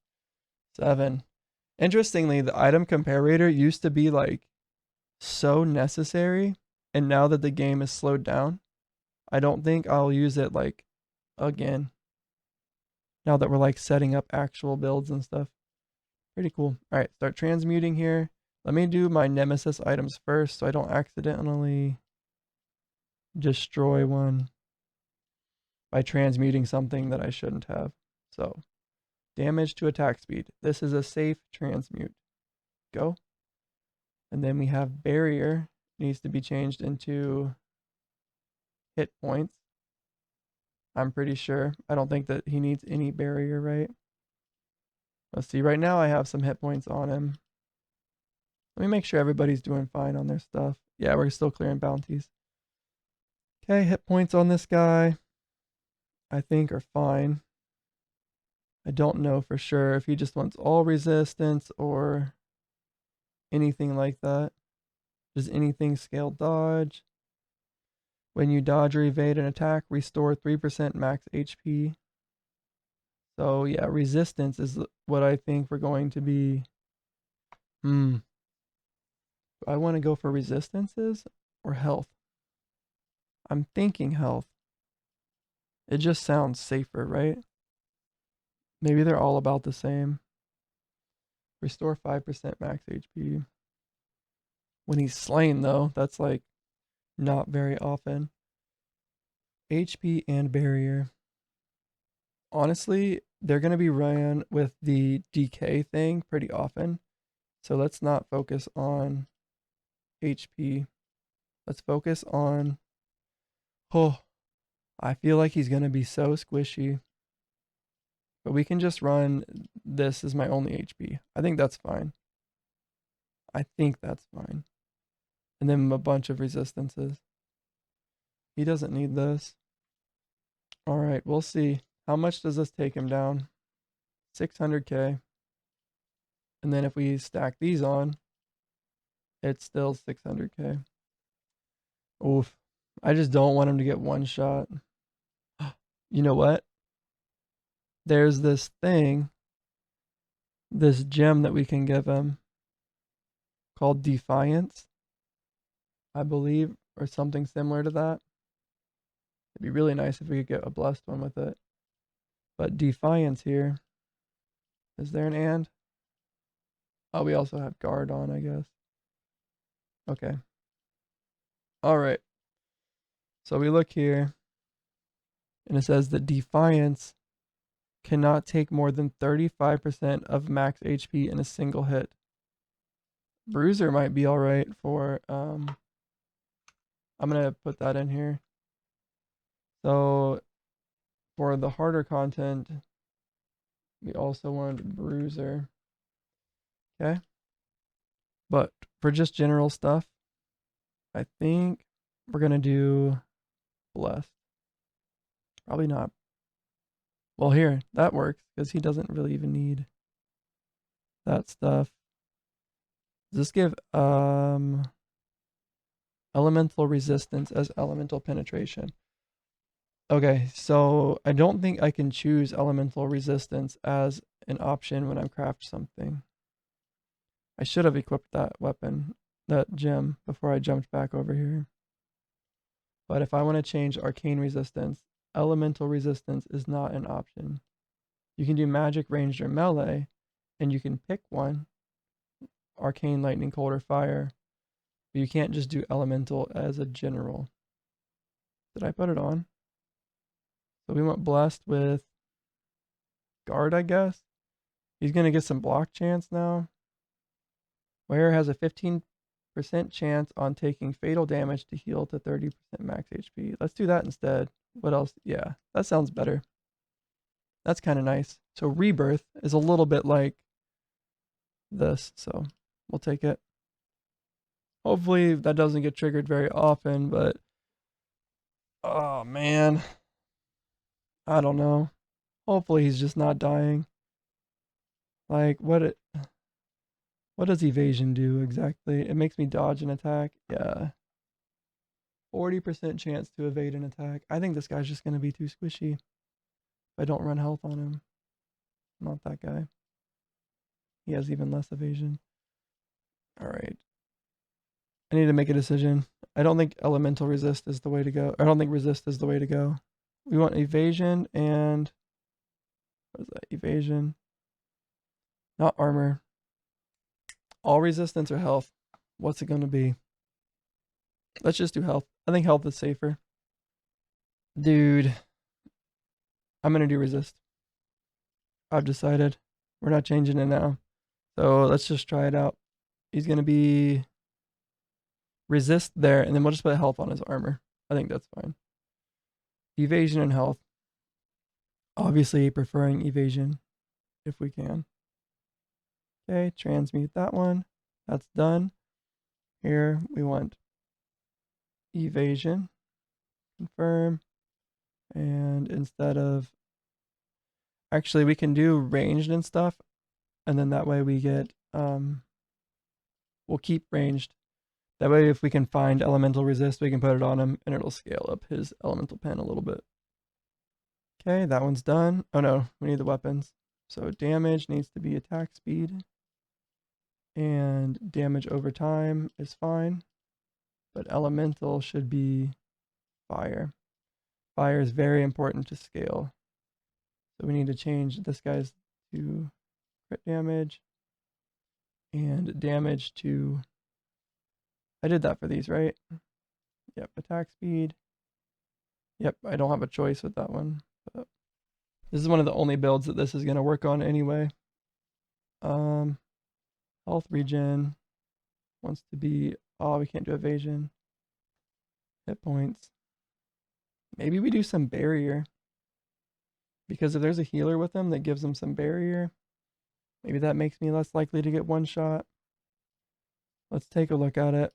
7. Interestingly, the item comparator used to be like so necessary. And now that the game is slowed down, I don't think I'll use it like again. Now that we're like setting up actual builds and stuff. Pretty cool. All right, start transmuting here. Let me do my Nemesis items first so I don't accidentally destroy one by transmuting something that I shouldn't have. So, damage to attack speed. This is a safe transmute. Go. And then we have barrier. needs to be changed into hit points. I'm pretty sure. I don't think that he needs any barrier, right? Let's see. Right now I have some hit points on him. Let me make sure everybody's doing fine on their stuff. Yeah, we're still clearing bounties. Okay, hit points on this guy, I think, are fine. I don't know for sure if he just wants all resistance or anything like that. Does anything scale dodge? When you dodge or evade an attack, restore 3% max HP. So yeah, resistance is what I think we're going to be. Do I want to go for resistances or health? I'm thinking health. It just sounds safer, right? Maybe they're all about the same. Restore 5% max HP. When he's slain, though, that's like not very often. HP and barrier. Honestly, they're going to be ran with the decay thing pretty often. So let's not focus on HP. Let's focus on. Oh, I feel like he's going to be so squishy. But we can just run this as my only HP. I think that's fine. I think that's fine. And then a bunch of resistances. He doesn't need this. All right, we'll see. How much does this take him down? 600k. And then if we stack these on, it's still 600k. Oof. I just don't want him to get one shot. You know what? There's this thing, this gem that we can give him called Defiance, I believe, or something similar to that. It'd be really nice if we could get a blessed one with it. But Defiance here. Is there an and? Oh, we also have guard on, I guess. Okay. All right. So we look here, and it says that Defiance cannot take more than 35% of max HP in a single hit. Bruiser might be all right for, I'm going to put that in here. So for the harder content, we also want Bruiser. Okay. But for just general stuff, I think we're going to do Blessed. Probably not. Well, here, that works because he doesn't really even need that stuff. Does this give elemental resistance as elemental penetration? Okay, so I don't think I can choose elemental resistance as an option when I craft something. I should have equipped that weapon, that gem, before I jumped back over here. But if I want to change arcane resistance, elemental resistance is not an option. You can do magic, ranged, or melee, and you can pick one, arcane, lightning, cold, or fire. But you can't just do elemental as a general. Did I put it on? So we went blessed with guard, I guess. He's going to get some block chance now. Wearer has a 15% chance on taking fatal damage to heal to 30% max HP. Let's do that instead. What else? Yeah, that sounds better. That's kind of nice. So rebirth is a little bit like this, so we'll take it. Hopefully that doesn't get triggered very often, but oh man, I don't know. Hopefully he's just not dying. Like what does evasion do exactly? It makes me dodge an attack. Yeah. 40% chance to evade an attack. I think this guy's just going to be too squishy. If I don't run health on him. Not that guy. He has even less evasion. All right. I need to make a decision. I don't think elemental resist is the way to go. I don't think resist is the way to go. We want evasion and what is that? Evasion. Not armor. All resistance or health. What's it going to be? Let's just do health. I think health is safer. Dude. I'm going to do resist. I've decided. We're not changing it now. So let's just try it out. He's going to be resist there, and then we'll just put health on his armor. I think that's fine. Evasion and health. Obviously preferring evasion if we can. Okay, transmute that one. That's done. Here we want evasion. Confirm. And instead of, actually we can do ranged and stuff, and then that way we get, we'll keep ranged. That way if we can find elemental resist, we can put it on him and it'll scale up his elemental pen a little bit. Okay, that one's done. Oh no, we need the weapons. So damage needs to be attack speed, and damage over time is fine, but elemental should be fire. Fire is very important to scale. So we need to change this guy's to crit damage and damage to, I did that for these, right? Yep, attack speed. Yep, I don't have a choice with that one. But this is one of the only builds that this is going to work on anyway. Health regen wants to be, oh, we can't do evasion. Hit points. Maybe we do some barrier. Because if there's a healer with him that gives him some barrier, maybe that makes me less likely to get one shot. Let's take a look at it.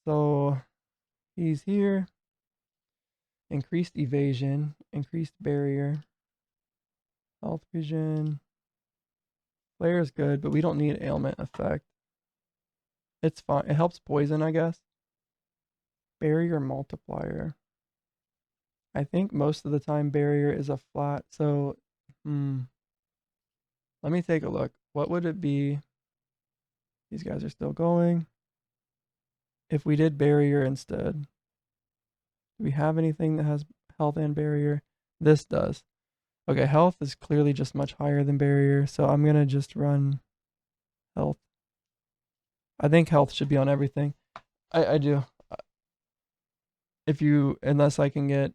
So he's here. Increased evasion, increased barrier, health regen. Flare is good, but we don't need ailment effect. It's fine. It helps poison, I guess. Barrier multiplier. I think most of the time barrier is a flat, so let me take a look. What would it be? These guys are still going. If we did barrier instead, do we have anything that has health and barrier? This does. Okay, health is clearly just much higher than barrier, so I'm gonna just run health. I think health should be on everything. I do. If you, unless I can get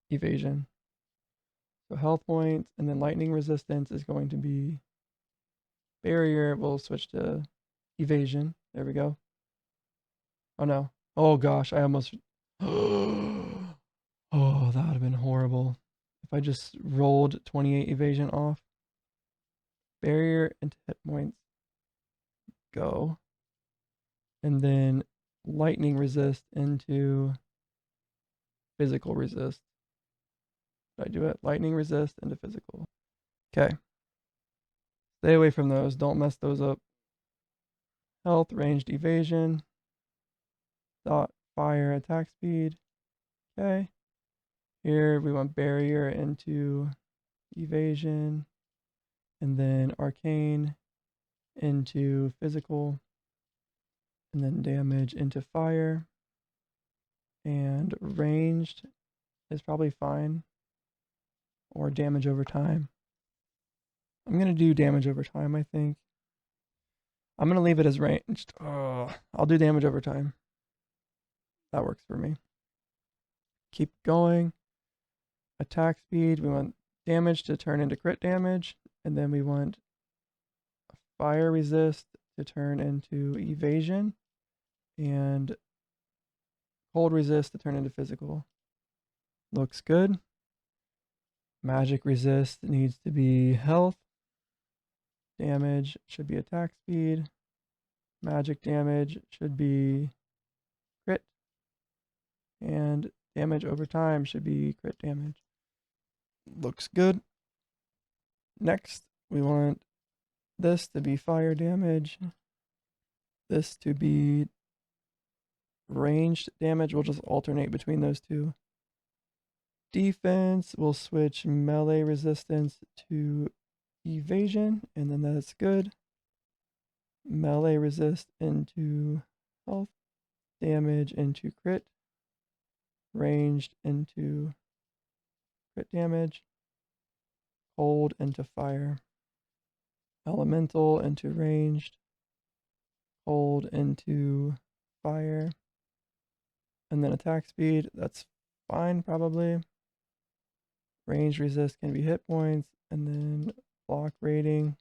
evasion. So health points, and then lightning resistance is going to be barrier. We'll switch to evasion. There we go. Oh no. Oh gosh, I almost. Oh, that would have been horrible. If I just rolled 28 evasion off. Barrier into hit points. Go. And then lightning resist into physical resist. Did I do it? Lightning resist into physical. Okay. Stay away from those. Don't mess those up. Health, ranged evasion. Dot fire attack speed. Okay. Here we want barrier into evasion. And then arcane into physical. And then damage into fire. And ranged is probably fine. Or damage over time. I'm going to do damage over time, I think. I'm going to leave it as ranged. Oh, I'll do damage over time. That works for me. Keep going. Attack speed. We want damage to turn into crit damage. And then we want fire resist to turn into evasion. And cold resist to turn into physical. Looks good. Magic resist needs to be health. Damage should be attack speed. Magic damage should be crit. And damage over time should be crit damage. Looks good. Next, we want this to be fire damage. This to be ranged damage. We'll just alternate between those two. Defense, we'll switch melee resistance to evasion, and then that's good. Melee resist into health. Damage into crit. Ranged into crit damage. Cold into fire. Elemental into ranged. Cold into fire. And then attack speed, that's fine probably. Range resist can be hit points, and then block rating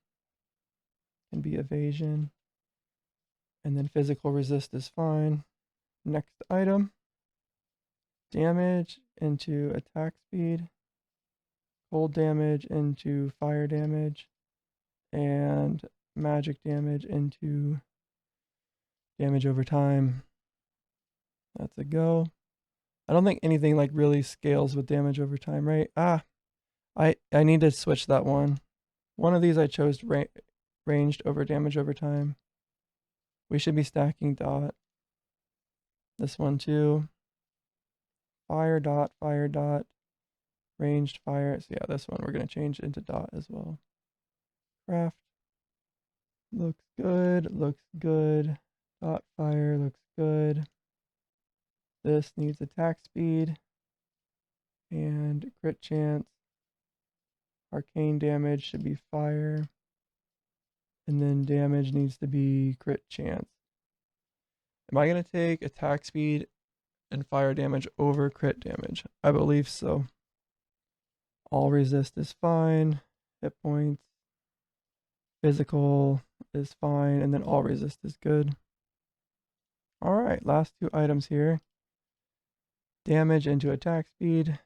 can be evasion. And then physical resist is fine. Next item. Damage into attack speed. Cold damage into fire damage. And magic damage into damage over time. That's a go. I don't think anything like really scales with damage over time, right? I need to switch that one. One of these I chose ranged over damage over time. We should be stacking dot. This one too. Fire dot, ranged fire. So yeah, this one we're gonna change into dot as well. Craft. Looks good, looks good. Dot fire looks good. This needs attack speed and crit chance. Arcane damage should be fire. And then damage needs to be crit chance. Am I going to take attack speed and fire damage over crit damage? I believe so. All resist is fine. Hit points. Physical is fine. And then all resist is good. Alright, last two items here. Damage into attack speed.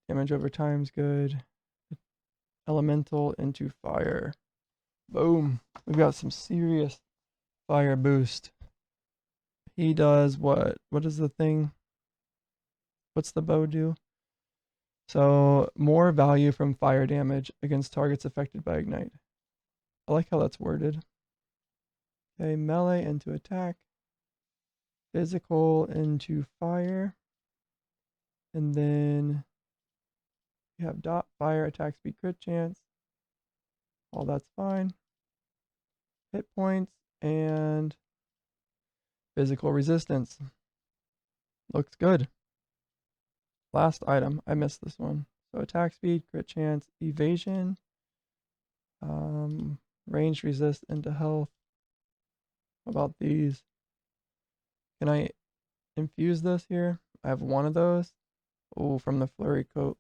Damage over time is good. Elemental into fire. Boom. We've got some serious fire boost. He does what? What is the thing? What's the bow do? So, more value from fire damage against targets affected by ignite. I like how that's worded. Okay, melee into attack. Physical into fire. And then you have dot fire, attack speed, crit chance. All that's fine. Hit points and physical resistance. Looks good. Last item. I missed this one. So attack speed, crit chance, evasion, range resist into health. How about these? Can I infuse this here? I have one of those. Oh, from the flurry cloak.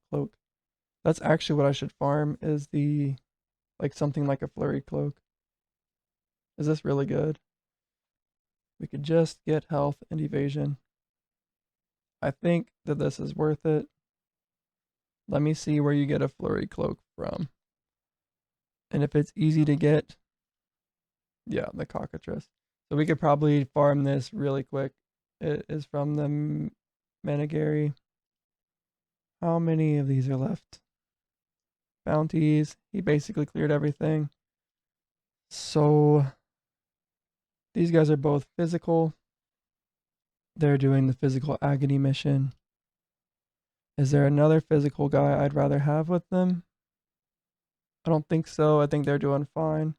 That's actually what I should farm, is the, like something like a flurry cloak. Is this really good? We could just get health and evasion. I think that this is worth it. Let me see where you get a flurry cloak from. And if it's easy to get, yeah, the cockatrice. So we could probably farm this really quick. It is from the Menagari. How many of these are left? Bounties. He basically cleared everything. So these guys are both physical. They're doing the physical agony mission. Is there another physical guy I'd rather have with them? I don't think so. I think they're doing fine.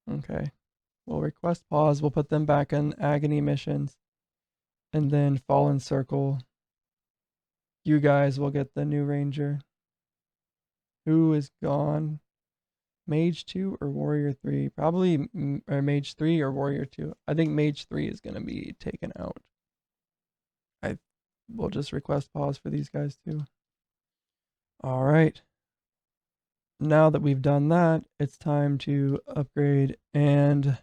Okay. We'll request pause. We'll put them back in agony missions. And then Fallen Circle. You guys will get the new ranger. Who is gone? Mage 2 or Warrior 3? Probably or Mage 3 or Warrior 2. I think Mage 3 is going to be taken out. I will just request pause for these guys too. All right. Now that we've done that, it's time to upgrade and...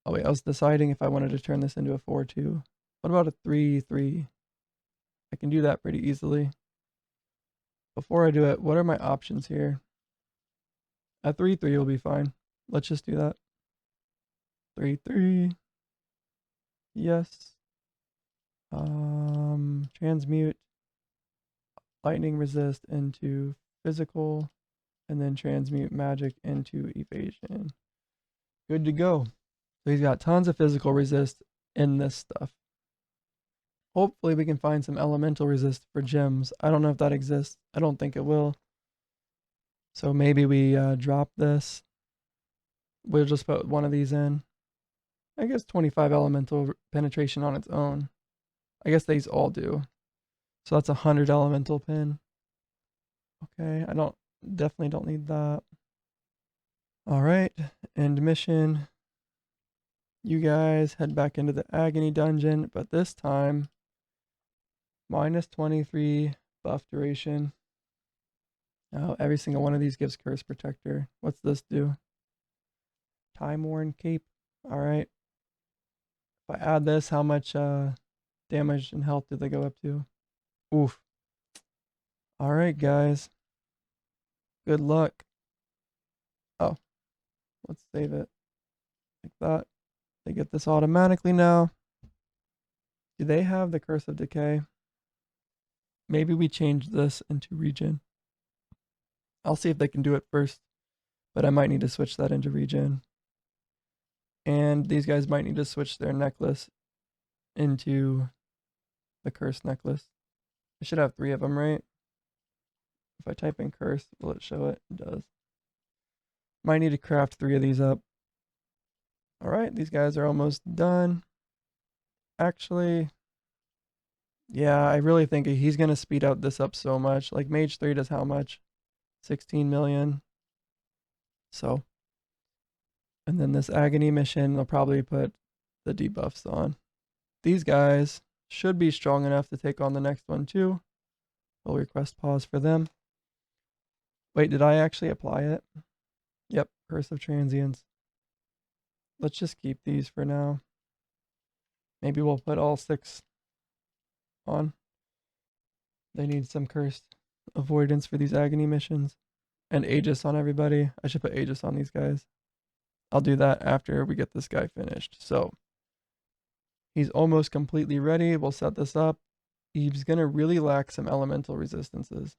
Oh wait, I was deciding if I wanted to turn this into a 4-2. What about a 3-3? I can do that pretty easily. Before I do it, what are my options here? A 3-3 will be fine. Let's just do that. 3-3. Yes. Transmute lightning resist into physical, and then transmute magic into evasion. Good to go. So he's got tons of physical resist in this stuff. Hopefully we can find some elemental resist for gems. I don't know if that exists. I don't think it will. So maybe we drop this. We'll just put one of these in. I guess 25 elemental penetration on its own. I guess these all do. So that's 100 elemental pin. Okay, I definitely don't need that. All right, end mission. You guys head back into the agony dungeon, but this time minus 23 buff duration. Oh, every single one of these gives curse protector. What's this do? Time worn cape. All right, If I add this, how much damage and health do they go up to? Oof. All right, guys. Good luck. Oh, let's save it like that. They get this automatically now. Do they have the Curse of Decay? Maybe we change this into regen. I'll see if they can do it first, but I might need to switch that into regen. And these guys might need to switch their necklace into the curse necklace. I should have 3 of them, right? If I type in curse, will it show it? It does. Might need to craft 3 of these up. All right, these guys are almost done. Actually, yeah, I really think he's going to speed out this up so much. Like Mage 3 does how much? 16 million. So, and then this Agony mission, they'll probably put the debuffs on. These guys should be strong enough to take on the next one too. I'll request pause for them. Wait, did I actually apply it? Yep, Curse of Transience. Let's just keep these for now. Maybe we'll put all 6 on. They need some cursed avoidance for these agony missions. And Aegis on everybody. I should put Aegis on these guys. I'll do that after we get this guy finished. So, he's almost completely ready. We'll set this up. He's going to really lack some elemental resistances.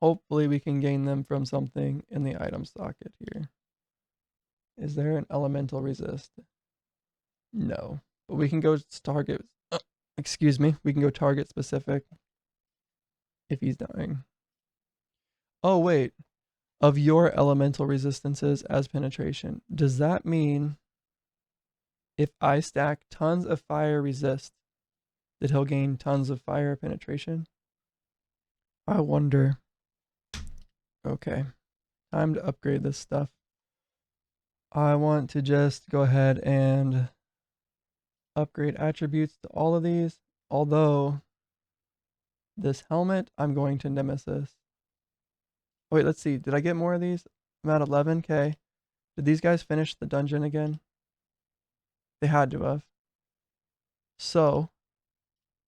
Hopefully we can gain them from something in the item socket here. Is there an elemental resist? No. But we can go target, excuse me, we can go target specific if he's dying. Oh, wait. Of your elemental resistances as penetration. Does that mean if I stack tons of fire resist, that he'll gain tons of fire penetration? I wonder. Okay. Time to upgrade this stuff. I want to just go ahead and upgrade attributes to all of these. Although, this helmet, I'm going to Nemesis. Wait, let's see. Did I get more of these? I'm at 11k. Did these guys finish the dungeon again? They had to have. So,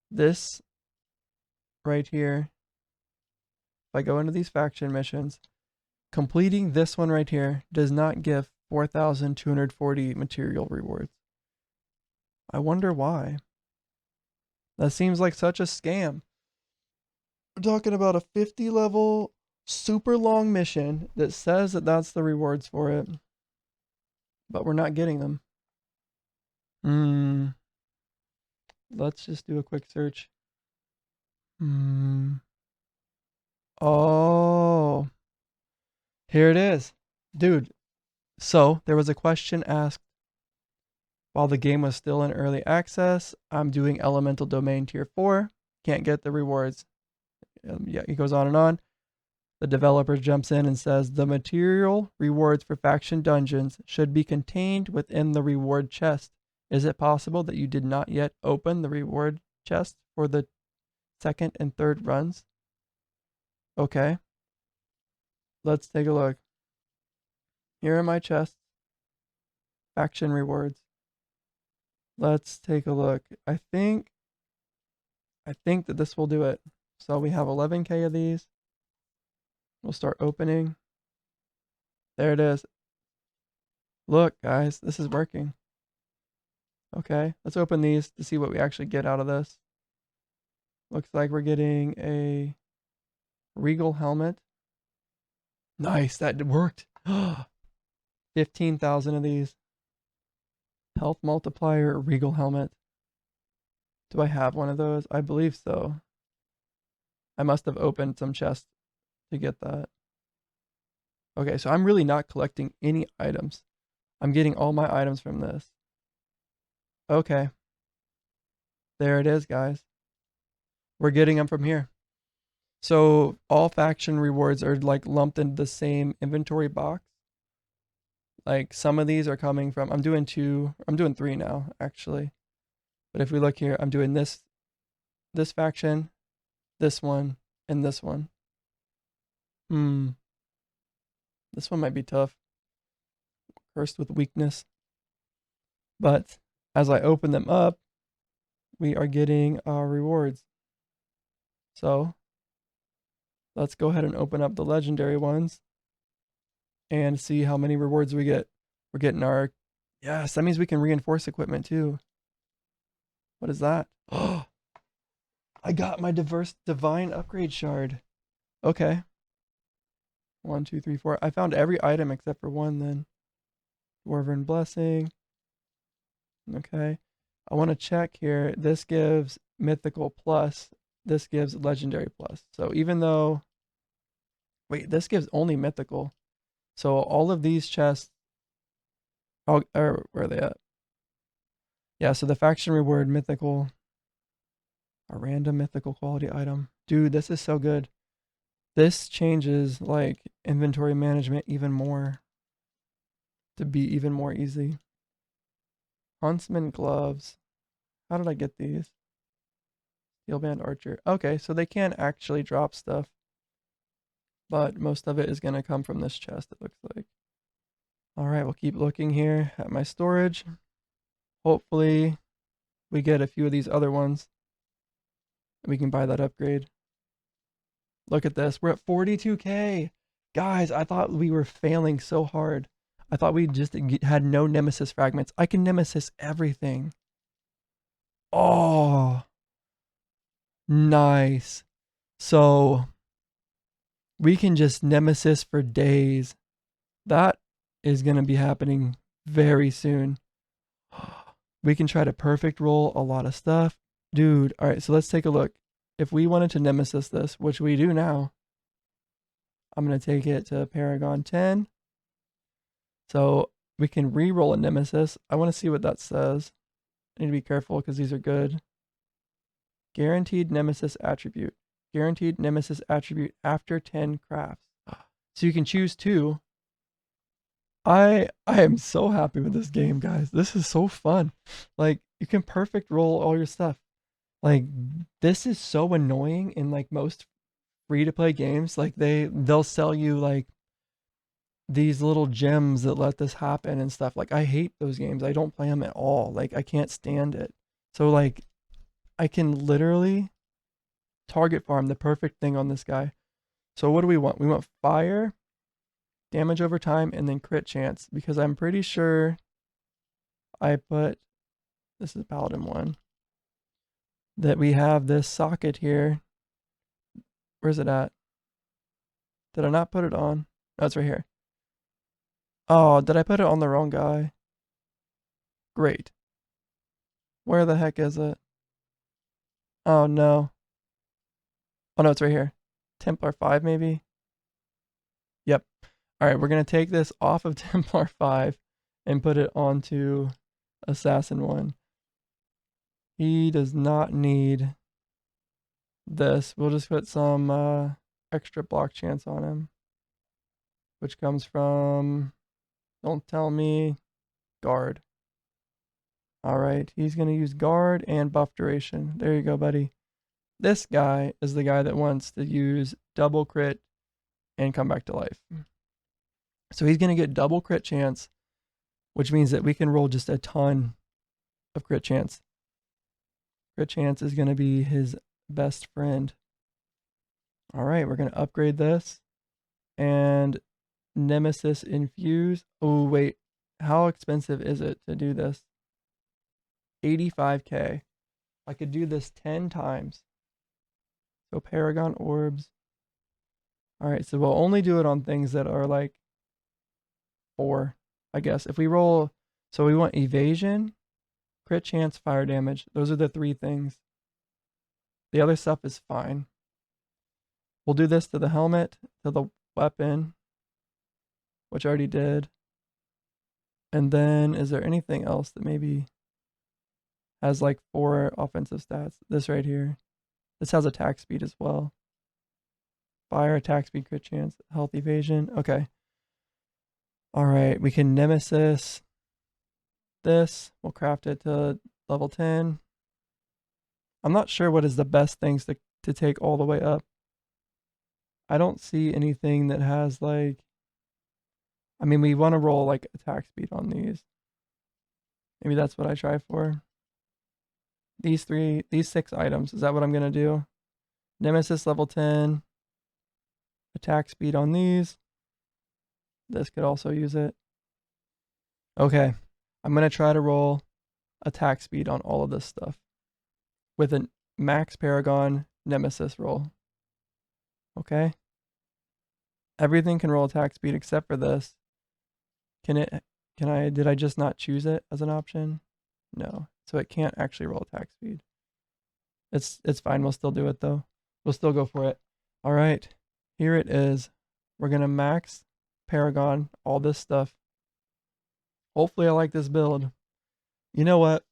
this right here, if I go into these faction missions, completing this one right here does not give 4,240 material rewards. I wonder why. That seems like such a scam. We're talking about a 50 level super long mission that says that that's the rewards for it, but we're not getting them. Let's just do a quick search. Oh, here it is. Dude, so there was a question asked while the game was still in early access. I'm doing elemental domain tier 4, can't get the rewards. Yeah, he goes on and on. The developer jumps in and says the material rewards for faction dungeons should be contained within the reward chest. Is it possible that you did not yet open the reward chest for the 2nd and 3rd runs? Okay. Let's take a look. Here are my chests. Faction rewards. Let's take a look. I think that this will do it. So we have 11k of these. We'll start opening. There it is. Look, guys, this is working. Okay, let's open these to see what we actually get out of this. Looks like we're getting a regal helmet. Nice, that worked. 15,000 of these. Health multiplier, regal helmet. Do I have one of those? I believe so. I must have opened some chests to get that. Okay, so I'm really not collecting any items. I'm getting all my items from this. Okay. There it is, guys. We're getting them from here. So all faction rewards are like lumped into the same inventory box. Like some of these are coming from, I'm doing 3 now, actually. But if we look here, I'm doing this faction, this one, and this one. This one might be tough. Cursed with weakness. But as I open them up, we are getting our rewards. So let's go ahead and open up the legendary ones and see how many rewards we get. We're getting our, yes, that means we can reinforce equipment too. What is that? Oh, I got my divine upgrade shard. Okay. 1, 2, 3, 4. I found every item except for one then. Dwarven blessing. Okay. I want to check here. This gives mythical plus. This gives legendary plus. So even though, wait, this gives only mythical. So all of these chests, oh, or where are they at? Yeah, so the faction reward mythical, a random mythical quality item. Dude, this is so good. This changes like inventory management even more to be even more easy. Huntsman gloves. How did I get these? Steelband archer. Okay, so they can actually drop stuff, but most of it is going to come from this chest, it looks like. All right, we'll keep looking here at my storage. Hopefully we get a few of these other ones and we can buy that upgrade. Look at this. We're at 42K. Guys, I thought we were failing so hard. I thought we just had no Nemesis fragments. I can Nemesis everything. Oh, nice. So we can just Nemesis for days. That is going to be happening very soon. We can try to perfect roll a lot of stuff. Dude, all right, so let's take a look. If we wanted to Nemesis this, which we do now, I'm going to take it to Paragon 10. So we can re-roll a Nemesis. I want to see what that says. I need to be careful because these are good. Guaranteed Nemesis attribute. Guaranteed Nemesis attribute after 10 crafts. So you can choose 2. I am so happy with this game, guys. This is so fun. Like, you can perfect roll all your stuff. Like, this is so annoying in like most free to play games. Like they'll sell you like these little gems that let this happen and stuff. Like, I hate those games. I don't play them at all. Like, I can't stand it. So like I can literally target farm the perfect thing on this guy. So what do we want? We want fire, damage over time, and then crit chance, because I'm pretty sure I put, this is Paladin 1, that we have this socket here. Where's it at? Did I not put it on? Oh, it's right here. Oh, did I put it on the wrong guy? Great. Where the heck is it? Oh no. Oh no, it's right here. Templar 5 maybe? Yep. Alright, we're going to take this off of Templar 5 and put it onto Assassin 1. He does not need this. We'll just put some extra block chance on him, which comes from, don't tell me, guard. Alright, he's going to use guard and buff duration. There you go, buddy. This guy is the guy that wants to use double crit and come back to life. So he's going to get double crit chance, which means that we can roll just a ton of crit chance. Crit chance is going to be his best friend. All right, we're going to upgrade this. And Nemesis infuse. Oh, wait. How expensive is it to do this? 85K. I could do this 10 times. So Paragon orbs. All right, so we'll only do it on things that are like 4, I guess. If we roll, so we want evasion, crit chance, fire damage. Those are the 3 things. The other stuff is fine. We'll do this to the helmet, to the weapon, which I already did. And then is there anything else that maybe has like 4 offensive stats? This right here. This has attack speed as well. Fire, attack speed, crit chance, health evasion. Okay. All right, we can Nemesis this. We'll craft it to level 10. I'm not sure what is the best things to take all the way up. I don't see anything that has like, I mean, we want to roll like attack speed on these. Maybe that's what I try for. These 6 items. Is that what I'm going to do? Nemesis level 10. Attack speed on these. This could also use it. Okay. I'm going to try to roll attack speed on all of this stuff with a max Paragon Nemesis roll. Okay. Everything can roll attack speed except for this. Did I just not choose it as an option? No. So it can't actually roll attack speed. It's fine. We'll still do it though. We'll still go for it. All right. Here it is. We're going to max Paragon, all this stuff. Hopefully I like this build. You know what?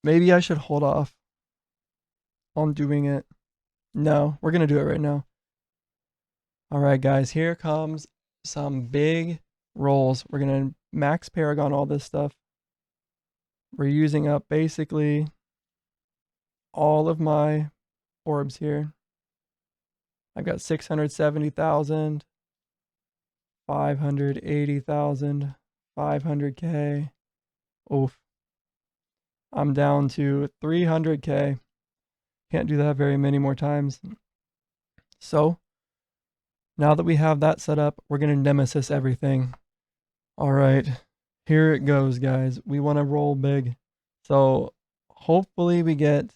Maybe I should hold off on doing it. No, we're going to do it right now. All right, guys. Here comes some big rolls. We're going to max Paragon, all this stuff. We're using up basically all of my orbs here. I've got 670,000, 580,000, 500K. Oof. I'm down to 300K. Can't do that very many more times. So, now that we have that set up, we're going to Nemesis everything. All right. Here it goes, guys. We want to roll big. So, hopefully we get...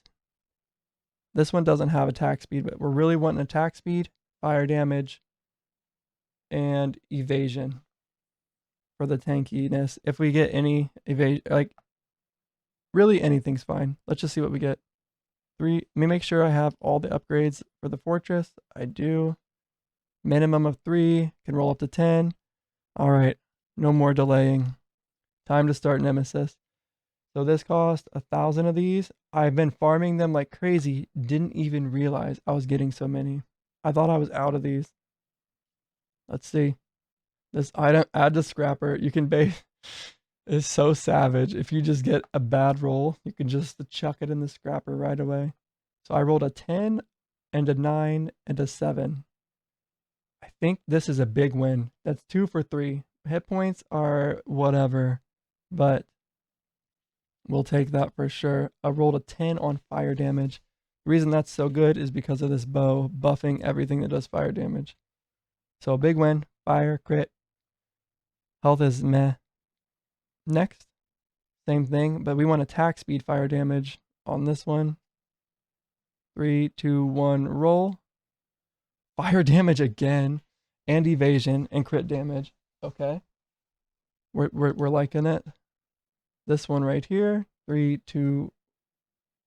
This one doesn't have attack speed, but we're really wanting attack speed, fire damage, and evasion for the tankiness. If we get any evasion, like really anything's fine. Let's just see what we get. 3. Let me make sure I have all the upgrades for the fortress. I do. Minimum of 3. Can roll up to 10. All right. No more delaying. Time to start Nemesis. So this cost 1,000 of these. I've been farming them like crazy. Didn't even realize I was getting so many. I thought I was out of these. Let's see. This item, add to scrapper. You can base is so savage. If you just get a bad roll, you can just chuck it in the scrapper right away. So I rolled a 10 and a 9 and a 7. I think this is a big win. That's 2 for 3. Hit points are whatever, but we'll take that for sure. I rolled a 10 on fire damage. The reason that's so good is because of this bow buffing everything that does fire damage. So big win, fire, crit. Health is meh. Next, same thing, but we want attack speed, fire damage on this one. 3, 2, 1, roll. Fire damage again, and evasion and crit damage. Okay, we're liking it. This one right here. 3, 2.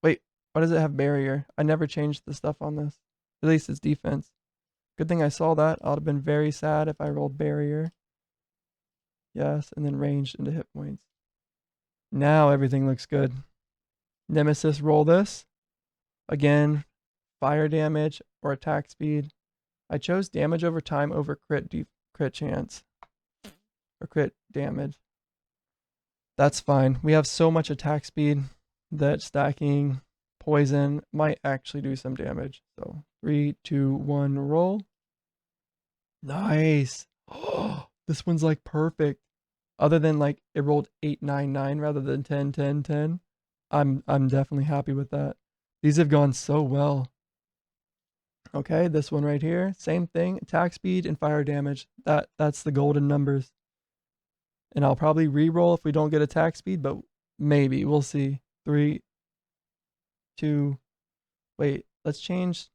Wait, why does it have barrier? I never changed the stuff on this. At least it's defense. Good thing I saw that. I would have been very sad if I rolled barrier. Yes, and then ranged into hit points. Now everything looks good. Nemesis, roll this. Again, fire damage or attack speed. I chose damage over time over crit chance. Or crit damage. That's fine. We have so much attack speed that stacking poison might actually do some damage. So 3, 2, 1, roll. Nice. Oh, this one's like perfect. Other than like it rolled 8, 9, 9 rather than 10, 10, 10. I'm definitely happy with that. These have gone so well. Okay, this one right here, same thing, attack speed and fire damage. That's the golden numbers. And I'll probably re-roll if we don't get attack speed, but maybe we'll see. 3, 2. Wait, let's change.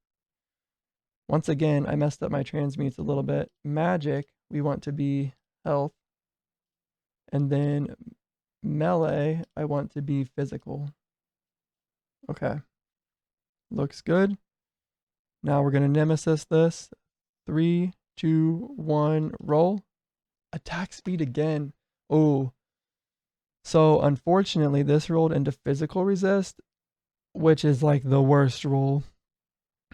Once again, I messed up my transmutes a little bit. Magic, we want to be health. And then melee, I want to be physical. Okay. Looks good. Now we're going to Nemesis this. 3, 2, 1, roll. Attack speed again. Oh. So unfortunately, this rolled into physical resist, which is like the worst roll.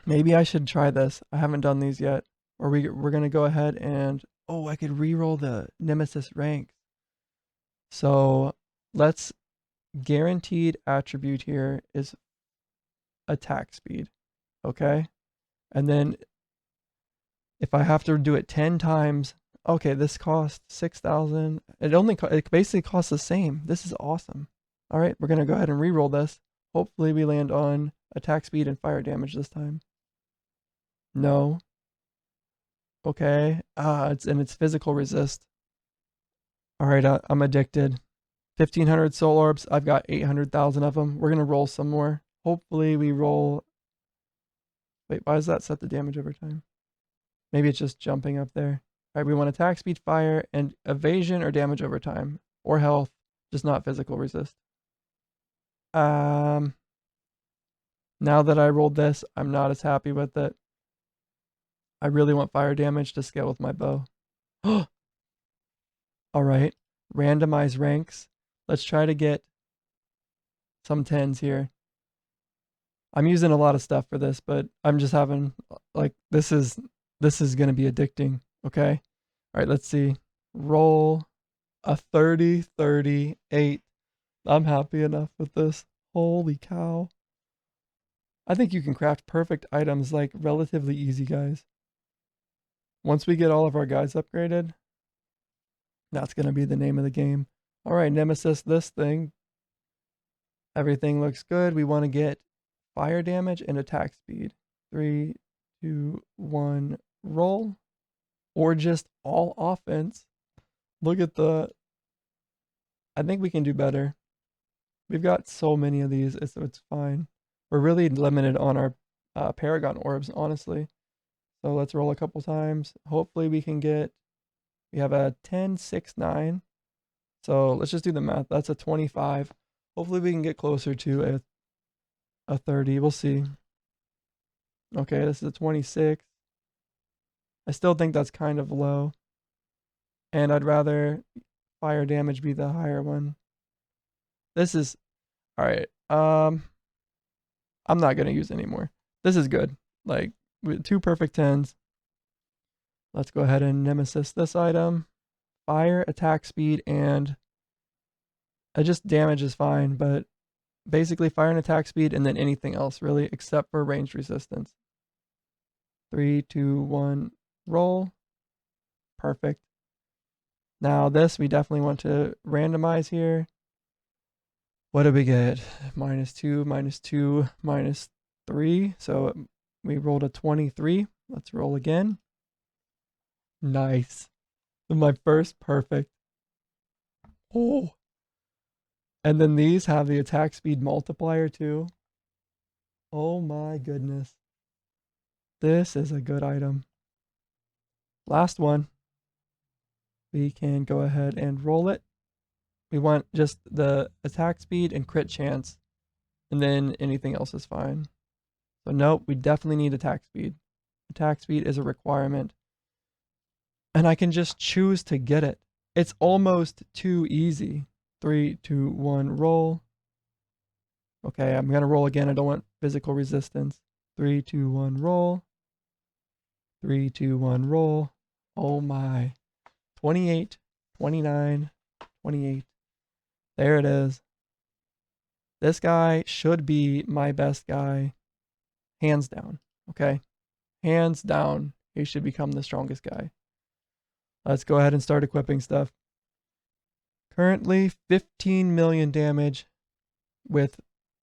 Maybe I should try this. I haven't done these yet. Or we're going to go ahead and... Oh, I could re-roll the Nemesis ranks. So let's... Guaranteed attribute here is attack speed. Okay? And then if I have to do it 10 times, Okay, this costs 6,000. It basically costs the same. This is awesome. All right, we're gonna go ahead and re-roll this. Hopefully we land on attack speed and fire damage this time. No. Okay. It's physical resist. All right, I'm addicted. 1,500 soul orbs. I've got 800,000 of them. We're gonna roll some more. Hopefully we roll. Wait, why does that set the damage over time? Maybe it's just jumping up there. All right, we want attack speed, fire, and evasion or damage over time, or health, just not physical resist. Now that I rolled this, I'm not as happy with it. I really want fire damage to scale with my bow. All right, randomize ranks. Let's try to get some 10s here. I'm using a lot of stuff for this, but I'm just having like this is going to be addicting, okay? All right, let's see. Roll a 30, 38. I'm happy enough with this. Holy cow. I think you can craft perfect items like relatively easy, guys. Once we get all of our guys upgraded, that's going to be the name of the game. All right, Nemesis, this thing. Everything looks good. We want to get fire damage and attack speed. 3, 2, 1, roll. Or just all offense. Look at the... I think we can do better. We've got so many of these, so it's fine. We're really limited on our Paragon orbs, honestly. So let's roll a couple times. Hopefully we can get... We have a 10, 6, 9. So let's just do the math. That's a 25. Hopefully we can get closer to a 30. We'll see. Okay, this is a 26. I still think that's kind of low. And I'd rather fire damage be the higher one. This is... Alright. I'm not going to use anymore. This is good. Like, with 2 perfect 10s. Let's go ahead and Nemesis this item. Fire, attack speed, and... just damage is fine, but basically fire and attack speed and then anything else, really, except for range resistance. 3, 2, 1, roll. Perfect. Now this, we definitely want to randomize here. What did we get? -2, -2, -3. So we rolled a 23. Let's roll again. Nice. My first perfect. Oh. And then these have the attack speed multiplier too. Oh my goodness. This is a good item. Last one. We can go ahead and roll it. We want just the attack speed and crit chance. And then anything else is fine. So nope, we definitely need attack speed. Attack speed is a requirement. And I can just choose to get it. It's almost too easy. 3, 2, 1, roll. Okay, I'm going to roll again. I don't want physical resistance. 3, 2, 1, roll. 3, 2, 1, roll. Oh my. 28, 29, 28. There it is. This guy should be my best guy. Hands down. Okay? Hands down. He should become the strongest guy. Let's go ahead and start equipping stuff. Currently, 15 million damage with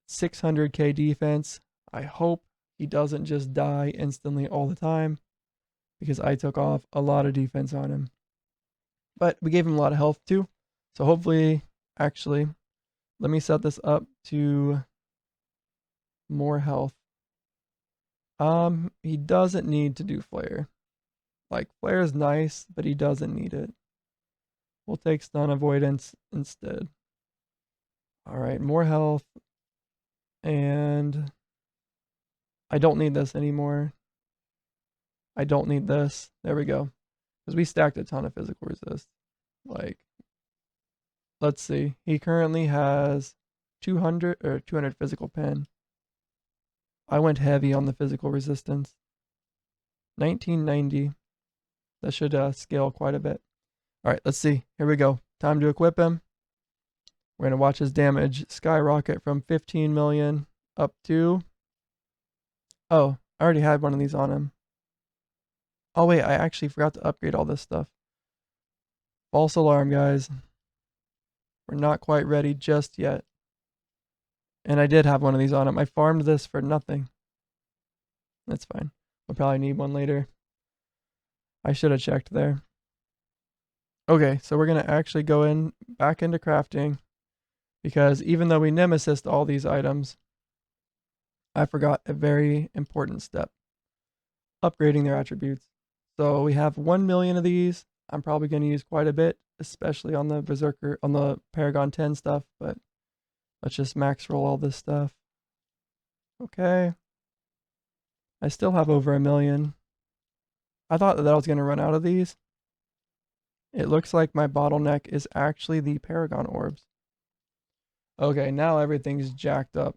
600k defense. I hope he doesn't just die instantly all the time because I took off a lot of defense on him. But we gave him a lot of health too. So hopefully, actually, let me set this up to more health. He doesn't need to do flare. Like, flare is nice, but he doesn't need it. We'll take stun avoidance instead. Alright, more health. And I don't need this anymore. I don't need this. There we go. Because we stacked a ton of physical resist. Like, let's see. He currently has 200 physical pen. I went heavy on the physical resistance. 1990. That should scale quite a bit. Alright, let's see. Here we go. Time to equip him. We're going to watch his damage skyrocket from 15 million up to... Oh, I already had one of these on him. Oh wait, I actually forgot to upgrade all this stuff. False alarm, guys. We're not quite ready just yet. And I did have one of these on him. I farmed this for nothing. That's fine. We'll probably need one later. I should have checked there. Okay, so we're going to actually go in back into crafting because even though we Nemesis all these items, I forgot a very important step, upgrading their attributes. So we have 1 million of these. I'm probably going to use quite a bit, especially on the Berserker, on the Paragon 10 stuff, but let's just max roll all this stuff. Okay. I still have over 1 million. I thought that I was going to run out of these. It looks like my bottleneck is actually the Paragon orbs. Okay, now everything's jacked up.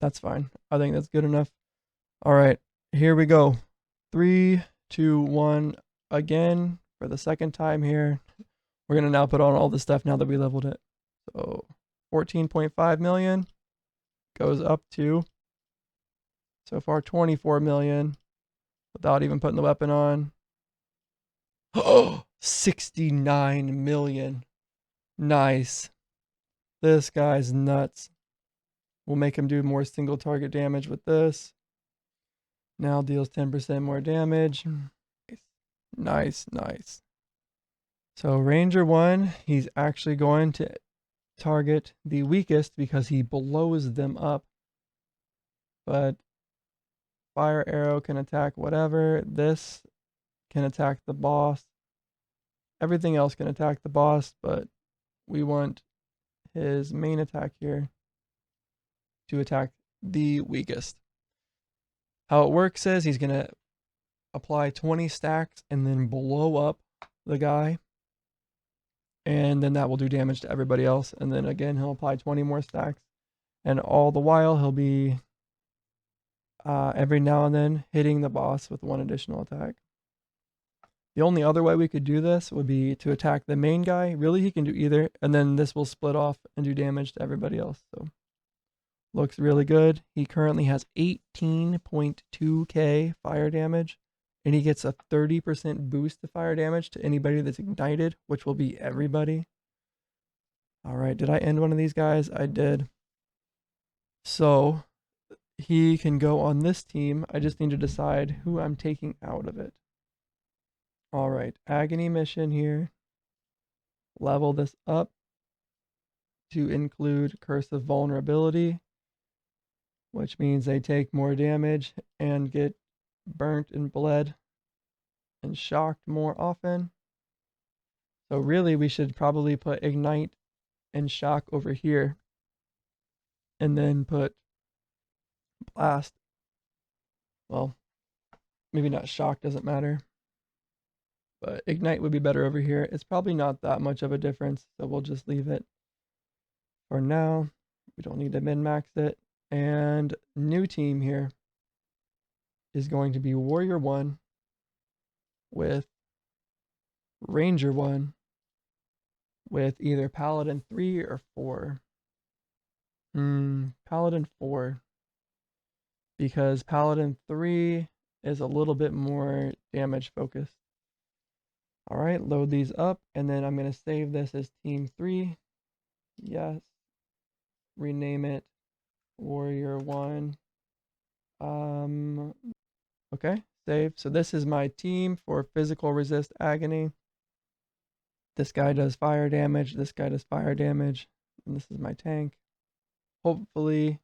That's fine. I think that's good enough. All right, here we go. 3, 2, 1. Again, for the second time here. We're going to now put on all the stuff now that we leveled it. So 14.5 million goes up to, so far, 24 million without even putting the weapon on. Oh, 69 million. Nice. This guy's nuts. We'll make him do more single target damage with this. Now deals 10% more damage. Nice, nice. So Ranger 1, he's actually going to target the weakest because he blows them up. But fire arrow can attack whatever. This can attack the boss. Everything else can attack the boss, but we want his main attack here to attack the weakest. How it works is he's going to apply 20 stacks and then blow up the guy. And then that will do damage to everybody else. And then again, he'll apply 20 more stacks. And all the while, he'll be every now and then hitting the boss with one additional attack. The only other way we could do this would be to attack the main guy. Really, he can do either. And then this will split off and do damage to everybody else. So looks really good. He currently has 18.2k fire damage. And he gets a 30% boost to fire damage to anybody that's ignited, which will be everybody. All right, did I end one of these guys? I did. So he can go on this team. I just need to decide who I'm taking out of it. All right, Agony mission here. Level this up to include Curse of Vulnerability, which means they take more damage and get burnt and bled and shocked more often. So really, we should probably put Ignite and Shock over here and then put Blast. Well, maybe not Shock, doesn't matter. But Ignite would be better over here. It's probably not that much of a difference, so we'll just leave it for now. We don't need to min-max it. And new team here is going to be Warrior 1 with Ranger 1 with either Paladin 3 or 4. Paladin 4. Because Paladin 3 is a little bit more damage focused. All right, load these up, and then I'm going to save this as Team 3. Yes. Rename it Warrior 1. Okay, save. So this is my team for physical resist agony. This guy does fire damage. This guy does fire damage. And this is my tank. Hopefully,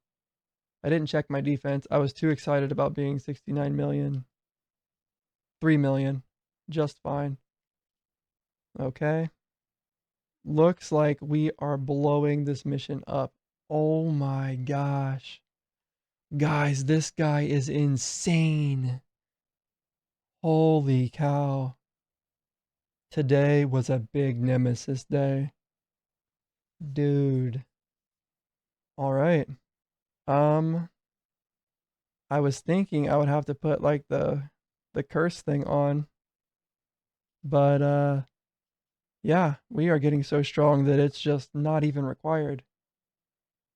I didn't check my defense. I was too excited about being 69 million. 3 million. Just fine. Okay. Looks like we are blowing this mission up. Oh my gosh. Guys, this guy is insane. Holy cow. Today was a big Nemesis day. Dude. All right. I was thinking I would have to put like the curse thing on. But yeah, we are getting so strong that it's just not even required.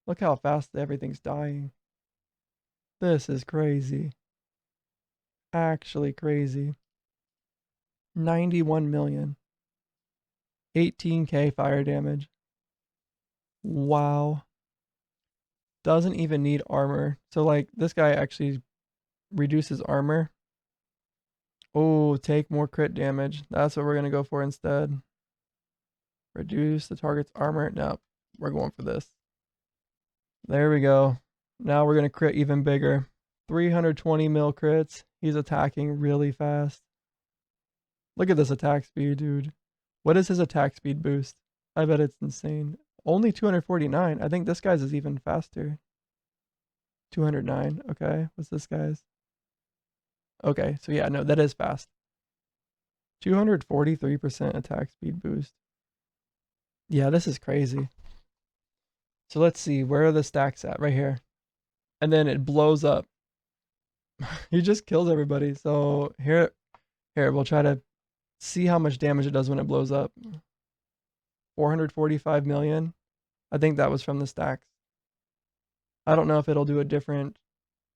Look how fast everything's dying. This is crazy. Actually crazy. 91 million. 18k fire damage. Wow. Doesn't even need armor. So like this guy actually reduces armor. Oh, take more crit damage. That's what we're gonna go for instead. Reduce the target's armor. No, we're going for this. There we go. Now we're gonna crit even bigger. 320 mil crits. He's attacking really fast. Look at this attack speed, dude. What is his attack speed boost? I bet it's insane. Only 249. I think this guy's is even faster. 209. Okay. What's this guy's? Okay. So yeah, no, that is fast. 243% attack speed boost. Yeah, this is crazy. So let's see. Where are the stacks at? Right here. And then it blows up. He just kills everybody. So here, we'll try to see how much damage it does when it blows up. 445 million. I think that was from the stacks. I don't know if it'll do a different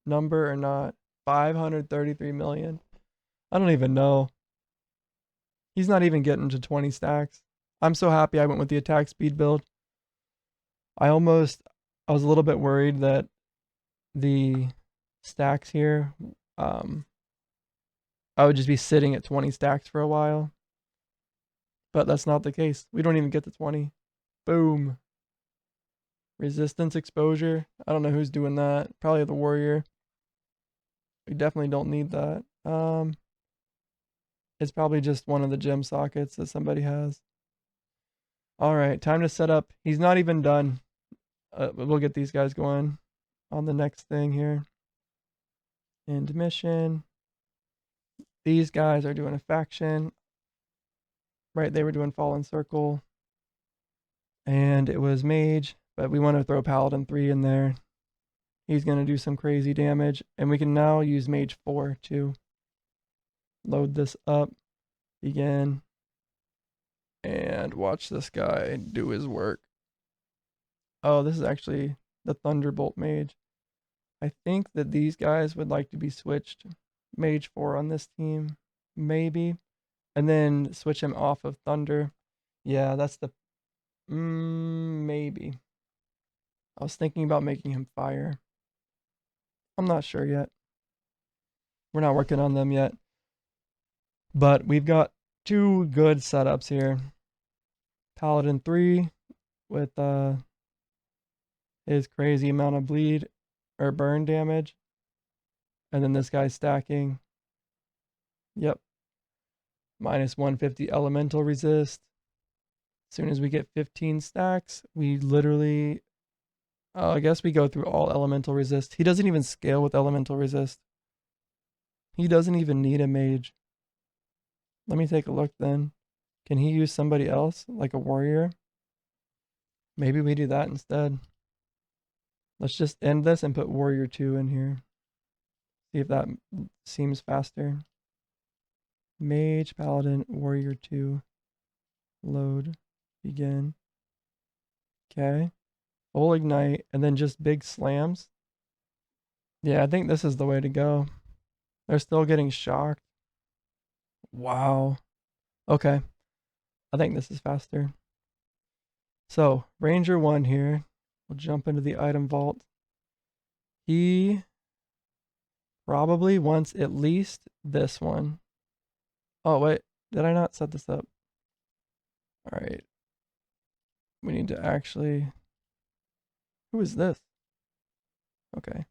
number or not. 533 million. I don't even know. He's not even getting to 20 stacks. I'm so happy I went with the attack speed build. I was a little bit worried that the stacks here, I would just be sitting at 20 stacks for a while. But that's not the case. We don't even get to 20. Boom. Resistance exposure. I don't know who's doing that. Probably the warrior. We definitely don't need that. It's probably just one of the gem sockets that somebody has. All right, time to set up. He's not even done. We'll get these guys going on the next thing here. End mission. These guys are doing a faction. Right, they were doing Fallen Circle. And it was Mage, but we want to throw Paladin 3 in there. He's going to do some crazy damage. And we can now use Mage 4 to load this up. Begin. And watch this guy do his work. Oh, this is actually the Thunderbolt Mage. I think that these guys would like to be switched. Mage 4 on this team. Maybe. And then switch him off of Thunder. Yeah, that's the... maybe. I was thinking about making him Fire. I'm not sure yet. We're not working on them yet. But we've got two good setups here. Paladin 3 with his crazy amount of bleed or burn damage. And then this guy's stacking. Yep. Minus 150 elemental resist. As soon as we get 15 stacks, we literally... I guess we go through all elemental resist. He doesn't even scale with elemental resist. He doesn't even need a mage. Let me take a look then. Can he use somebody else, like a warrior? Maybe we do that instead. Let's just end this and put warrior 2 in here. See if that seems faster. Mage, paladin, warrior 2. Load. Begin. Okay. Full ignite, and then just big slams. Yeah, I think this is the way to go. They're still getting shocked. Wow. Okay. I think this is faster. So, Ranger 1 here. We'll jump into the item vault. He probably wants at least this one. Oh, wait. Did I not set this up? All right. We need to actually... Who is this? Okay.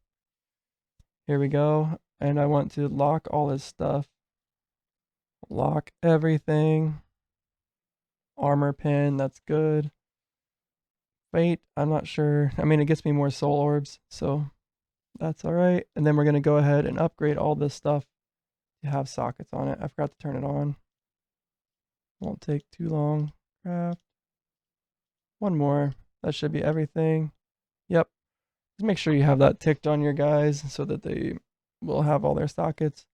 Here we go. And I want to lock all his stuff. Lock everything. Armor pin, that's good. Fate, I'm not sure. I mean, it gets me more soul orbs, so that's all right. And then we're going to go ahead and upgrade all this stuff to have sockets on it. I forgot to turn it on. Won't take too long. Craft. One more. That should be everything. Yep. Just make sure you have that ticked on your guys so that they will have all their sockets.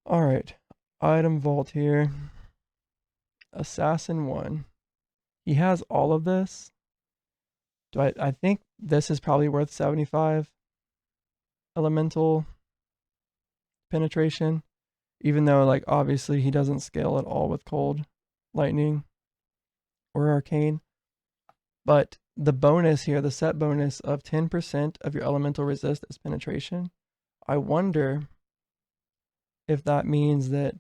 All right. Item vault here. Assassin 1. He has all of this. I think this is probably worth 75 elemental penetration. Even though, like, obviously he doesn't scale at all with cold, lightning, or arcane. But the bonus here, the set bonus of 10% of your elemental resist is penetration. I wonder if that means that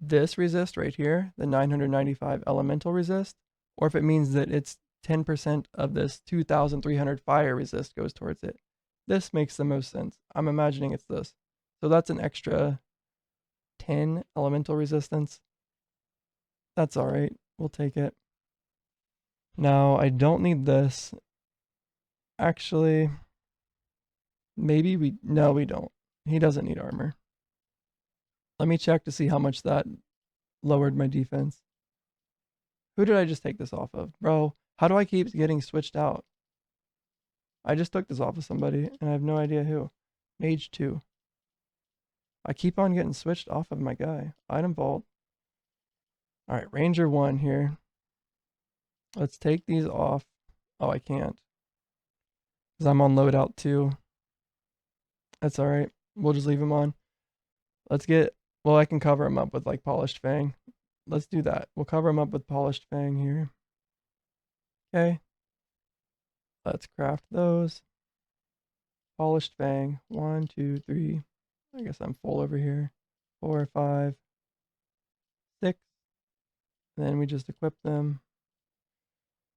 this resist right here, the 995 elemental resist, or if it means that it's 10% of this 2300 fire resist goes towards it. This makes the most sense. I'm imagining it's this. So that's an extra 10 elemental resistance. That's all right. We'll take it. Now, I don't need this. Actually, maybe no, we don't. He doesn't need armor. Let me check to see how much that lowered my defense. Who did I just take this off of? Bro, how do I keep getting switched out? I just took this off of somebody, and I have no idea who. Mage 2. I keep on getting switched off of my guy. Item vault. Alright, Ranger 1 here. Let's take these off. Oh, I can't. Because I'm on loadout 2. That's alright. We'll just leave him on. Let's get... Well, I can cover him up with, like, Polished Fang. Let's do that. We'll cover him up with Polished Fang here. Okay. Let's craft those. Polished Fang. 1, 2, 3. I guess I'm full over here. 4, 5, 6. And then we just equip them.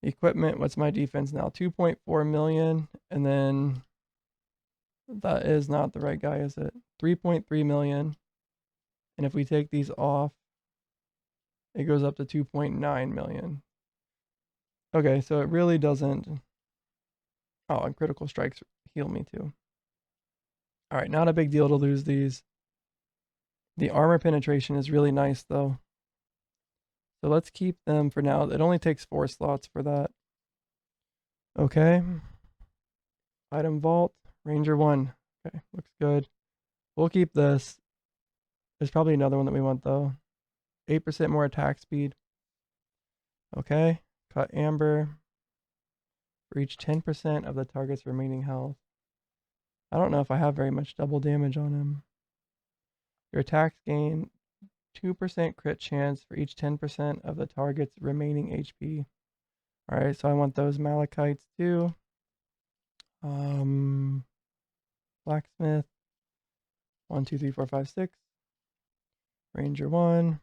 Equipment, what's my defense now? 2.4 million. And then that is not the right guy, is it? 3.3 million. And if we take these off, it goes up to 2.9 million. Okay, so it really doesn't. Oh, and critical strikes heal me too. All right, not a big deal to lose these. The armor penetration is really nice though. So let's keep them for now. It only takes 4 slots for that. Okay. Item vault, Ranger 1. Okay, looks good. We'll keep this. There's probably another one that we want though. 8% more attack speed. Okay. Cut amber. Reach 10% of the target's remaining health. I don't know if I have very much double damage on him. Your attacks gain 2% crit chance for each 10% of the target's remaining HP. Alright, so I want those Malachites too. Blacksmith. 1, 2, 3, 4, 5, 6. Ranger 1.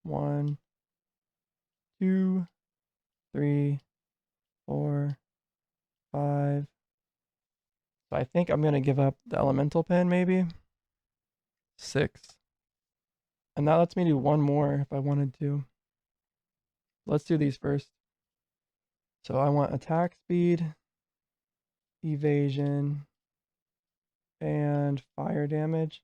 1, 2, 3, 4, 5. So I think I'm going to give up the elemental pen maybe. 6. And that lets me do one more if I wanted to. Let's do these first. So I want attack speed, evasion, and fire damage.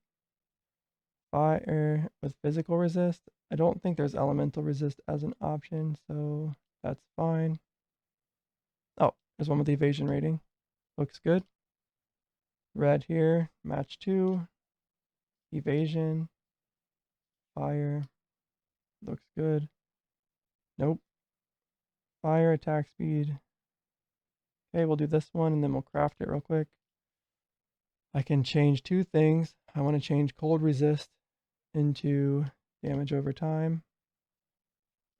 Fire with physical resist. I don't think there's elemental resist as an option, so that's fine. Oh, there's one with the evasion rating. Looks good. Red here, match 2. Evasion. Fire. Looks good. Nope. Fire attack speed. Okay, we'll do this one and then we'll craft it real quick. I can change 2 things. I want to change cold resist into damage over time.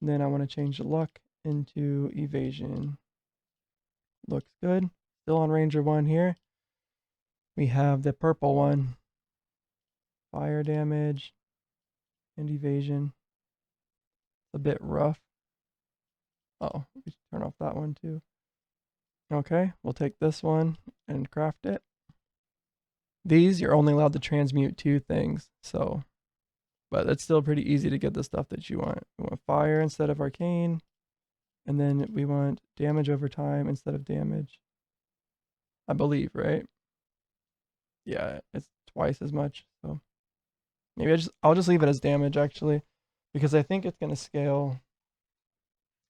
And then I want to change luck into evasion. Looks good. Still on Ranger 1 here. We have the purple one. Fire damage and evasion. It's a bit rough. Oh, we should turn off that one too. Okay, we'll take this one and craft it. These, you're only allowed to transmute 2 things, so, but it's still pretty easy to get the stuff that you want. We want fire instead of arcane, and then we want damage over time instead of damage. I believe, right? Yeah, it's twice as much, so maybe I'll just leave it as damage actually, because I think it's gonna scale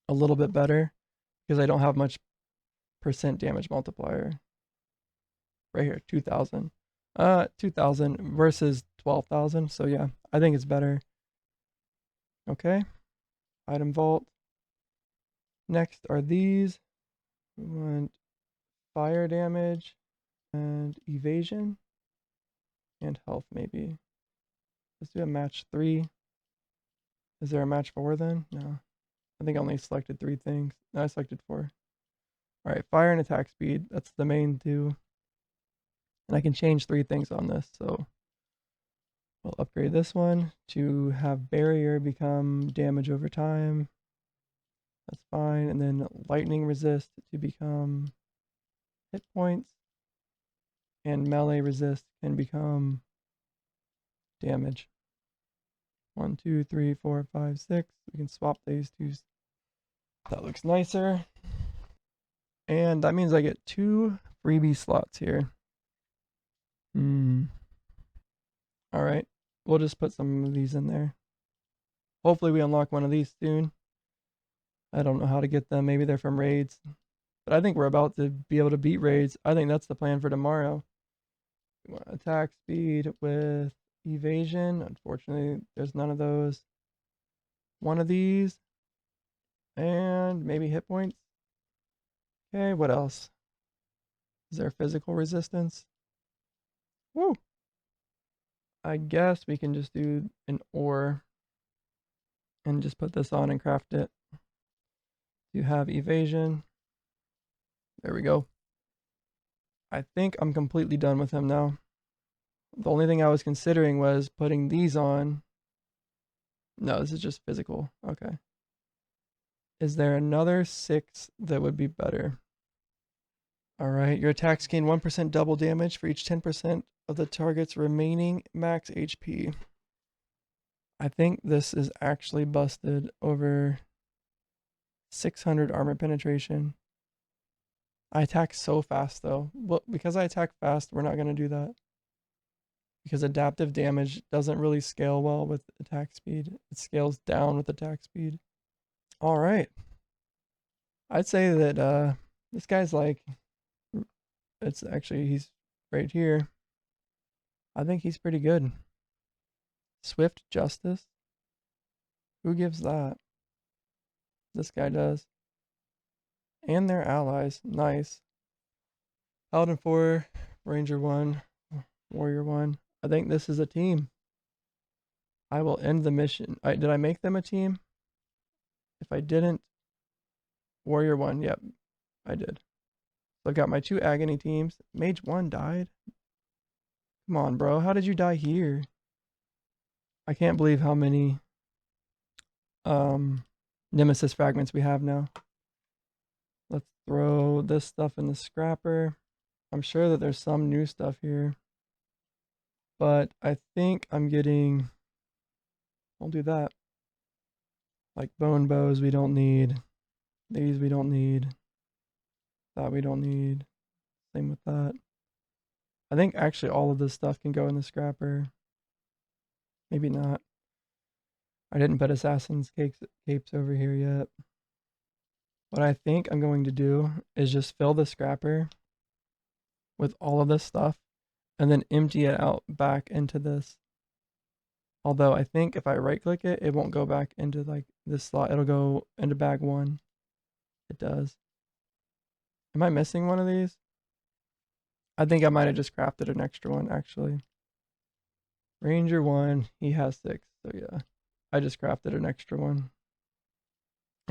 a little bit better because I don't have much percent damage multiplier. Right here, 2000. 2000 versus 12,000. So yeah, I think it's better. Okay. Item vault. Next are these. We want fire damage and evasion and health maybe. Let's do a match 3. Is there a match 4 then? No. I think I only selected 3 things. No, I selected 4. Alright, fire and attack speed. That's the main 2. And I can change 3 things on this, so we'll upgrade this one to have barrier become damage over time. That's fine. And then lightning resist to become hit points. And melee resist can become damage. 1, 2, 3, 4, 5, 6. We can swap these two. That looks nicer. And that means I get 2 freebie slots here. Alright. We'll just put some of these in there. Hopefully we unlock one of these soon. I don't know how to get them. Maybe they're from raids. But I think we're about to be able to beat raids. I think that's the plan for tomorrow. We want attack speed with evasion. Unfortunately, there's none of those. One of these. And maybe hit points. Okay, what else? Is there physical resistance? Woo! I guess we can just do an ore and just put this on and craft it. You have evasion. There we go. I think I'm completely done with him now. The only thing I was considering was putting these on. No, this is just physical. Okay. Is there another 6 that would be better? Alright, your attacks gain 1% double damage for each 10% of the target's remaining max HP. I think this is actually busted over 600 armor penetration. I attack so fast though. Well, because I attack fast, we're not going to do that. Because adaptive damage doesn't really scale well with attack speed. It scales down with attack speed. Alright. I'd say that this guy's like... It's actually, he's right here. I think he's pretty good. Swift Justice? Who gives that? This guy does. And their allies. Nice. Paladin 4, Ranger 1, Warrior 1. I think this is a team. I will end the mission. Did I make them a team? If I didn't, Warrior 1, yep, I did. So I've got my 2 agony teams. Mage 1 died? Come on, bro. How did you die here? I can't believe how many Nemesis fragments we have now. Let's throw this stuff in the scrapper. I'm sure that there's some new stuff here. But I think I'm getting... I'll do that. Like bone bows we don't need. These we don't need. That we don't need. Same with that. I think actually all of this stuff can go in the scrapper. Maybe not. I didn't put Assassin's capes over here yet. What I think I'm going to do is just fill the scrapper with all of this stuff and then empty it out back into this. Although I think if I right click it, it won't go back into like this slot. It'll go into bag 1. It does. Am I missing one of these? I think I might have just crafted an extra one actually. Ranger 1, he has 6. So yeah, I just crafted an extra one.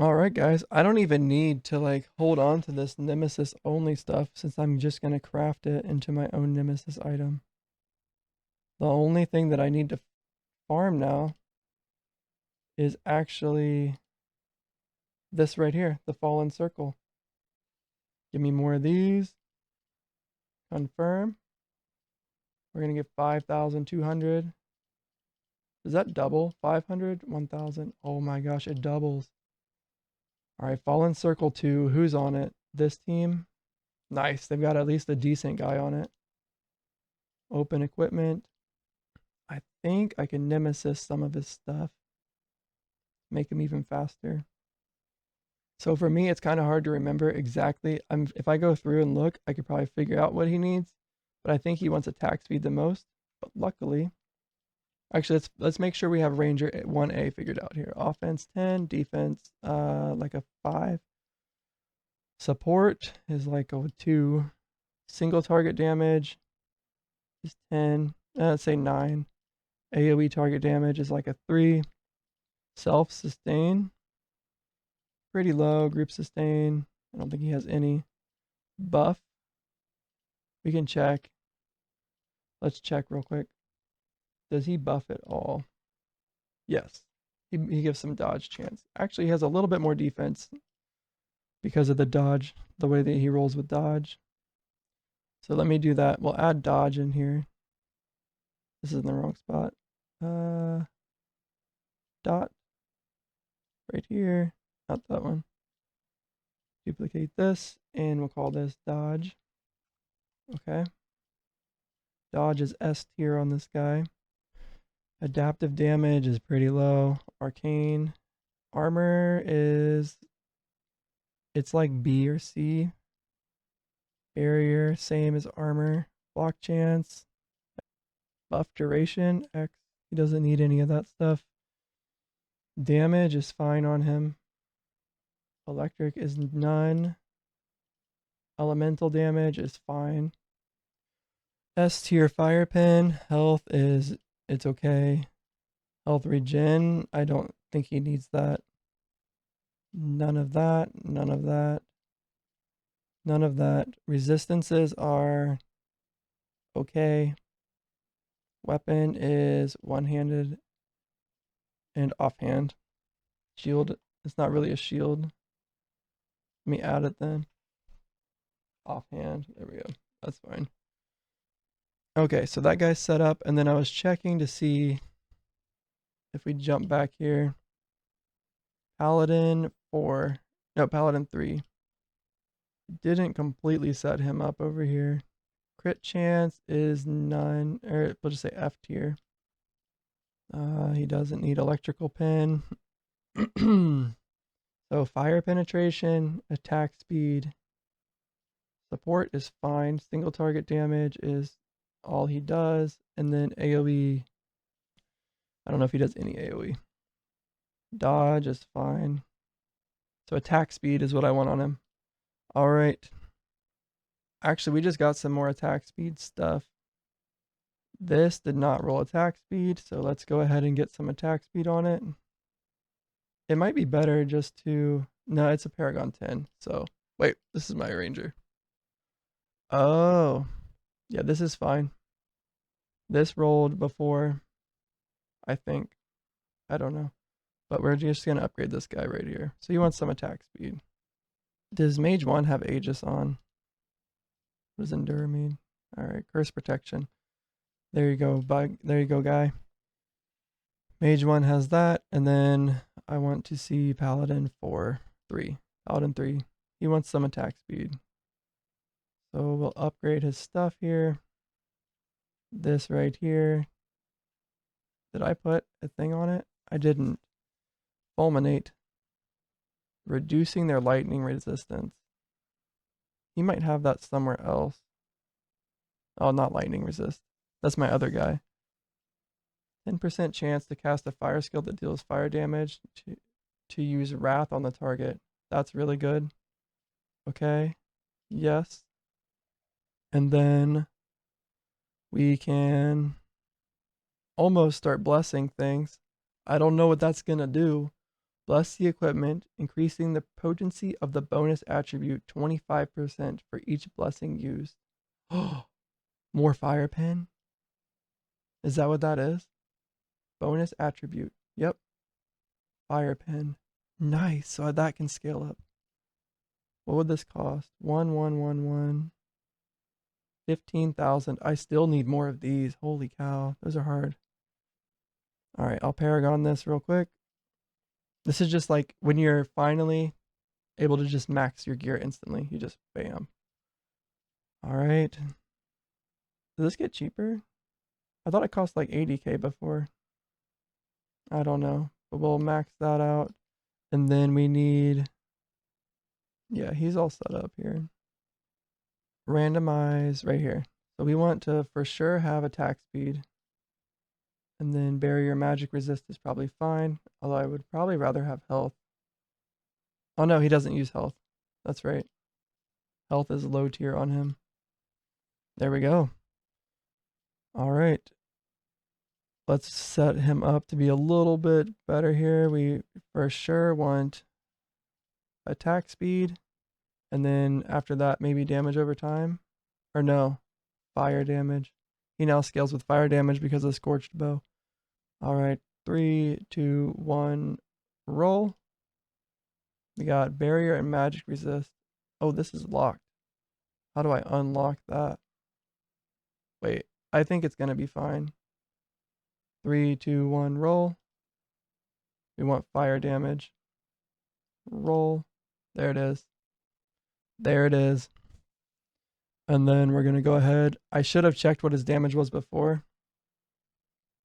Alright guys, I don't even need to like hold on to this Nemesis only stuff since I'm just going to craft it into my own Nemesis item. The only thing that I need to farm now is actually this right here, the Fallen Circle. Give me more of these. Confirm. We're going to get 5,200. Does that double? 500? 1,000? Oh my gosh, it doubles. Alright, Fallen Circle 2. Who's on it? This team? Nice. They've got at least a decent guy on it. Open equipment. I think I can Nemesis some of his stuff. Make him even faster. So for me, it's kind of hard to remember exactly. If I go through and look, I could probably figure out what he needs. But I think he wants attack speed the most. But luckily... Actually, let's make sure we have Ranger 1A figured out here. Offense 10, defense like a 5. Support is like a 2. Single target damage is 10. Let's say 9. AoE target damage is like a 3. Self-sustain, pretty low. Group sustain, I don't think he has any. Buff, we can check. Let's check real quick. Does he buff at all? Yes. He gives some dodge chance. Actually, he has a little bit more defense because of the dodge, the way that he rolls with dodge. So let me do that. We'll add dodge in here. This is in the wrong spot. Dot. Right here. Not that one. Duplicate this, and we'll call this dodge. Okay. Dodge is S tier on this guy. Adaptive damage is pretty low. Arcane. Armor is, it's like B or C. Barrier, same as armor. Block chance. Buff duration, X. He doesn't need any of that stuff. Damage is fine on him. Electric is none. Elemental damage is fine. S tier fire pin. Health is, it's okay. Health regen, I don't think he needs that. None of that, none of that, none of that. Resistances are okay. Weapon is one-handed and offhand. Shield, it's not really a shield. Let me add it then. Offhand, there we go. That's fine. Okay, so that guy's set up, and then I was checking to see if we jump back here. Paladin 4, no, Paladin 3. Didn't completely set him up over here. Crit chance is none, or we'll just say F tier. He doesn't need electrical pin. So fire penetration, attack speed, support is fine. Single target damage is all he does. And then AoE, I don't know if he does any AoE. Dodge is fine. So attack speed is what I want on him. All right. Actually, we just got some more attack speed stuff. This did not roll attack speed, so let's go ahead and get some attack speed on it. It might be better just to, no, it's a Paragon 10. So wait, this is my Ranger. Oh, yeah, this is fine. This rolled before, I think. I don't know. But we're just going to upgrade this guy right here. So he wants some attack speed. Does Mage 1 have Aegis on? What does Endure mean? All right, Curse Protection. There you go, bug. There you go, guy. Mage 1 has that. And then I want to see Paladin 3. Paladin 3. He wants some attack speed. So we'll upgrade his stuff here. This right here. Did I put a thing on it? I didn't. Fulminate. Reducing their lightning resistance. He might have that somewhere else. Oh, not lightning resist. That's my other guy. 10% chance to cast a fire skill that deals fire damage to use wrath on the target. That's really good. Okay. Yes. And then we can almost start blessing things. I don't know what that's going to do. Bless the equipment, increasing the potency of the bonus attribute 25% for each blessing used. Oh, more fire pen? Is that what that is? Bonus attribute. Yep. Fire pen. Nice. So that can scale up. What would this cost? 1111. 15,000. I still need more of these. Holy cow. Those are hard. All right. I'll Paragon this real quick. This is just like when you're finally able to just max your gear instantly. You just bam. All right. Does this get cheaper? I thought it cost like 80k before. I don't know. But we'll max that out. And then we need, yeah, he's all set up here. Randomize right here. So we want to for sure have attack speed. And then barrier magic resist is probably fine. Although I would probably rather have health. Oh no, he doesn't use health. That's right. Health is low tier on him. There we go. All right. Let's set him up to be a little bit better here. We for sure want attack speed, and then after that, maybe damage over time. Or no, fire damage. He now scales with fire damage because of the Scorched Bow. All right, 3, 2, 1, roll. We got barrier and magic resist. Oh, this is locked. How do I unlock that? Wait, I think it's gonna be fine. 3, 2, 1, roll. We want fire damage. Roll. There it is. There it is. And then we're gonna go ahead. I should have checked what his damage was before,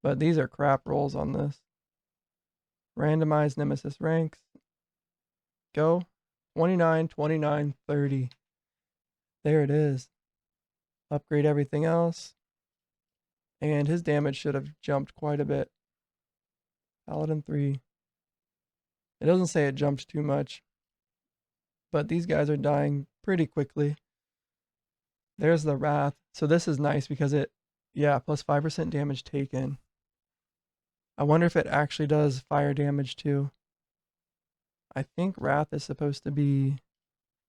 but these are crap rolls on this. Randomize Nemesis ranks. Go. 29, 29, 30. There it is. Upgrade everything else. And his damage should have jumped quite a bit. Paladin 3. It doesn't say it jumped too much, but these guys are dying pretty quickly. There's the Wrath. So this is nice because it, yeah, plus 5% damage taken. I wonder if it actually does fire damage too. I think Wrath is supposed to be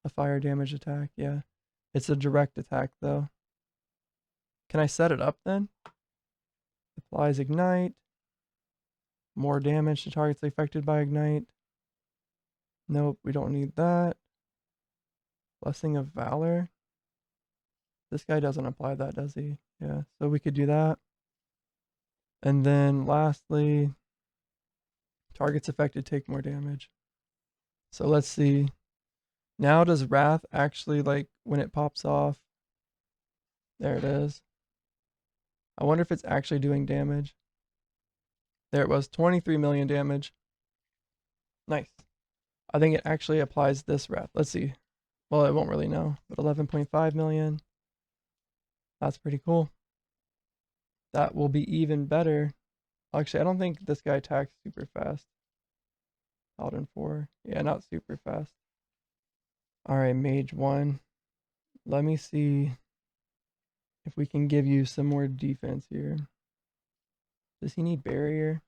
a fire damage attack, yeah. It's a direct attack though. Can I set it up then? Applies Ignite. More damage to targets affected by Ignite. Nope, we don't need that. Blessing of Valor. This guy doesn't apply that, does he? Yeah, so we could do that. And then lastly, targets affected take more damage. So let's see. Now does Wrath actually, like, when it pops off? There it is. I wonder if it's actually doing damage. There it was, 23 million damage. Nice. I think it actually applies this Wrath. Let's see. Well, it won't really know, but 11.5 million. That's pretty cool. That will be even better. Actually, I don't think this guy attacks super fast. Paladin 4. Yeah, not super fast. Alright, Mage 1. Let me see if we can give you some more defense here. Does he need barrier?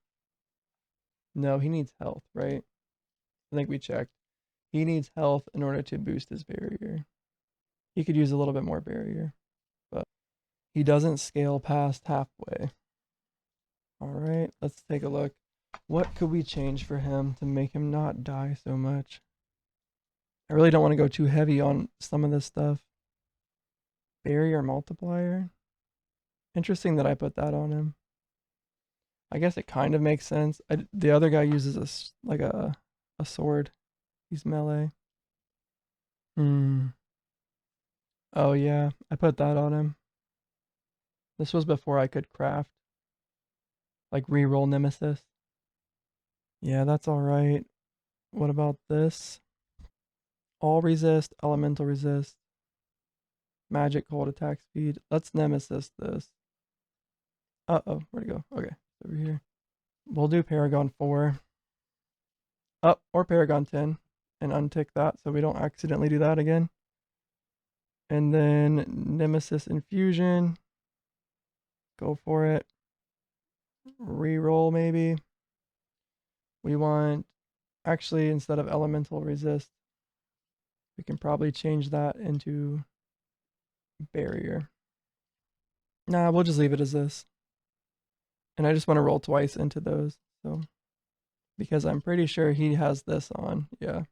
No, he needs health, right? I think we checked. He needs health in order to boost his barrier. He could use a little bit more barrier, but he doesn't scale past halfway. Alright, let's take a look. What could we change for him to make him not die so much? I really don't want to go too heavy on some of this stuff. Barrier multiplier. Interesting that I put that on him. I guess it kind of makes sense. The other guy uses a sword. He's melee. Oh yeah, I put that on him. This was before I could craft. Like reroll Nemesis. Yeah, that's alright. What about this? All resist, elemental resist. Magic cold attack speed. Let's Nemesis this. Uh-oh, where'd it go? Okay, over here. We'll do Paragon 4. Oh, or Paragon 10. And untick that so we don't accidentally do that again. And then Nemesis Infusion. Go for it. Reroll maybe. We want, actually, instead of elemental resist, we can probably change that into barrier. Nah, we'll just leave it as this. And I just want to roll twice into those. So, because I'm pretty sure he has this on. Yeah.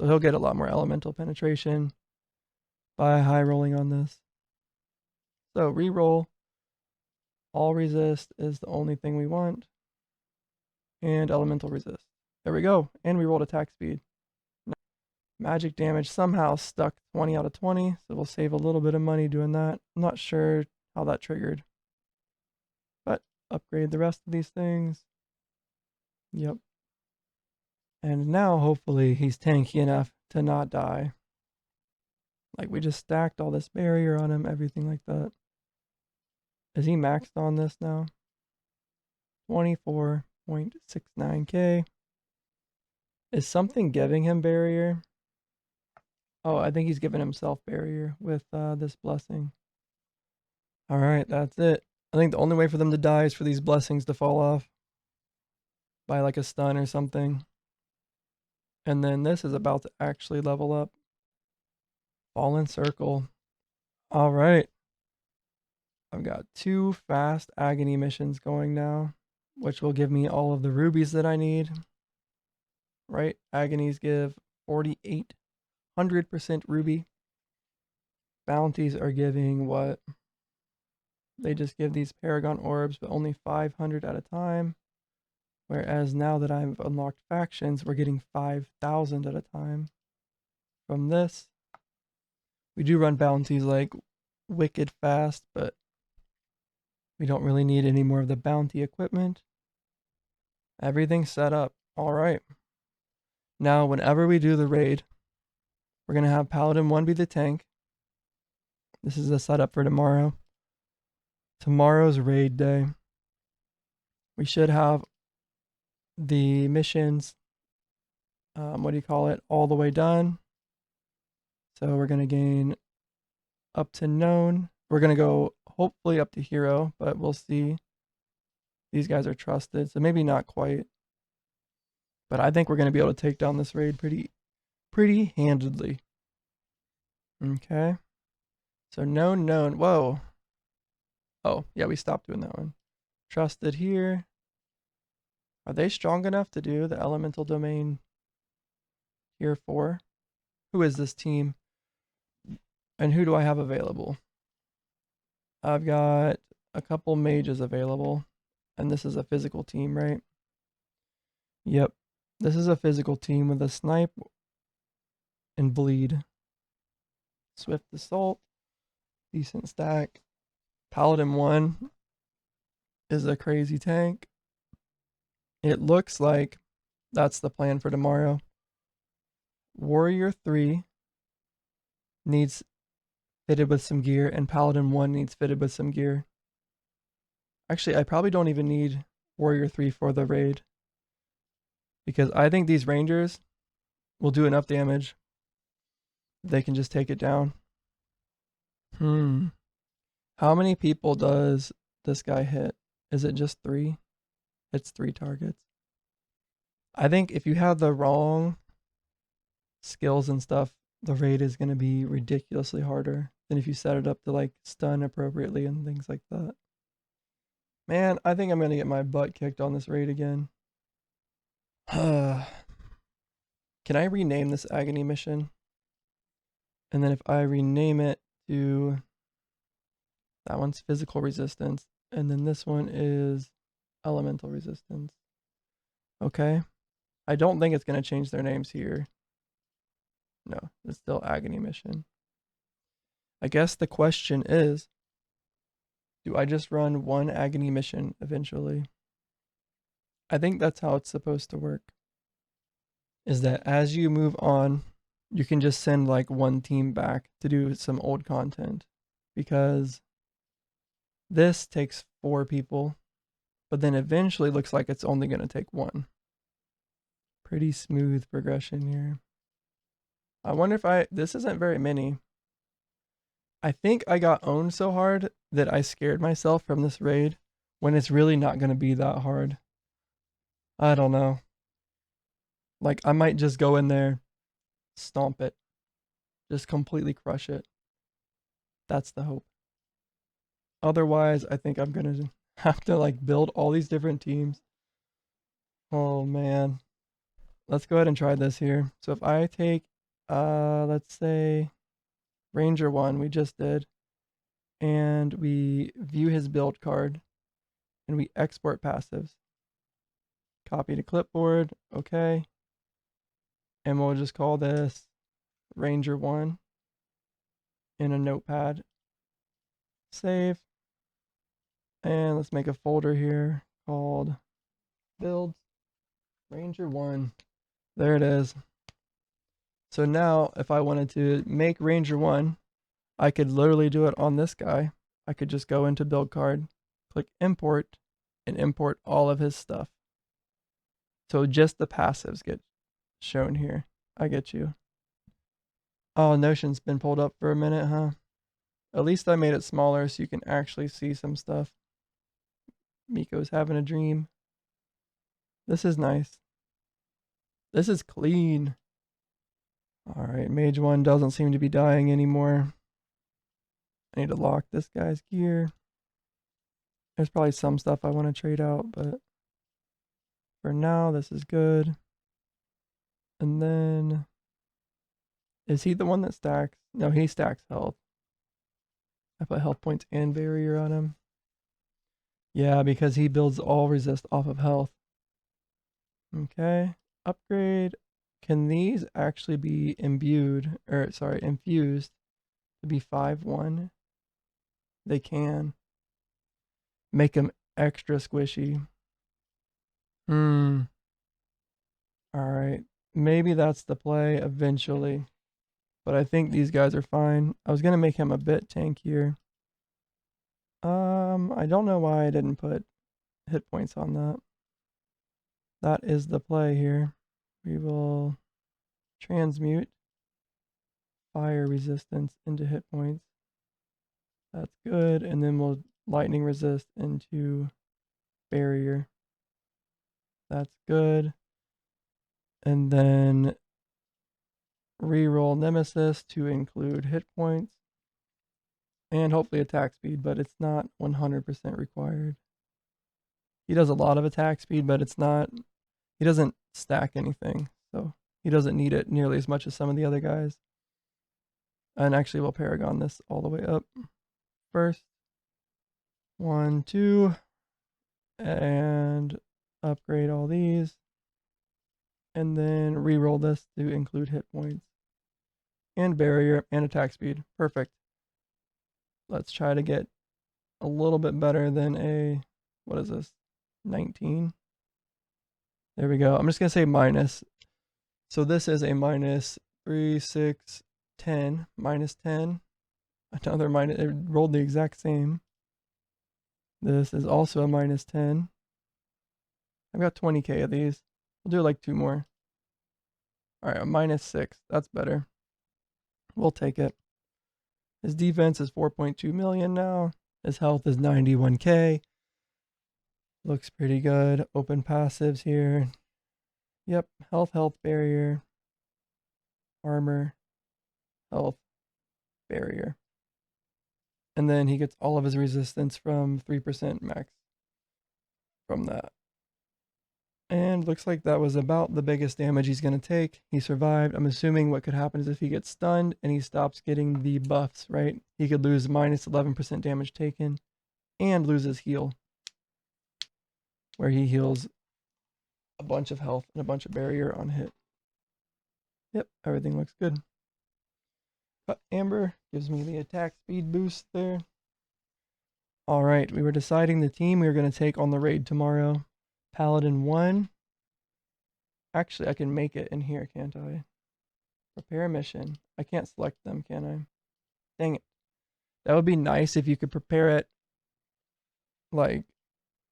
So he'll get a lot more elemental penetration by high rolling on this. So reroll. All resist is the only thing we want. And elemental resist. There we go. And we rolled attack speed. Magic damage somehow stuck 20 out of 20. So we'll save a little bit of money doing that. I'm not sure how that triggered. But upgrade the rest of these things. Yep. And now hopefully he's tanky enough to not die. Like we just stacked all this barrier on him, everything like that. Is he maxed on this now? 24.69k. Is something giving him barrier? Oh, I think he's giving himself barrier with this blessing. Alright, that's it. I think the only way for them to die is for these blessings to fall off by like a stun or something. And then this is about to actually level up. Fallen Circle. All right. I've got 2 fast agony missions going now, which will give me all of the rubies that I need. Right? Agonies give 4,800% ruby. Bounties are giving what? They just give these Paragon orbs, but only 500 at a time. Whereas now that I've unlocked factions, we're getting 5,000 at a time. From this, we do run bounties like wicked fast, but we don't really need any more of the bounty equipment. Everything's set up. All right. Now, whenever we do the raid, we're going to have Paladin 1 be the tank. This is the setup for tomorrow. Tomorrow's raid day. We should have the missions, what do you call it, all the way done. So we're going to gain up to known. We're going to go hopefully up to hero, but we'll see. These guys are trusted, so maybe not quite. But I think we're going to be able to take down this raid pretty handedly. Okay. So known. Whoa. Oh, yeah, we stopped doing that one. Trusted here. Are they strong enough to do the elemental domain tier 4? Who is this team? And who do I have available? I've got a couple mages available. And this is a physical team, right? Yep. This is a physical team with a snipe and bleed. Swift assault. Decent stack. Paladin 1 is a crazy tank. It looks like that's the plan for tomorrow. Warrior 3 needs fitted with some gear, and Paladin 1 needs fitted with some gear. Actually, I probably don't even need Warrior 3 for the raid, because I think these Rangers will do enough damage. They can just take it down. How many people does this guy hit? Is it just 3? It's 3 targets. I think if you have the wrong skills and stuff, the raid is going to be ridiculously harder than if you set it up to like stun appropriately and things like that. Man, I think I'm going to get my butt kicked on this raid again. Can I rename this agony mission? And then if I rename it to, that one's physical resistance, and then this one is elemental resistance. Okay. I don't think it's going to change their names here. No, it's still agony mission. I guess the question is, do I just run one agony mission eventually? I think that's how it's supposed to work. Is that as you move on, you can just send like one team back to do some old content. Because this takes 4 people, but then eventually looks like it's only going to take 1. Pretty smooth progression here. I wonder if this isn't very many. I think I got owned so hard that I scared myself from this raid when it's really not going to be that hard. I don't know. Like, I might just go in there, stomp it, just completely crush it. That's the hope. Otherwise, I think I'm going to have to like build all these different teams. Oh man. Let's go ahead and try this here. So if I take, let's say Ranger 1, we just did, and we view his build card, and we export passives. Copy to clipboard, okay. And we'll just call this Ranger 1 in a notepad. Save. And let's make a folder here called builds Ranger 1. There it is. So now if I wanted to make Ranger 1, I could literally do it on this guy. I could just go into build card, click import, and import all of his stuff. So just the passives get shown here. I get you. Oh, Notion's been pulled up for a minute, huh? At least I made it smaller so you can actually see some stuff. Miko's having a dream. This is nice. This is clean. Alright, Mage 1 doesn't seem to be dying anymore. I need to lock this guy's gear. There's probably some stuff I want to trade out, but for now, this is good. And then, is he the one that stacks? No, he stacks health. I put health points and barrier on him. Yeah, because he builds all resist off of health. Okay, upgrade. Can these actually be imbued, or sorry, infused to be 5/1? They can. Make them extra squishy. Alright. Maybe that's the play eventually. But I think these guys are fine. I was gonna make him a bit tankier. I don't know why I didn't put hit points on that. That is the play here. We will transmute fire resistance into hit points. That's good. And then we'll lightning resist into barrier. That's good. And then reroll Nemesis to include hit points. And hopefully attack speed, but it's not 100% required. He does a lot of attack speed, but it's not, he doesn't stack anything. So he doesn't need it nearly as much as some of the other guys. And actually we'll Paragon this all the way up first. 1, 2, and upgrade all these. And then reroll this to include hit points. And barrier and attack speed. Perfect. Let's try to get a little bit better than a, what is this, 19? There we go. I'm just going to say minus. So this is a minus 3, 6, 10, minus 10. Another minus, it rolled the exact same. This is also a minus 10. I've got 20k of these. We'll do like 2 more. Alright, a minus 6. That's better. We'll take it. His defense is 4.2 million now. His health is 91k. Looks pretty good. Open passives here. Yep, health, barrier, armor, health, barrier. And then he gets all of his resistance from 3% max from that. And looks like that was about the biggest damage he's going to take. He survived. I'm assuming what could happen is if he gets stunned and he stops getting the buffs, right? He could lose minus 11% damage taken and lose his heal, where he heals a bunch of health and a bunch of barrier on hit. Yep, everything looks good. But Amber gives me the attack speed boost there. Alright, we were deciding the team we were going to take on the raid tomorrow. Paladin 1. Actually, I can make it in here, can't I? Prepare a mission. I can't select them, can I? Dang it. That would be nice if you could prepare it like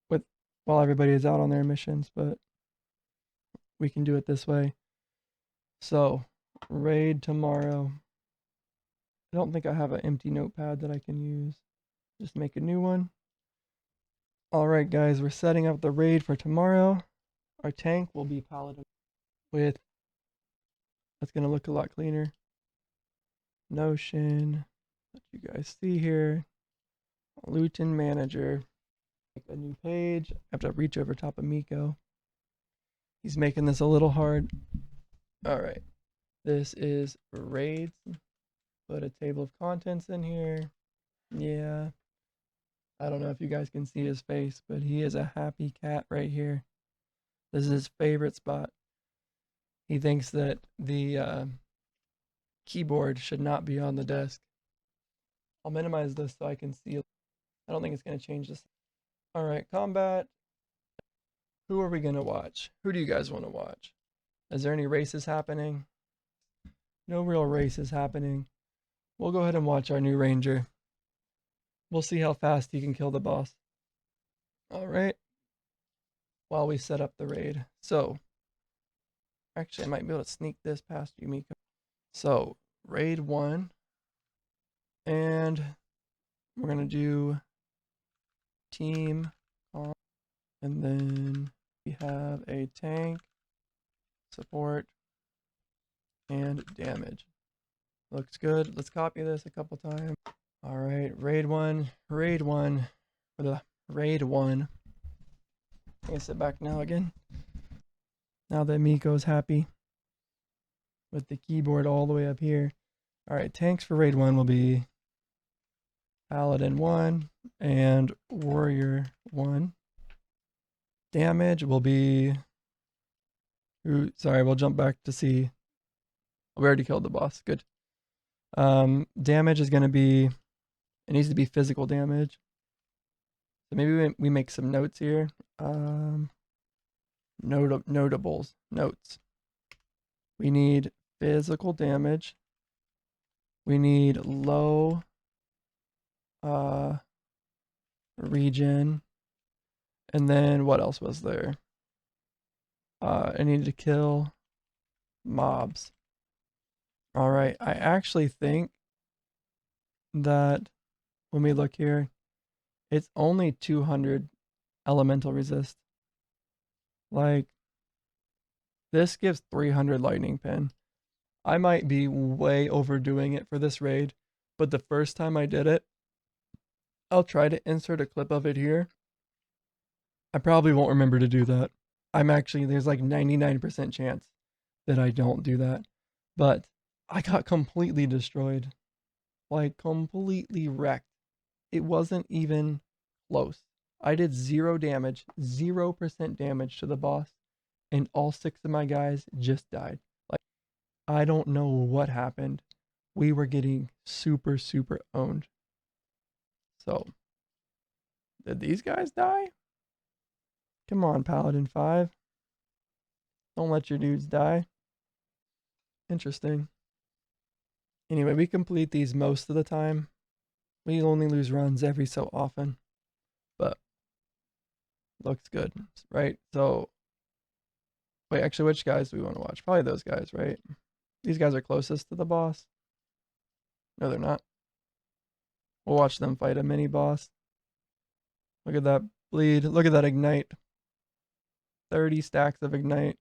with while everybody is out on their missions, but we can do it this way. So, raid tomorrow. I don't think I have an empty notepad that I can use. Just make a new one. Alright guys, we're setting up the raid for tomorrow. Our tank will be Paladin with, that's going to look a lot cleaner. Notion, let you guys see here. Lootun manager. Make a new page. I have to reach over top of Miko. He's making this a little hard. Alright, this is raids. Put a table of contents in here. Yeah. I don't know if you guys can see his face, but he is a happy cat right here. This is his favorite spot. He thinks that the keyboard should not be on the desk. I'll minimize this so I can see. I don't think it's going to change this. Alright, combat. Who are we going to watch? Who do you guys want to watch? Is there any races happening? No real races happening. We'll go ahead and watch our new ranger. We'll see how fast he can kill the boss. Alright. While we set up the raid. So, actually I might be able to sneak this past you, Miko. So, raid 1. And we're going to do team And then we have a tank, support, and damage. Looks good. Let's copy this a couple times. All right, raid one. For the raid one. Can I sit back now again? Now that Miko's happy with the keyboard all the way up here. All right, tanks for raid one will be Paladin 1 and Warrior 1. Damage will be... Ooh, sorry, we'll jump back to see. We already killed the boss. Good. Damage is going to be... It needs to be physical damage. So maybe we make some notes here. Notables. Notes. We need physical damage. We need low regen. And then what else was there? I needed to kill mobs. All right, I actually think that when we look here, it's only 200 elemental resist. Like, this gives 300 lightning pin. I might be way overdoing it for this raid, but the first time I did it, I'll try to insert a clip of it here. I probably won't remember to do that. There's like 99% chance that I don't do that. But I got completely destroyed. Like, completely wrecked. It wasn't even close. I did 0 damage, 0% damage to the boss, and all 6 of my guys just died. Like, I don't know what happened. We were getting super, super owned. So, did these guys die? Come on, Paladin 5. Don't let your dudes die. Interesting. Anyway, we complete these most of the time. We only lose runs every so often. But, looks good, right? So, wait, actually, which guys do we want to watch? Probably those guys, right? These guys are closest to the boss. No, they're not. We'll watch them fight a mini boss. Look at that bleed. Look at that ignite. 30 stacks of ignite.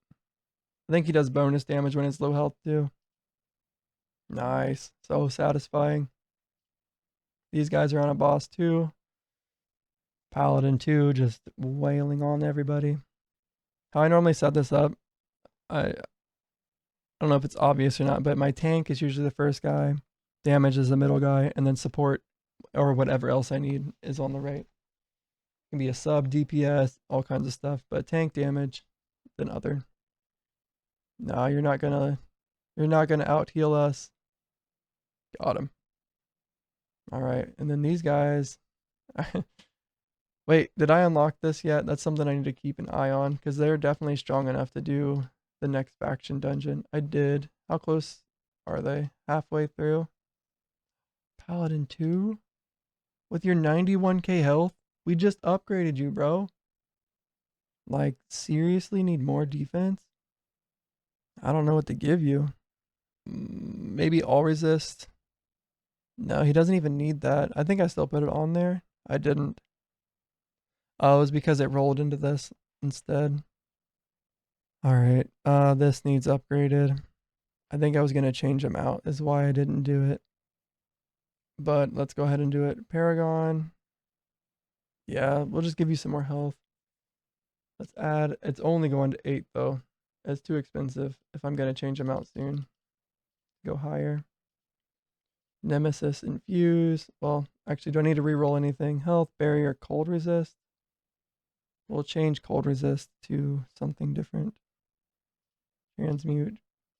I think he does bonus damage when it's low health too. Nice. So satisfying. These guys are on a boss too. Paladin 2 just wailing on everybody. How I normally set this up, I don't know if it's obvious or not, but my tank is usually the first guy, damage is the middle guy, and then support or whatever else I need is on the right. It can be a sub, DPS, all kinds of stuff, but tank damage, then other. No, you're not gonna out heal us. Got him. All right, and then these guys. Wait, did I unlock this yet? That's something I need to keep an eye on because they're definitely strong enough to do the next faction dungeon. I did. How close are they? Halfway through. Paladin 2? With your 91k health? We just upgraded you, bro. Like, seriously need more defense? I don't know what to give you. Maybe all resist. No, he doesn't even need that. I think I still put it on there. I didn't. Oh, it was because it rolled into this instead. Alright, this needs upgraded. I think I was going to change them out is why I didn't do it. But let's go ahead and do it. Paragon. Yeah, we'll just give you some more health. Let's add, it's only going to 8 though. It's too expensive if I'm going to change them out soon. Go higher. Nemesis infuse. Well, actually, do I need to reroll anything? Health, barrier, cold resist. We'll change cold resist to something different. Transmute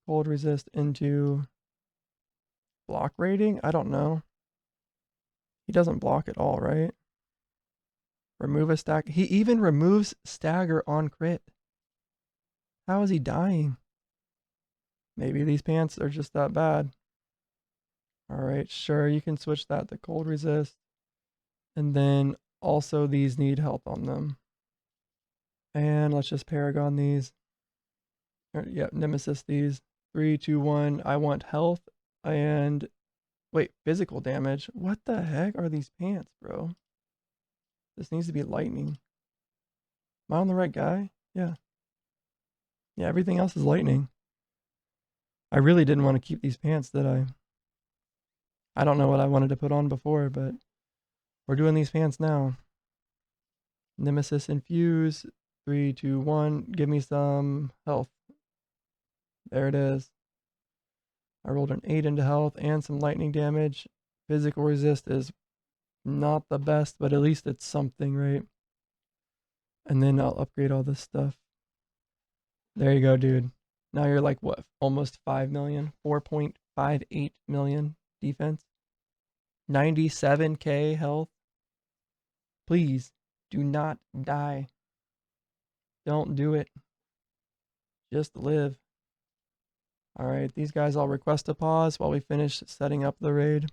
cold resist into block rating? I don't know. He doesn't block at all, right? Remove a stack. He even removes stagger on crit. How is he dying? Maybe these pants are just that bad. Alright, sure, you can switch that to cold resist. And then also these need health on them. And let's just paragon these. Yep, Nemesis these. 3, 2, 1. I want health and wait, physical damage. What the heck are these pants, bro? This needs to be lightning. Am I on the right guy? Yeah. Yeah, everything else is lightning. I really didn't want to keep these pants, did I? I don't know what I wanted to put on before, but we're doing these pants now. Nemesis infuse. 3, 2, 1. Give me some health. There it is. I rolled an 8 into health and some lightning damage. Physical resist is not the best, but at least it's something, right? And then I'll upgrade all this stuff. There you go, dude. Now you're like, what, almost 5 million? 4.58 million defense. 97k health. Please do not die. Don't do it. Just live. Alright, these guys I'll request a pause while we finish setting up the raid.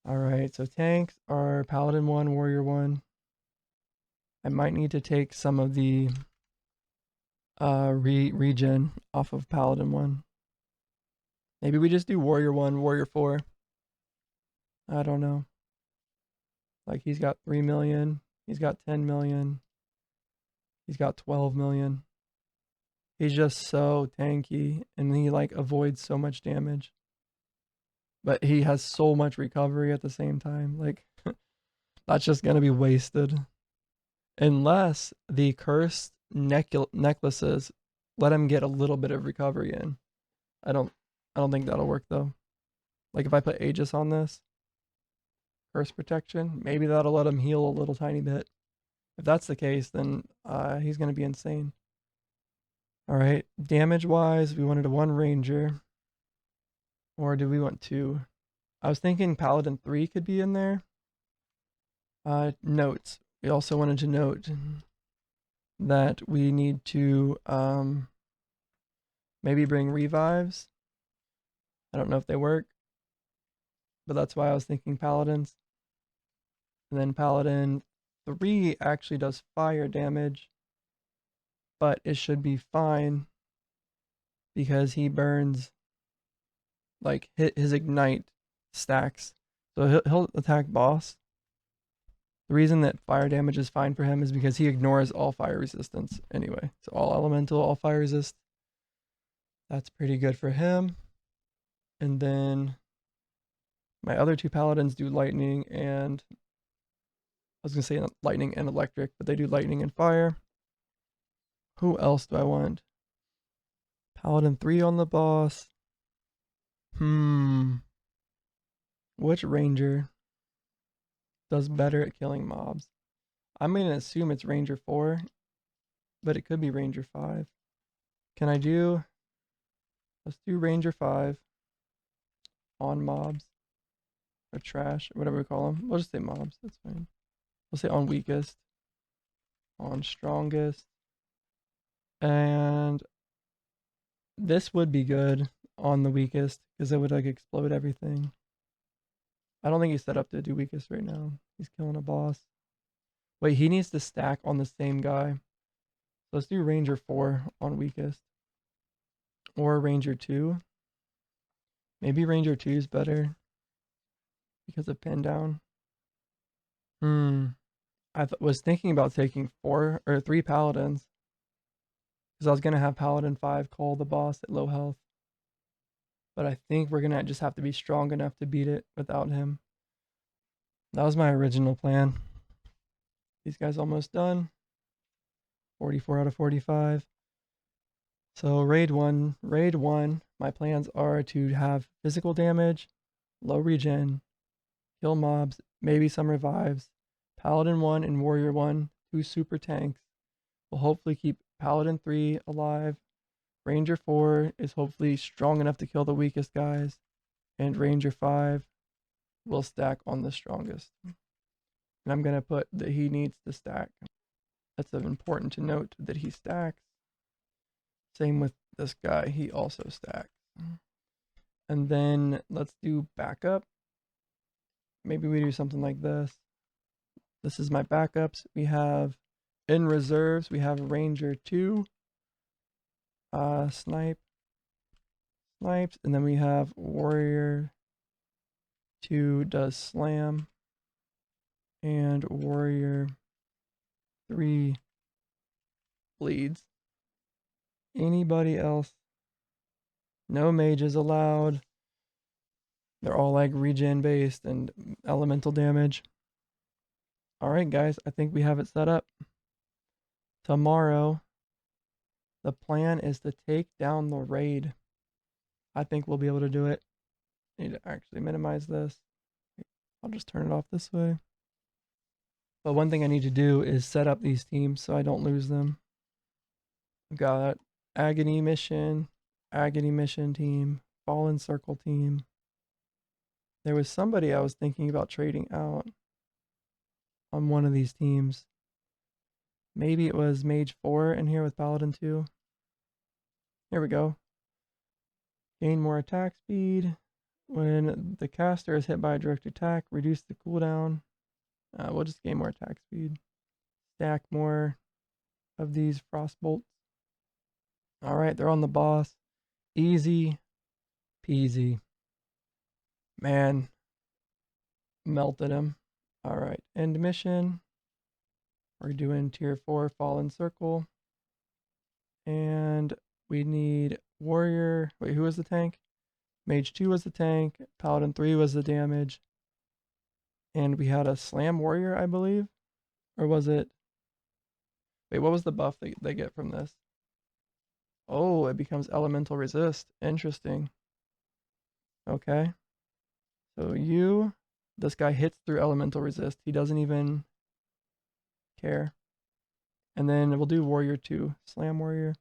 Alright, so tanks are Paladin 1, Warrior 1. I might need to take some of the regen off of Paladin 1. Maybe we just do Warrior 1, Warrior 4. I don't know. Like he's got 3 million, he's got 10 million, he's got 12 million. He's just so tanky and he like avoids so much damage. But he has so much recovery at the same time. Like that's just gonna be wasted. Unless the cursed necklaces let him get a little bit of recovery in. I don't think that'll work though. Like if I put Aegis on this, curse protection, maybe that'll let him heal a little tiny bit. If that's the case, then he's gonna be insane. Alright, damage wise, we wanted a 1 ranger. Or do we want 2? I was thinking Paladin 3 could be in there. Notes. We also wanted to note that we need to maybe bring revives. I don't know if they work, but that's why I was thinking paladins. And then Paladin 3 actually does fire damage, but it should be fine because he burns, like his ignite stacks. So he'll attack boss. The reason that fire damage is fine for him is because he ignores all fire resistance anyway. So all elemental, all fire resist. That's pretty good for him. And then my other 2 paladins do lightning and I was gonna say lightning and electric, but they do lightning and fire. Who else do I want? Paladin 3 on the boss. Which ranger does better at killing mobs? I'm gonna assume it's Ranger 4, but it could be Ranger 5. Can I do... Let's do Ranger 5 on mobs. Or trash, or whatever we call them. We'll just say mobs, that's fine. We'll say on weakest. On strongest. And this would be good on the weakest, because it would like explode everything. I don't think he's set up to do weakest right now. He's killing a boss. Wait, he needs to stack on the same guy. So let's do Ranger 4 on weakest. Or Ranger 2. Maybe Ranger 2 is better because of pin down. I was thinking about taking 4 or 3 paladins because I was gonna have Paladin 5 call the boss at low health. But I think we're gonna just have to be strong enough to beat it without him. That was my original plan. These guys almost done. 44 out of 45. So raid 1, my plans are to have physical damage, low regen, kill mobs, maybe some revives. Paladin 1 and Warrior 1, 2 super tanks. Will hopefully keep Paladin 3 alive. Ranger 4 is hopefully strong enough to kill the weakest guys. And Ranger 5 will stack on the strongest. And I'm going to put that he needs to stack. That's important to note that he stacks. Same with this guy, he also stacks. And then let's do backup. Maybe we do something like this. This is my backups. We have in reserves, we have Ranger 2, snipes, and then we have Warrior 2 does slam, and Warrior 3 bleeds. Anybody else? No mages allowed. They're all like regen based and elemental damage. Alright, guys, I think we have it set up. Tomorrow, the plan is to take down the raid. I think we'll be able to do it. Need to actually minimize this. I'll just turn it off this way. But one thing I need to do is set up these teams so I don't lose them. I've got Agony Mission team, Fallen Circle team. There was somebody I was thinking about trading out on one of these teams. Maybe it was Mage 4 in here with Paladin 2. Here we go. Gain more attack speed. When the caster is hit by a direct attack, reduce the cooldown. We'll just gain more attack speed. Stack more of these frost bolts. Alright, they're on the boss. Easy peasy. Man, melted him. Alright, end mission. We're doing tier 4 Fallen Circle. And we need Warrior. Wait, who was the tank? Mage 2 was the tank. Paladin 3 was the damage. And we had a Slam Warrior, I believe. Or was it? Wait, what was the buff they get from this? Oh, it becomes elemental resist. Interesting. Okay. So this guy hits through elemental resist. He doesn't even care. And then we'll do Warrior 2. Slam Warrior.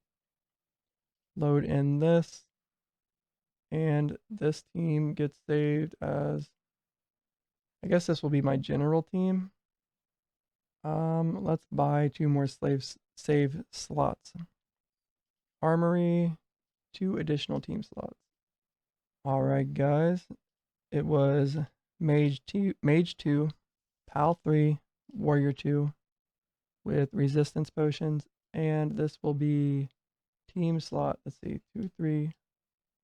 Load in this. And this team gets saved as, I guess this will be my general team. Let's buy 2 more save slots. Armory, 2 additional team slots. Alright, guys. It was Mage 2, Pal 3, Warrior 2 with resistance potions. And this will be team slot. Let's see, 2, 3.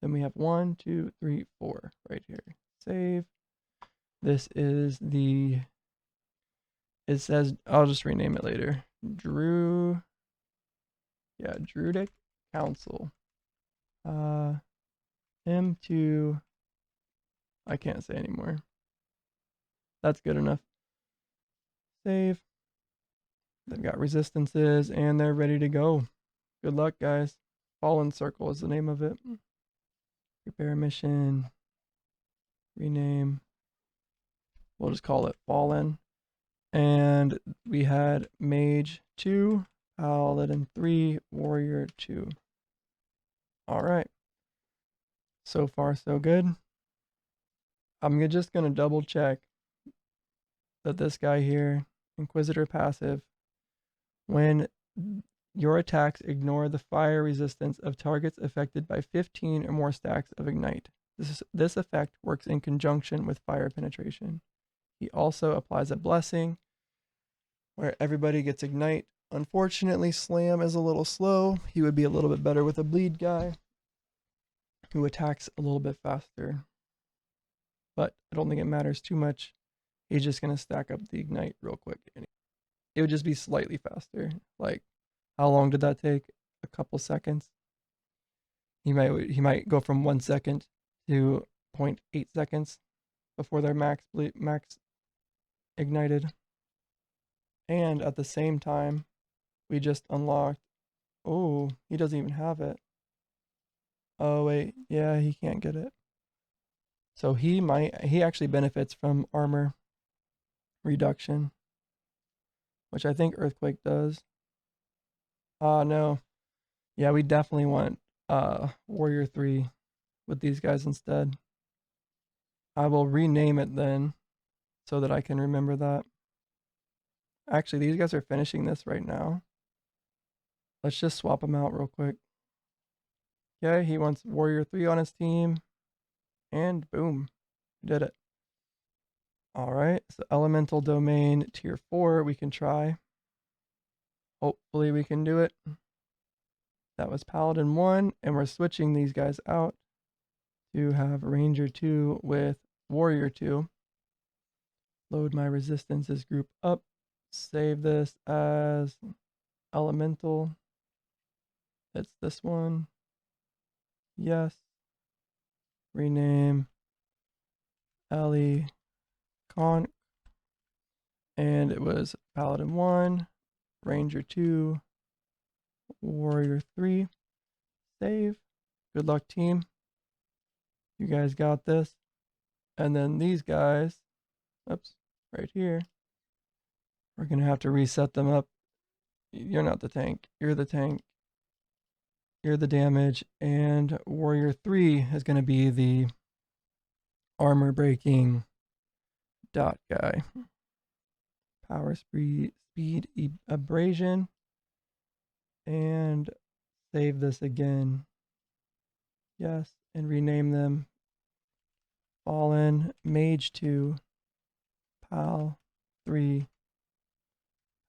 Then we have 1, 2, 3, 4 right here. Save. This is it says, I'll just rename it later. Druidic Council. M2, I can't say anymore. That's good enough. Save. They've got resistances and they're ready to go. Good luck, guys. Fallen Circle is the name of it. Prepare mission. Rename. We'll just call it Fallen. And we had Mage 2, Paladin 3, Warrior 2. Alright. So far, so good. I'm just going to double check that this guy here, Inquisitor passive, when your attacks ignore the fire resistance of targets affected by 15 or more stacks of Ignite. This effect works in conjunction with fire penetration. He also applies a blessing where everybody gets Ignite. Unfortunately, Slam is a little slow. He would be a little bit better with a bleed guy who attacks a little bit faster. But I don't think it matters too much. He's just going to stack up the Ignite real quick. It would just be slightly faster. Like, how long did that take? A couple seconds. He might go from 1 second to 0.8 seconds before they're max ignited. And at the same time, we just unlocked. Oh, he doesn't even have it. Oh wait, yeah, he can't get it. So he actually benefits from armor reduction, which I think Earthquake does. No. Yeah, we definitely want Warrior 3 with these guys instead. I will rename it then so that I can remember that. Actually, these guys are finishing this right now. Let's just swap them out real quick. Okay, he wants Warrior 3 on his team. And boom, did it. Alright, so Elemental Domain Tier 4 we can try. Hopefully we can do it. That was Paladin 1, and we're switching these guys out to have Ranger 2 with Warrior 2. Load my resistances group up. Save this as Elemental. It's this one. Yes. Rename Ellie Con. And it was Paladin 1, Ranger 2, Warrior 3. Save. Good luck, team. You guys got this. And then these guys, oops, right here, we're going to have to reset them up. You're not the tank. You're the tank. You're the damage. And Warrior 3 is going to be the armor breaking dot guy. Power speed, abrasion. And save this again. Yes. And rename them Fallen, Mage 2, Pal 3,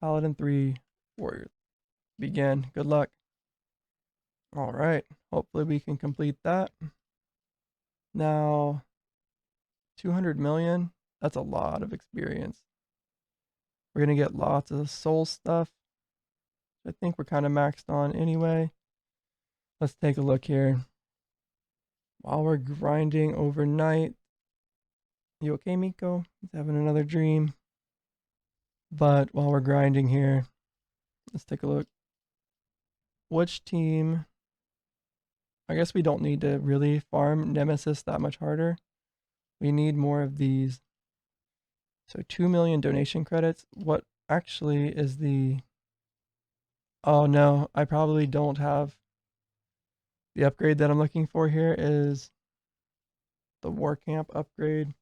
Paladin 3, Warrior. Begin. Good luck. All right. Hopefully we can complete that. Now, 200 million. That's a lot of experience. We're going to get lots of soul stuff. I think we're kind of maxed on anyway. Let's take a look here. While we're grinding overnight. You okay, Miko? He's having another dream. But while we're grinding here, let's take a look. Which team? I guess we don't need to really farm Nemesis that much harder. We need more of these. So 2 million donation credits. What actually is the... Oh no, I probably don't have... The upgrade that I'm looking for here is the War Camp upgrade.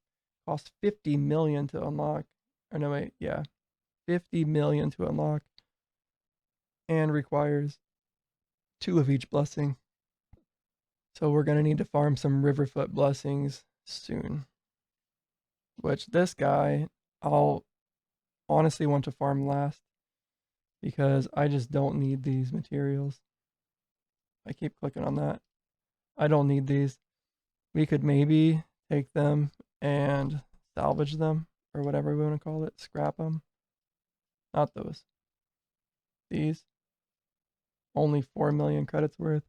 Costs 50 million to unlock. Or no, wait, yeah. 50 million to unlock. And requires 2 of each blessing. So we're going to need to farm some Riverfoot blessings soon. Which this guy, I'll honestly want to farm last. Because I just don't need these materials. I keep clicking on that. I don't need these. We could maybe take them and salvage them. Or whatever we want to call it. Scrap them. Not those. These. Only 4 million credits worth.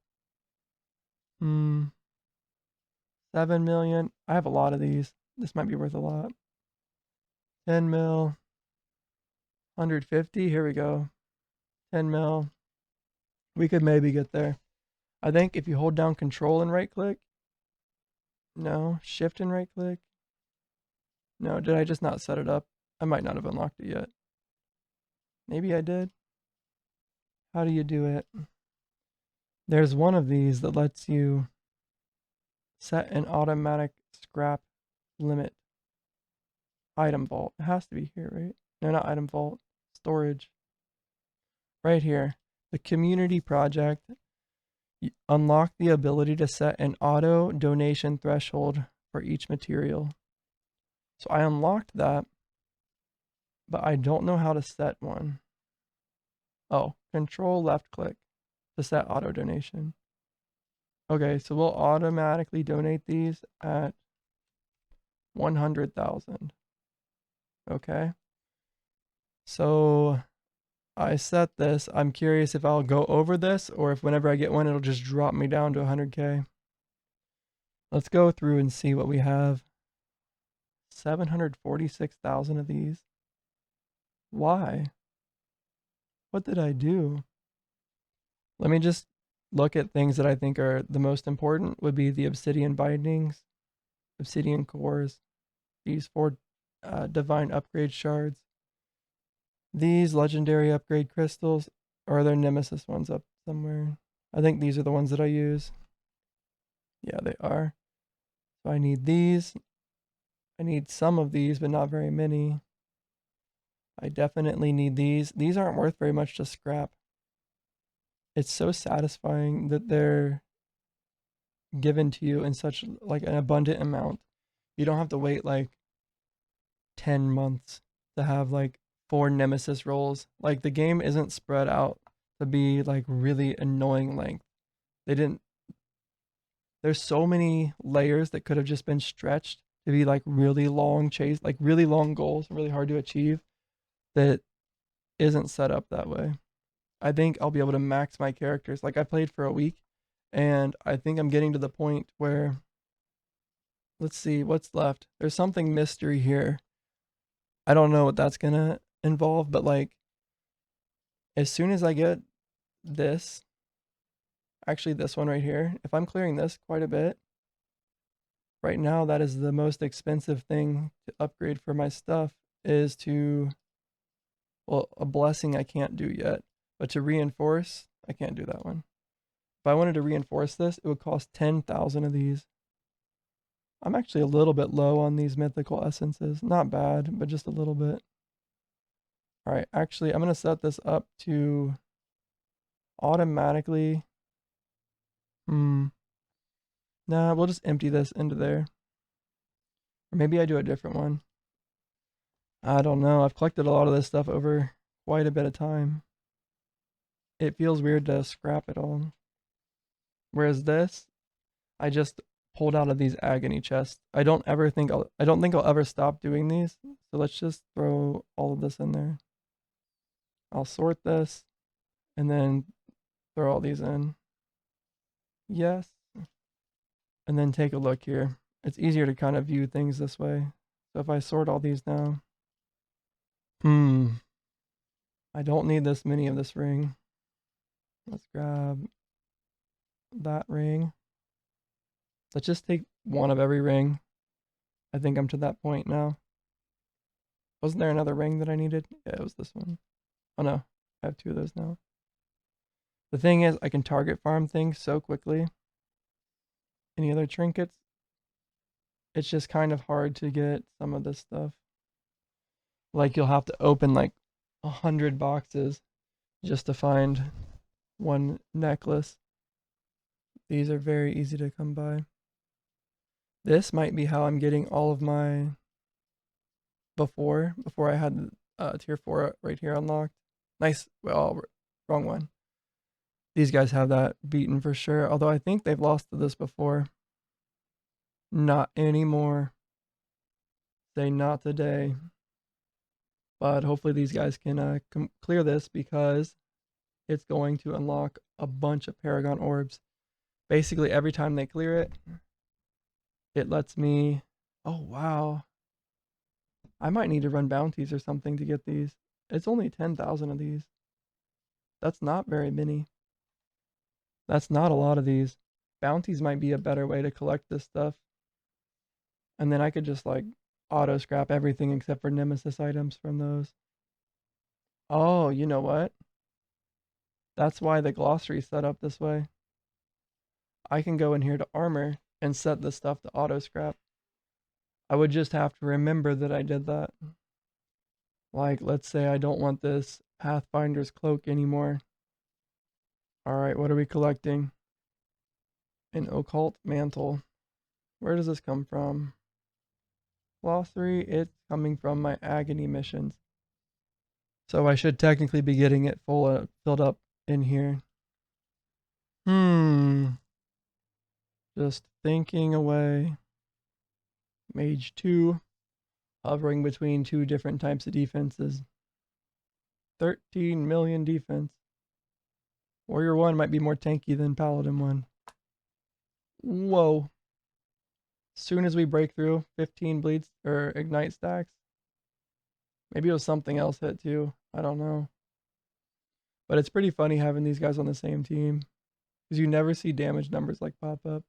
7 million. I have a lot of these. This might be worth a lot. 10 mil. 150. Here we go. 10 mil. We could maybe get there. I think if you hold down control and right click. No. Shift and right click. No, did I just not set it up? I might not have unlocked it yet. Maybe I did. How do you do it? There's one of these that lets you set an automatic scrap limit. Item vault. It has to be here, right? No, not item vault. Storage. Right here. The community project. You unlock the ability to set an auto donation threshold for each material. So I unlocked that, but I don't know how to set one. Oh, control left click to set auto donation. Okay, so we'll automatically donate these at 100,000. Okay. So I set this. I'm curious if I'll go over this or if whenever I get one, it'll just drop me down to 100K. Let's go through and see what we have. 746,000 of these. Why? What did I do? Let me just look at things that I think are the most important would be the obsidian bindings, obsidian cores, these 4 divine upgrade shards, these legendary upgrade crystals, or are there Nemesis ones up somewhere? I think these are the ones that I use. Yeah, they are. So I need these. I need some of these, but not very many. I definitely need these. These aren't worth very much to scrap. It's so satisfying that they're given to you in such like an abundant amount. You don't have to wait like 10 months to have like 4 Nemesis rolls. Like the game isn't spread out to be like really annoying length. There's so many layers that could have just been stretched to be like really long like really long goals, really hard to achieve, that isn't set up that way. I think I'll be able to max my characters. Like I played for a week and I think I'm getting to the point where let's see what's left. There's something mystery here. I don't know what that's gonna involve, but like as soon as I get this, actually this one right here, if I'm clearing this quite a bit, right now that is the most expensive thing to upgrade for my stuff is to, well, a blessing I can't do yet, but to reinforce, I can't do that one. If I wanted to reinforce this, it would cost 10,000 of these. I'm actually a little bit low on these mythical essences. Not bad, but just a little bit. All right, actually, I'm going to set this up to automatically. Nah, we'll just empty this into there. Or maybe I do a different one. I don't know. I've collected a lot of this stuff over quite a bit of time. It feels weird to scrap it all. Whereas this, I just pulled out of these agony chests. I don't think I'll ever stop doing these. So let's just throw all of this in there. I'll sort this and then throw all these in. Yes. And then take a look here. It's easier to kind of view things this way. So if I sort all these down. I don't need this many of this ring. Let's grab that ring. Let's just take one of every ring. I think I'm to that point now. Wasn't there another ring that I needed? Yeah, it was this one. Oh no, I have two of those now. The thing is, I can target farm things so quickly. Any other trinkets? It's just kind of hard to get some of this stuff. Like you'll have to open like 100 boxes just to find one necklace. These are very easy to come by. This might be how I'm getting all of my before I had tier 4 right here unlocked. Nice. Well, wrong one. These guys have that beaten for sure, although I think they've lost to this before. Not anymore. Say not today. But hopefully these guys can clear this because it's going to unlock a bunch of Paragon orbs. Basically, every time they clear it, it lets me... Oh, wow. I might need to run bounties or something to get these. It's only 10,000 of these. That's not very many. That's not a lot of these. Bounties might be a better way to collect this stuff. And then I could just like auto scrap everything except for Nemesis items from those. Oh, you know what? That's why the glossary is set up this way. I can go in here to armor and set this stuff to auto scrap. I would just have to remember that I did that. Like, let's say I don't want this Pathfinder's cloak anymore. Alright, what are we collecting? An occult mantle. Where does this come from? Glossary, it's coming from my agony missions. So I should technically be getting it filled up in here. Just thinking away. Mage 2. Hovering between two different types of defenses. 13 million defense. Warrior 1 might be more tanky than Paladin 1. Whoa. Soon as we break through 15 bleeds or ignite stacks. Maybe it was something else hit too. I don't know. But it's pretty funny having these guys on the same team. Because you never see damage numbers like pop up.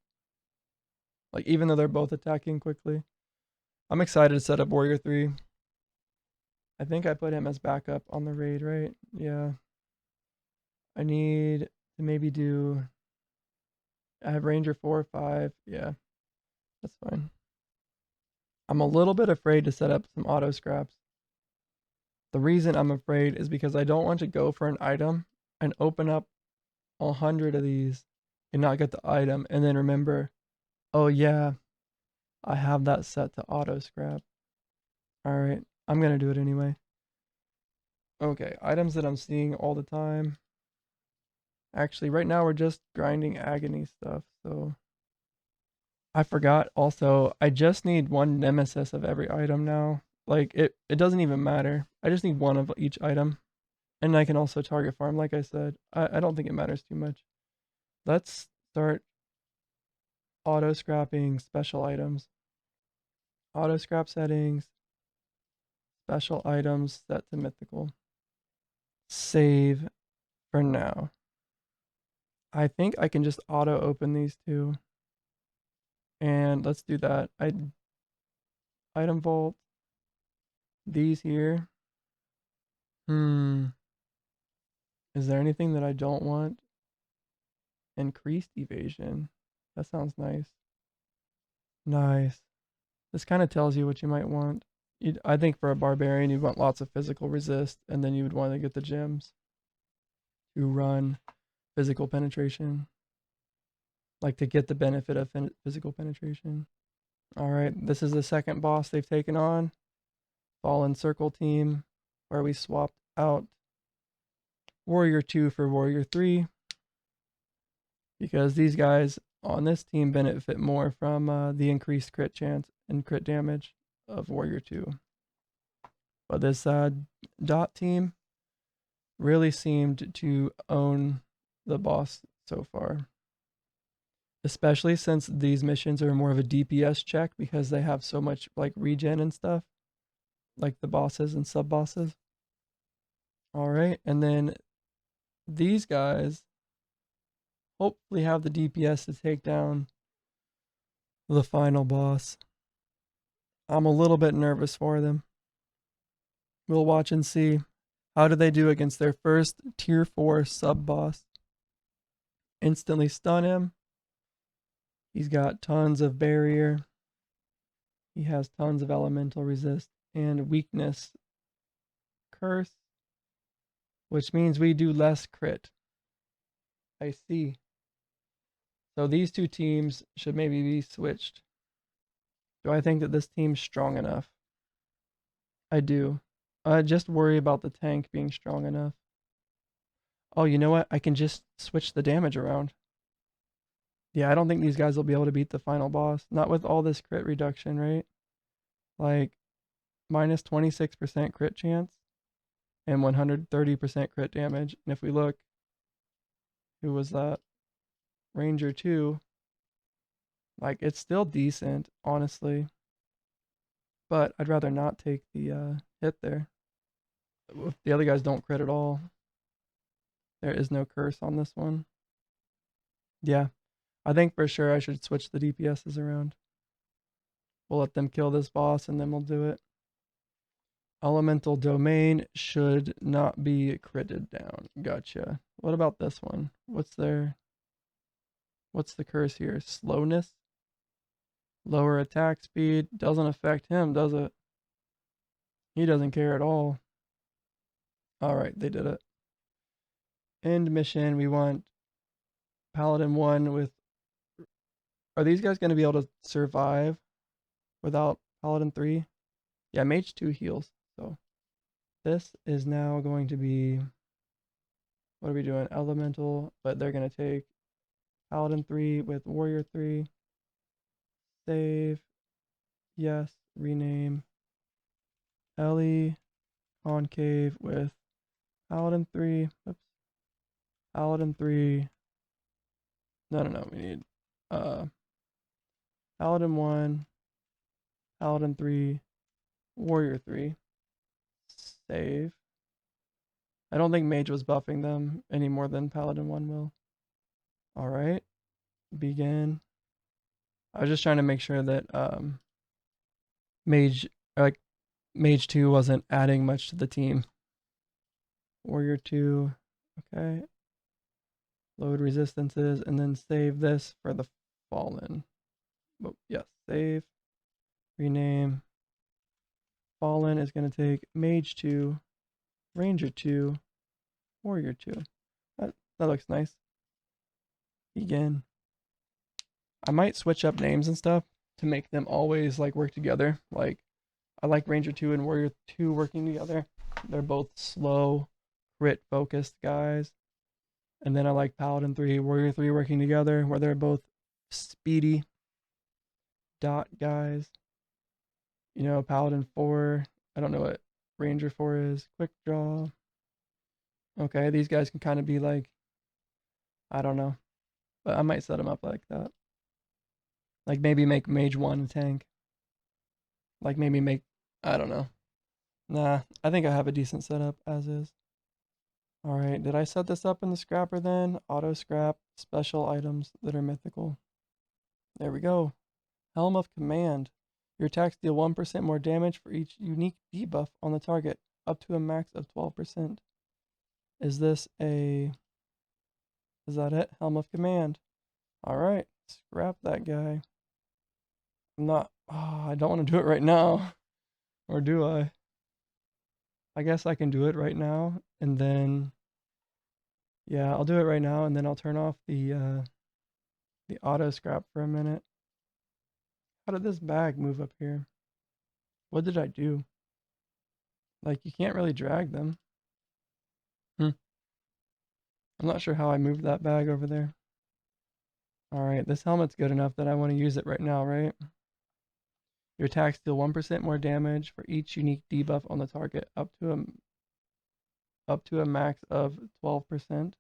Like even though they're both attacking quickly. I'm excited to set up Warrior 3. I think I put him as backup on the raid, right? Yeah. I need to maybe do... I have Ranger 4 or 5. Yeah. That's fine. I'm a little bit afraid to set up some auto scraps. The reason I'm afraid is because I don't want to go for an item and open up 100 of these and not get the item and then remember, oh yeah, I have that set to auto scrap. Alright, I'm gonna do it anyway. Okay, items that I'm seeing all the time. Actually, right now we're just grinding agony stuff, so... I forgot also, I just need one Nemesis of every item now. Like, it doesn't even matter. I just need one of each item. And I can also target farm, like I said. I don't think it matters too much. Let's start auto scrapping special items. Auto scrap settings, special items set to mythical. Save for now. I think I can just auto open these two. And let's do that. Item vault. These here. Is there anything that I don't want? Increased evasion. That sounds nice. Nice. This kind of tells you what you might want. I think for a barbarian, you'd want lots of physical resist, and then you would want to get the gems to run physical penetration, like to get the benefit of physical penetration. All right, this is the second boss they've taken on, Fallen Circle Team, where we swapped out Warrior 2 for Warrior 3, because these guys on this team benefit more from the increased crit chance and crit damage of Warrior 2. But this dot team really seemed to own the boss so far. Especially since these missions are more of a DPS check because they have so much like regen and stuff, like the bosses and sub bosses. All right, and then these guys hopefully have the DPS to take down the final boss. I'm a little bit nervous for them. We'll watch and see. How do they do against their first tier 4 sub boss? Instantly stun him. He's got tons of barrier. He has tons of elemental resist and weakness curse, which means we do less crit. I see. So these two teams should maybe be switched. Do I think that this team's strong enough? I do. I just worry about the tank being strong enough. Oh, you know what? I can just switch the damage around. Yeah, I don't think these guys will be able to beat the final boss. Not with all this crit reduction, right? Like, minus 26% crit chance and 130% crit damage. And if we look, who was that? Ranger 2. Like, it's still decent, honestly. But I'd rather not take the hit there. If the other guys don't crit at all, there is no curse on this one. Yeah, I think for sure I should switch the DPSs around. We'll let them kill this boss and then we'll do it. Elemental Domain should not be critted down. Gotcha. What about this one? What's the curse here? Slowness? Lower attack speed. Doesn't affect him, does it? He doesn't care at all. Alright, they did it. End mission. We want Paladin 1 with... Are these guys going to be able to survive without Paladin 3? Yeah, Mage 2 heals. So this is now going to be... What are we doing? Elemental, but they're going to take Paladin 3 with Warrior 3. Save. Yes. Rename. Ellie Concave with Paladin 3. Oops. Paladin 3. No. We need Paladin 1. Paladin 3. Warrior 3. Save. I don't think Mage was buffing them any more than Paladin 1 will. Alright. Begin. I was just trying to make sure that Mage 2 wasn't adding much to the team. Warrior 2. Okay. Load resistances and then save this for the Fallen. Oh, yes, save. Rename. Fallen is going to take Mage 2, Ranger 2, Warrior 2. That looks nice. Begin. I might switch up names and stuff to make them always like work together. Like, I like Ranger 2 and Warrior 2 working together. They're both slow, crit focused guys. And then I like Paladin 3, Warrior 3 working together, where they're both speedy dot guys. Paladin 4, I don't know what Ranger 4 is. Quick draw. Okay, these guys can kind of be like, I don't know, but I might set them up like that. Like maybe make Mage 1 a tank. Like maybe make, I don't know. Nah, I think I have a decent setup as is. Alright, did I set this up in the scrapper then? Auto scrap, special items that are mythical. There we go. Helm of Command. Your attacks deal 1% more damage for each unique debuff on the target, up to a max of 12%. Is this a... Is that it? Helm of Command. Alright, scrap that guy. I'm not... Oh, I don't want to do it right now. Or do I? I guess I can do it right now, and then... Yeah, I'll do it right now, and then I'll turn off the auto scrap for a minute. How did this bag move up here? What did I do? Like, you can't really drag them. Hmm. I'm not sure how I moved that bag over there. Alright, this helmet's good enough that I want to use it right now, right? Your attacks deal 1% more damage for each unique debuff on the target, up to a max of 12%.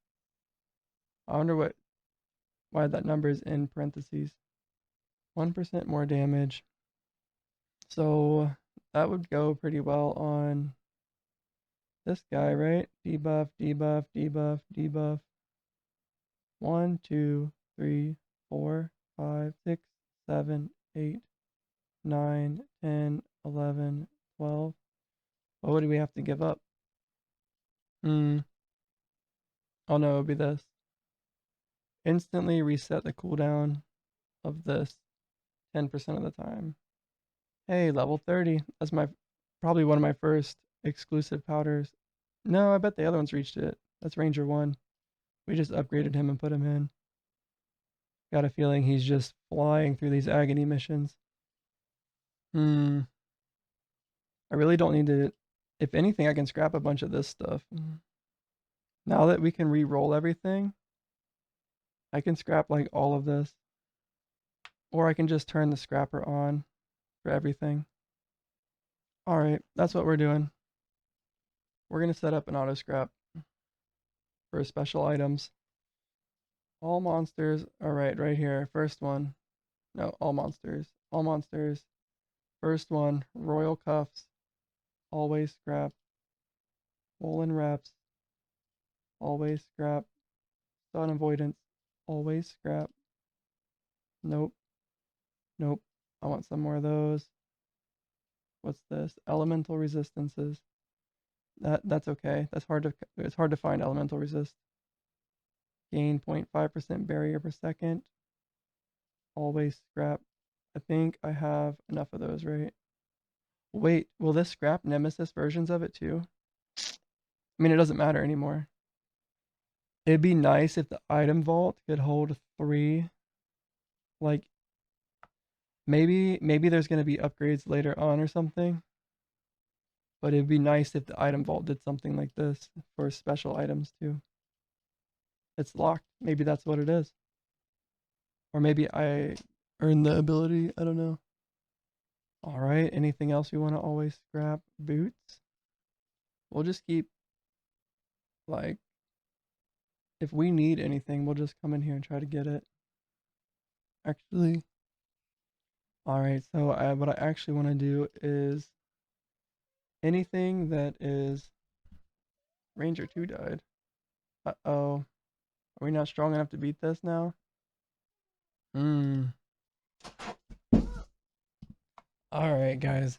I wonder why that number is in parentheses. 1% more damage. So that would go pretty well on this guy, right? Debuff, debuff, debuff, debuff. 1, 2, 3, 4, 5, 6, 7, 8, 9, 10, 11, 12. What do we have to give up? Hmm. Oh no, it would be this. Instantly reset the cooldown of this 10% of the time. Hey, level 30. That's probably one of my first exclusive powders. No, I bet the other one's reached it. That's Ranger 1. We just upgraded him and put him in. Got a feeling he's just flying through these agony missions. Hmm. I really don't need to. If anything, I can scrap a bunch of this stuff. Now that we can re-roll everything, I can scrap like all of this. Or I can just turn the scrapper on for everything. Alright, that's what we're doing. We're going to set up an auto scrap for special items. All monsters. Alright, right here. First one. No, all monsters. All monsters. First one, Royal Cuffs. Always scrap. Woolen Reps. Always scrap. Stun Avoidance. Always scrap. Nope. Nope. I want some more of those. What's this? Elemental Resistances. That's okay. It's hard to find elemental resist. Gain 0.5% barrier per second. Always scrap. I think I have enough of those, right? Wait, will this scrap Nemesis versions of it too? I mean, it doesn't matter anymore. It'd be nice if the item vault could hold 3. Like, maybe there's gonna be upgrades later on or something. But it'd be nice if the item vault did something like this for special items too. It's locked. Maybe that's what it is. Or maybe I earned the ability. I don't know. Alright, anything else we want to always scrap? Boots? We'll just keep, like, if we need anything, we'll just come in here and try to get it. Actually, alright, so what I actually want to do is anything that is... Ranger 2 died. Uh-oh. Are we not strong enough to beat this now? Hmm. Alright, guys.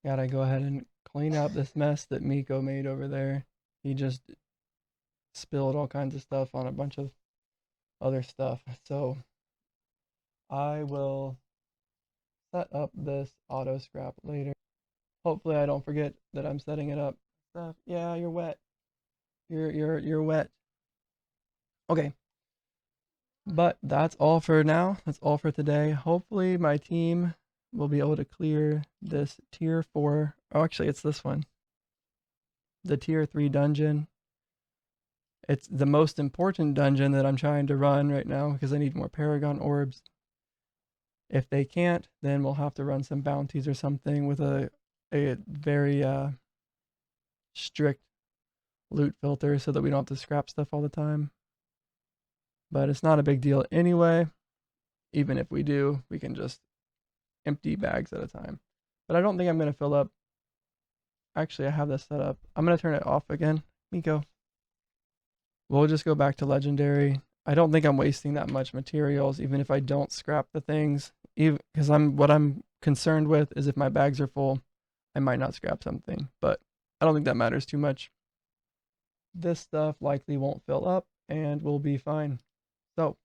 Gotta go ahead and clean up this mess that Miko made over there. He just spilled all kinds of stuff on a bunch of other stuff. So I will set up this auto scrap later. Hopefully I don't forget that I'm setting it up. Stuff. Yeah, you're wet. You're wet. Okay. But that's all for now. That's all for today. Hopefully my team will be able to clear this tier 4. Oh, actually it's this one. The tier 3 dungeon. It's the most important dungeon that I'm trying to run right now because I need more Paragon orbs. If they can't, then we'll have to run some bounties or something with a very strict loot filter so that we don't have to scrap stuff all the time. But it's not a big deal anyway. Even if we do, we can just empty bags at a time. But I don't think I'm going to fill up. Actually, I have this set up. I'm going to turn it off again. Miko. We'll just go back to legendary. I don't think I'm wasting that much materials, even if I don't scrap the things. Even because what I'm concerned with is if my bags are full, I might not scrap something. But I don't think that matters too much. This stuff likely won't fill up and we'll be fine. So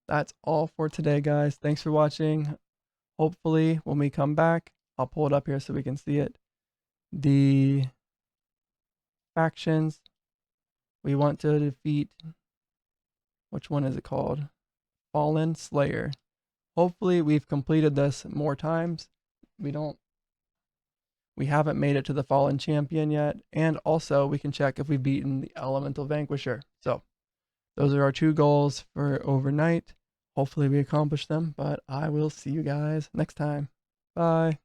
that's all for today, guys. Thanks for watching. Hopefully, when we come back, I'll pull it up here so we can see it. The factions we want to defeat. Which one is it called? Fallen Slayer. Hopefully, we've completed this more times. We haven't made it to the Fallen Champion yet, and also we can check if we've beaten the Elemental Vanquisher. So, those are our 2 goals for overnight. Hopefully we accomplish them, but I will see you guys next time. Bye.